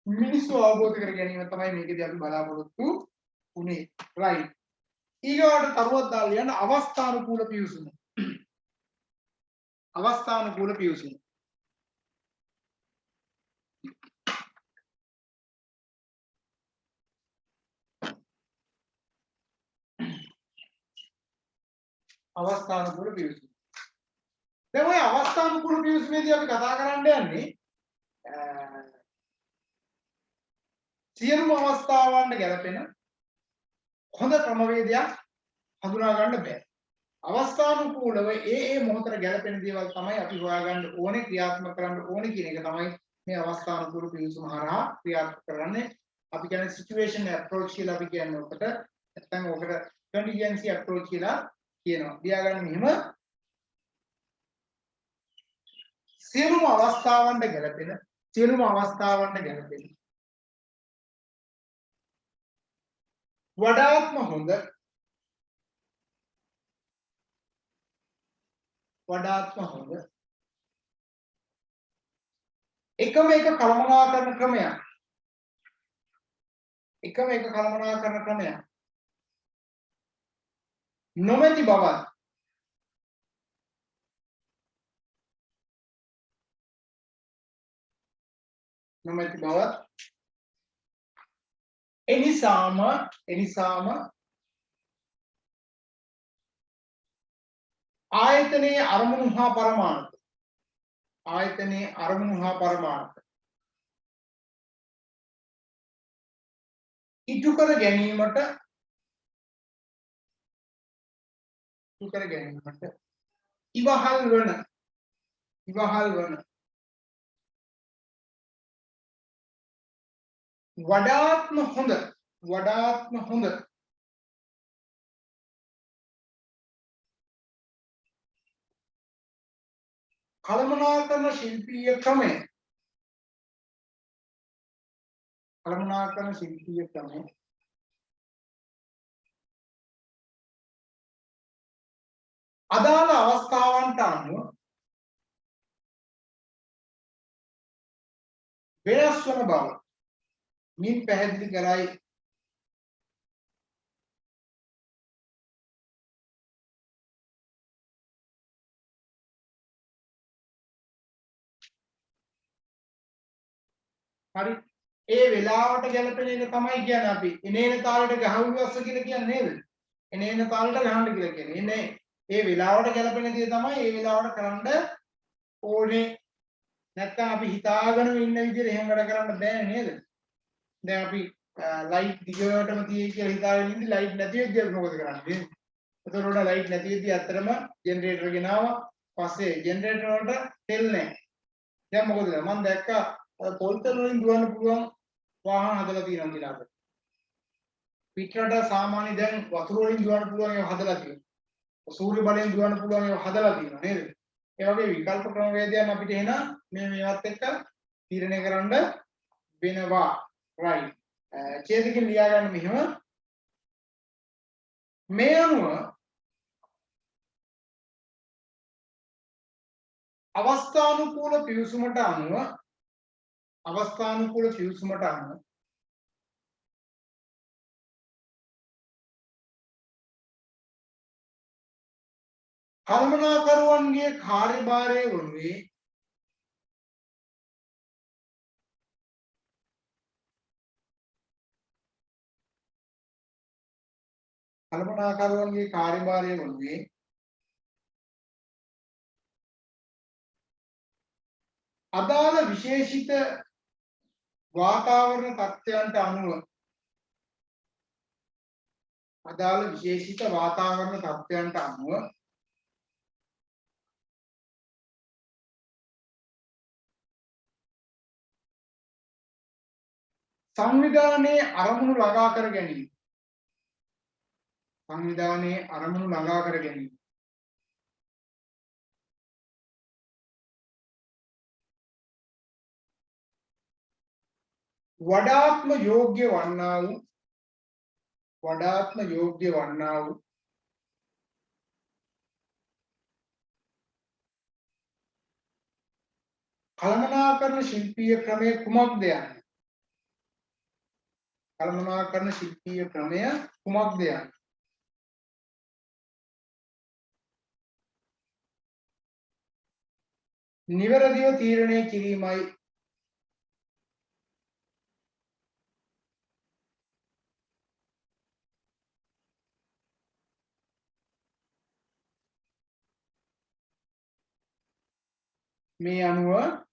Speaker 1: මිනිස්සු අවබෝධ කර ගැනීම තමයි මේකදී අපි බලාපොරොත්තු උනේ. රයිට්. ඊගොඩ තරුවක් දාලා යන අවස්ථානුකූල පිවිසුම. අවස්ථානුකූල පිවිසුම. අවස්ථානුකූල පිවිසුම. දැන් ඔය අවස්ථානුකූල පිවිසුමේදී අපි කතා කරන්න යන්නේ සියලුම අවස්ථාවන්ට ගැලපෙන හොඳ ක්‍රමවේදයක් හඳුනා ගන්න බෑ. අවස්ථානුකූලව ඒ මොහොතට ගැලපෙන දේවල් තමයි අපි හොයාගන්න ඕනේ ක්‍රියාත්මක කරන්න ඕනේ කියන එක තමයි මේ අවස්ථානුකූල පිවිසුම හරහා ක්‍රියාත්මක කරන්නේ. අපි කියන්නේ සිචුේෂන් අප්‍රෝච් කියලා අපි කියන්නේ ඔකට. නැත්නම් ඔකට කන්ටිජෙන්සි අප්‍රෝච් කියලා කියනවා. ලියාගන්න මෙහෙම සියලුම අවස්ථාවන්ට ගැලපෙන වඩාත්ම හොඳ වඩාත්ම හොඳ එකම එක කළමනාකරන ක්‍රමයක් නොමැති බවත් එනිසාම ආයතනයේ අරමුණු හා පරමාර්ථ ඉටු කර ගැනීමට ඉවහල් වන වඩාත්ම හොඳ කළමනාකරන ශිල්පීය ක්‍රමය අදාළ අවස්ථාවන්ට අනුව වෙනස් වන බව මින් පැහැදිලි කරයි. හරි ඒ වෙලාවට ගැලපෙන එක තමයි කියන්නේ අපි එනේන තාලෙට ගහුවස්ස කියලා කියන්නේ නේද? එනේන තාලෙට ගහන්න කියලා කියන්නේ. එනේ ඒ වෙලාවට ගැලපෙන දේ තමයි ඒ වෙලාවට කරන්න ඕනේ. නැත්තම් අපි හිතාගෙන ඉන්න විදිහට එහෙම වැඩ කරන්න බෑ නේද? දැන් අපි ලයිට් දිගටම තියෙයි කියලා හිතාගෙන ඉඳි ලයිට් නැති වෙද්දී මොකද කරන්නේ? එතකොට ලයිට් නැති වෙද්දී අත්‍තරම ජෙනරේටර් ගෙනාවා. පස්සේ ජෙනරේටර් වලට තෙල් නැහැ. දැන් මොකද කරන්නේ? මම දැක්කා පොල් තෙල් වලින් දුවන්න පුළුවන් වාහන හදලා තියෙනවා කියලා අද. පිටරට සාමාන්‍ය දැන් වතුර වලින් දුවන්න පුළුවන් ඒවා හදලා තියෙනවා. සූර්ය බලයෙන් දුවන්න පුළුවන් ඒවා හදලා තියෙනවා නේද? ඒ වගේ විකල්ප ක්‍රමවේදයන් අපිට එන මේවත් එක්ක තීරණය කරන්න වෙනවා. right. ඡේදකින් ලියා ගන්න මෙහෙම. මේ අනුව අවස්ථානුකූල පිවිසුමට අනුව කළමනාකරුවන්ගේ කාර්යභාරය වනුයේ අදාළ විශේෂිත වාතාවරණ තත්ත්වයන්ට අනුව සංවිධානයේ අරමුණු ළඟා කර ගැනීම වඩාත්ම යෝග්‍ය වන්නා වූ කළමනාකරන ශිල්පීය ක්‍රමය කුමක්ද යන්නේ? නිවැරදිව තීරණය කිරීමයි. මේ අනුව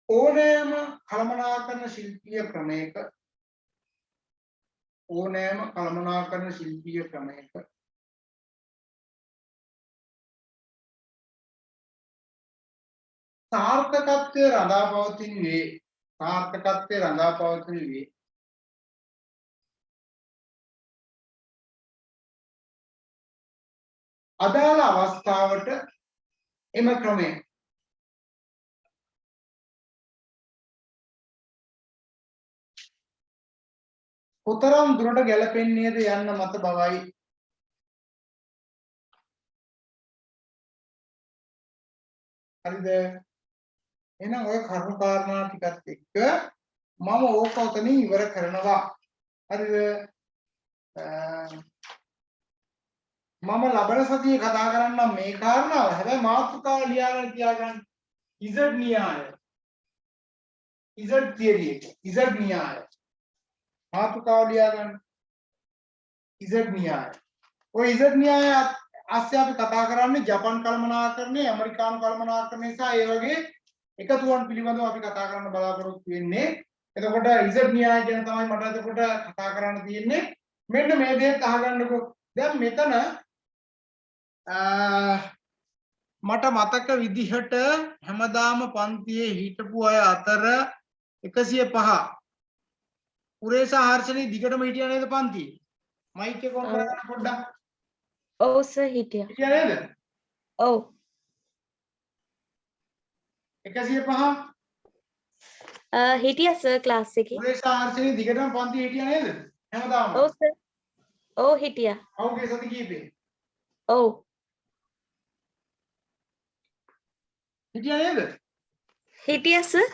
Speaker 1: ඕනෑම කළමනාකරන ශිල්පීය ක්‍රමයක සාර්ථකත්වය රඳා පවතිනුයේ අදාළ අවස්ථාවට එම ක්‍රමය කොතරම් දුරට ගැලපෙන්නේද යන්න මත බවයි. හරිද? එහෙනම් ඔය කරුණු කාරණා ටිකත් එක්ක මම ඕක උතනින් ඉවර කරනවා. හරිද? මම ලබන සතියේ කතා කරන්නම් මේ කාරණාව. හැබැයි මාතෘකාව ලියාගෙන තියාගන්න. Z න්‍යාය. Z theory එක. Z න්‍යාය. මාතෘකාව ලියාගන්න. Z න්‍යාය. ඔය Z න්‍යාය ASCII අපි කතා කරන්නේ ජපන් කළමනාකරණය, ඇමරිකානු කළමනාකරණය සහ ඒ වගේ එකතුවන් පිළිබඳව අපි කතා කරන්න බලාපොරොත්තු වෙන්නේ. එතකොට Z න්‍යාය කියන තමයි මට එතකොට කතා කරන්න තියෙන්නේ. මෙන්න මේ දේත් අහගන්නකො. දැන් මෙතන මට මතක විදිහට හැමදාම පන්තියේ හිටපු අය අතර 105 උරේසා හර්ෂණී දිගටම හිටියා නේද පන්තියේ? මයික් එක ඔන් කරගන්න පොඩ්ඩක්.
Speaker 2: ඔව් සර් හිටියා.
Speaker 1: හිටියා නේද?
Speaker 2: ඔව්.
Speaker 1: 105
Speaker 2: හිටියා සර් ක්ලාස් එකේ.
Speaker 1: උරේසා හර්ෂණී දිගටම පන්තියේ හිටියා නේද? හැමදාම.
Speaker 2: ඔව් සර්. ඔව් හිටියා.
Speaker 1: අවුගේ සති කීපේ?
Speaker 2: ඔව්.
Speaker 1: හිටියා නේද?
Speaker 2: හිටියා සර්.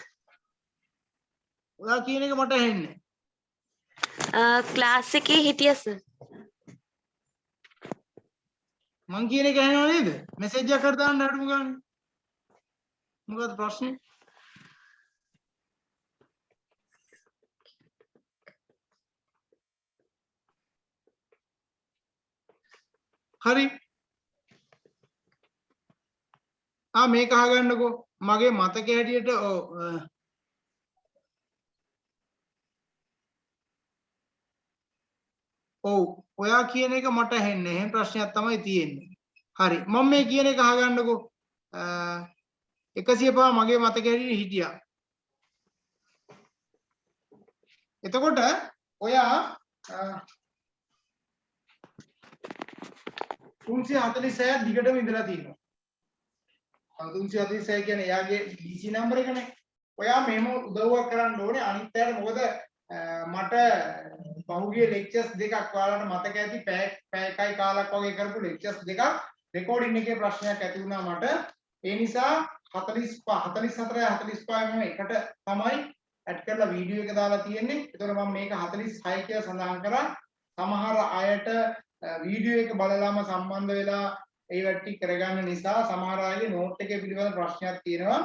Speaker 1: ඔයා කියන එක මට ඇහෙන්නේ.
Speaker 2: ක්ලාස් එකේ හිටියා සර්.
Speaker 1: මං කියන එක ඇහෙනව නේද? මෙසේජ් එකක් කර දාන්න හටම ගන්න. මොකද ප්‍රශ්නේ? හරි. මේක අහගන්නකෝ. මගේ මතකයේ හැටියට ඔව් ඔයා කියන එක මට ඇහෙන්නේ. එහෙම ප්‍රශ්නයක් තමයි තියෙන්නේ. හරි. මම මේ කියන එක අහගන්නකෝ. 105 මගේ මතකයේ හැටියට හිටියා. එතකොට ඔයා 346 දිගටම ඉඳලා තියෙනවා. 346 කියන්නේ එයාගේ DC නම්බර එකනේ. ඔයා මෙහෙම උදව්වක් කරන්න ඕනේ අනිත් අයට. මොකද මට පහුගිය ලෙක්චර්ස් දෙකක් ඔයාලට මතක ඇති පැය එකයි කාලක් වගේ කරපු ලෙක්චර්ස් දෙකක් රෙකෝඩින් එකේ ප්‍රශ්නයක් ඇති වුණා මට. ඒ නිසා 45 44 45 මම එකට තමයි ඇඩ් කරලා වීඩියෝ එක දාලා තියෙන්නේ. ඒතකොට මම මේක 46 කියලා සඳහන් කරා. සමහර අයට වීඩියෝ එක බලලාම සම්බන්ධ වෙලා ඒ වැටි කරගන්න නිසා සමහර අයගේ නෝට් එකේ පිළිබඳ ප්‍රශ්නයක් තියෙනවා.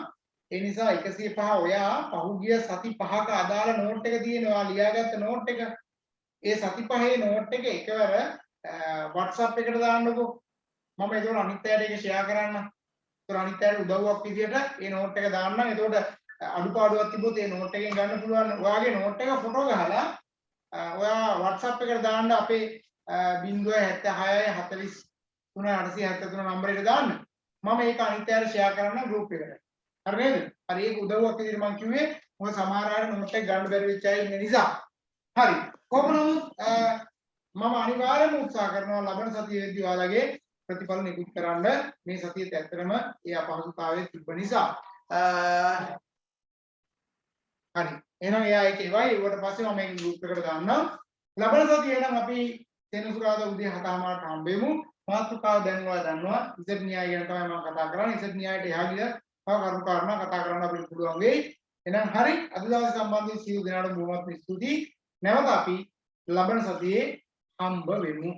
Speaker 1: ඒ නිසා 105 ඔයා පහුගිය සති 5ක අදාළ නෝට් එක තියෙනවා ලියාගත්ත නෝට් එක. ඒ සති 5 නෝට් එක එකවර WhatsApp එකට දාන්නකෝ. මම ඒක අනිත් අයට ඒක ෂෙයා කරන්න. ඒතර අනිත් අයට උදව්වක් විදියට ඒ නෝට් එක දාන්න. එතකොට අඩුපාඩුවක් තිබ්බොත් ඒ නෝට් එකෙන් ගන්න පුළුවන්. ඔයාගේ නෝට් එක ෆොටෝ ගහලා ඔයා WhatsApp එකට දාන්න අපේ 076 43 නම්බරයට දාන්න. මම ඒක අනිත් අයට ෂෙයා කරන්න ගෲප් එකට. හරි නේද? හරි ඒක උදව්වක් විදිහට මම කිව්වේ මොකද සමහර අය නෝට් එක ගන්න බැරි වෙච්ච අය ඉන්න නිසා. හරි. කොහොම නමුත් මම අනිවාර්යයෙන්ම උත්සාහ කරනවා ලබන සතියේදී ඔයාලගේ ප්‍රතිඵල නිකුත් කරන්න. මේ සතියේත් ඇත්තටම ඒ අපහසුතාවය තිබ්බ නිසා. හරි. එහෙනම් එයා ඒක ඉවයි. ඊට පස්සේ මම මේක ගෲප් එකට දාන්නම්. ලබන සතියේ නම් අපි සෙනසුරාදා උදේ 7:00ට හම්බෙමු. මාතෘකාව දැන් ඔයා දන්නවා. ඉසර් න්‍යාය ගැන තමයි මම කතා කරන්නේ. ඉසර් න්‍යායට එහා ගිය තව කරුණු කාරණා කතා කරන්න අපිට පුළුවන් වෙයි. එහෙනම් හරි. අද දවසේ සම්බන්ධයෙන් සියලු දෙනාටම බොහොමත් ස්තුතියි. නැවත අපි ලබන සතියේ හම්බ වෙමු.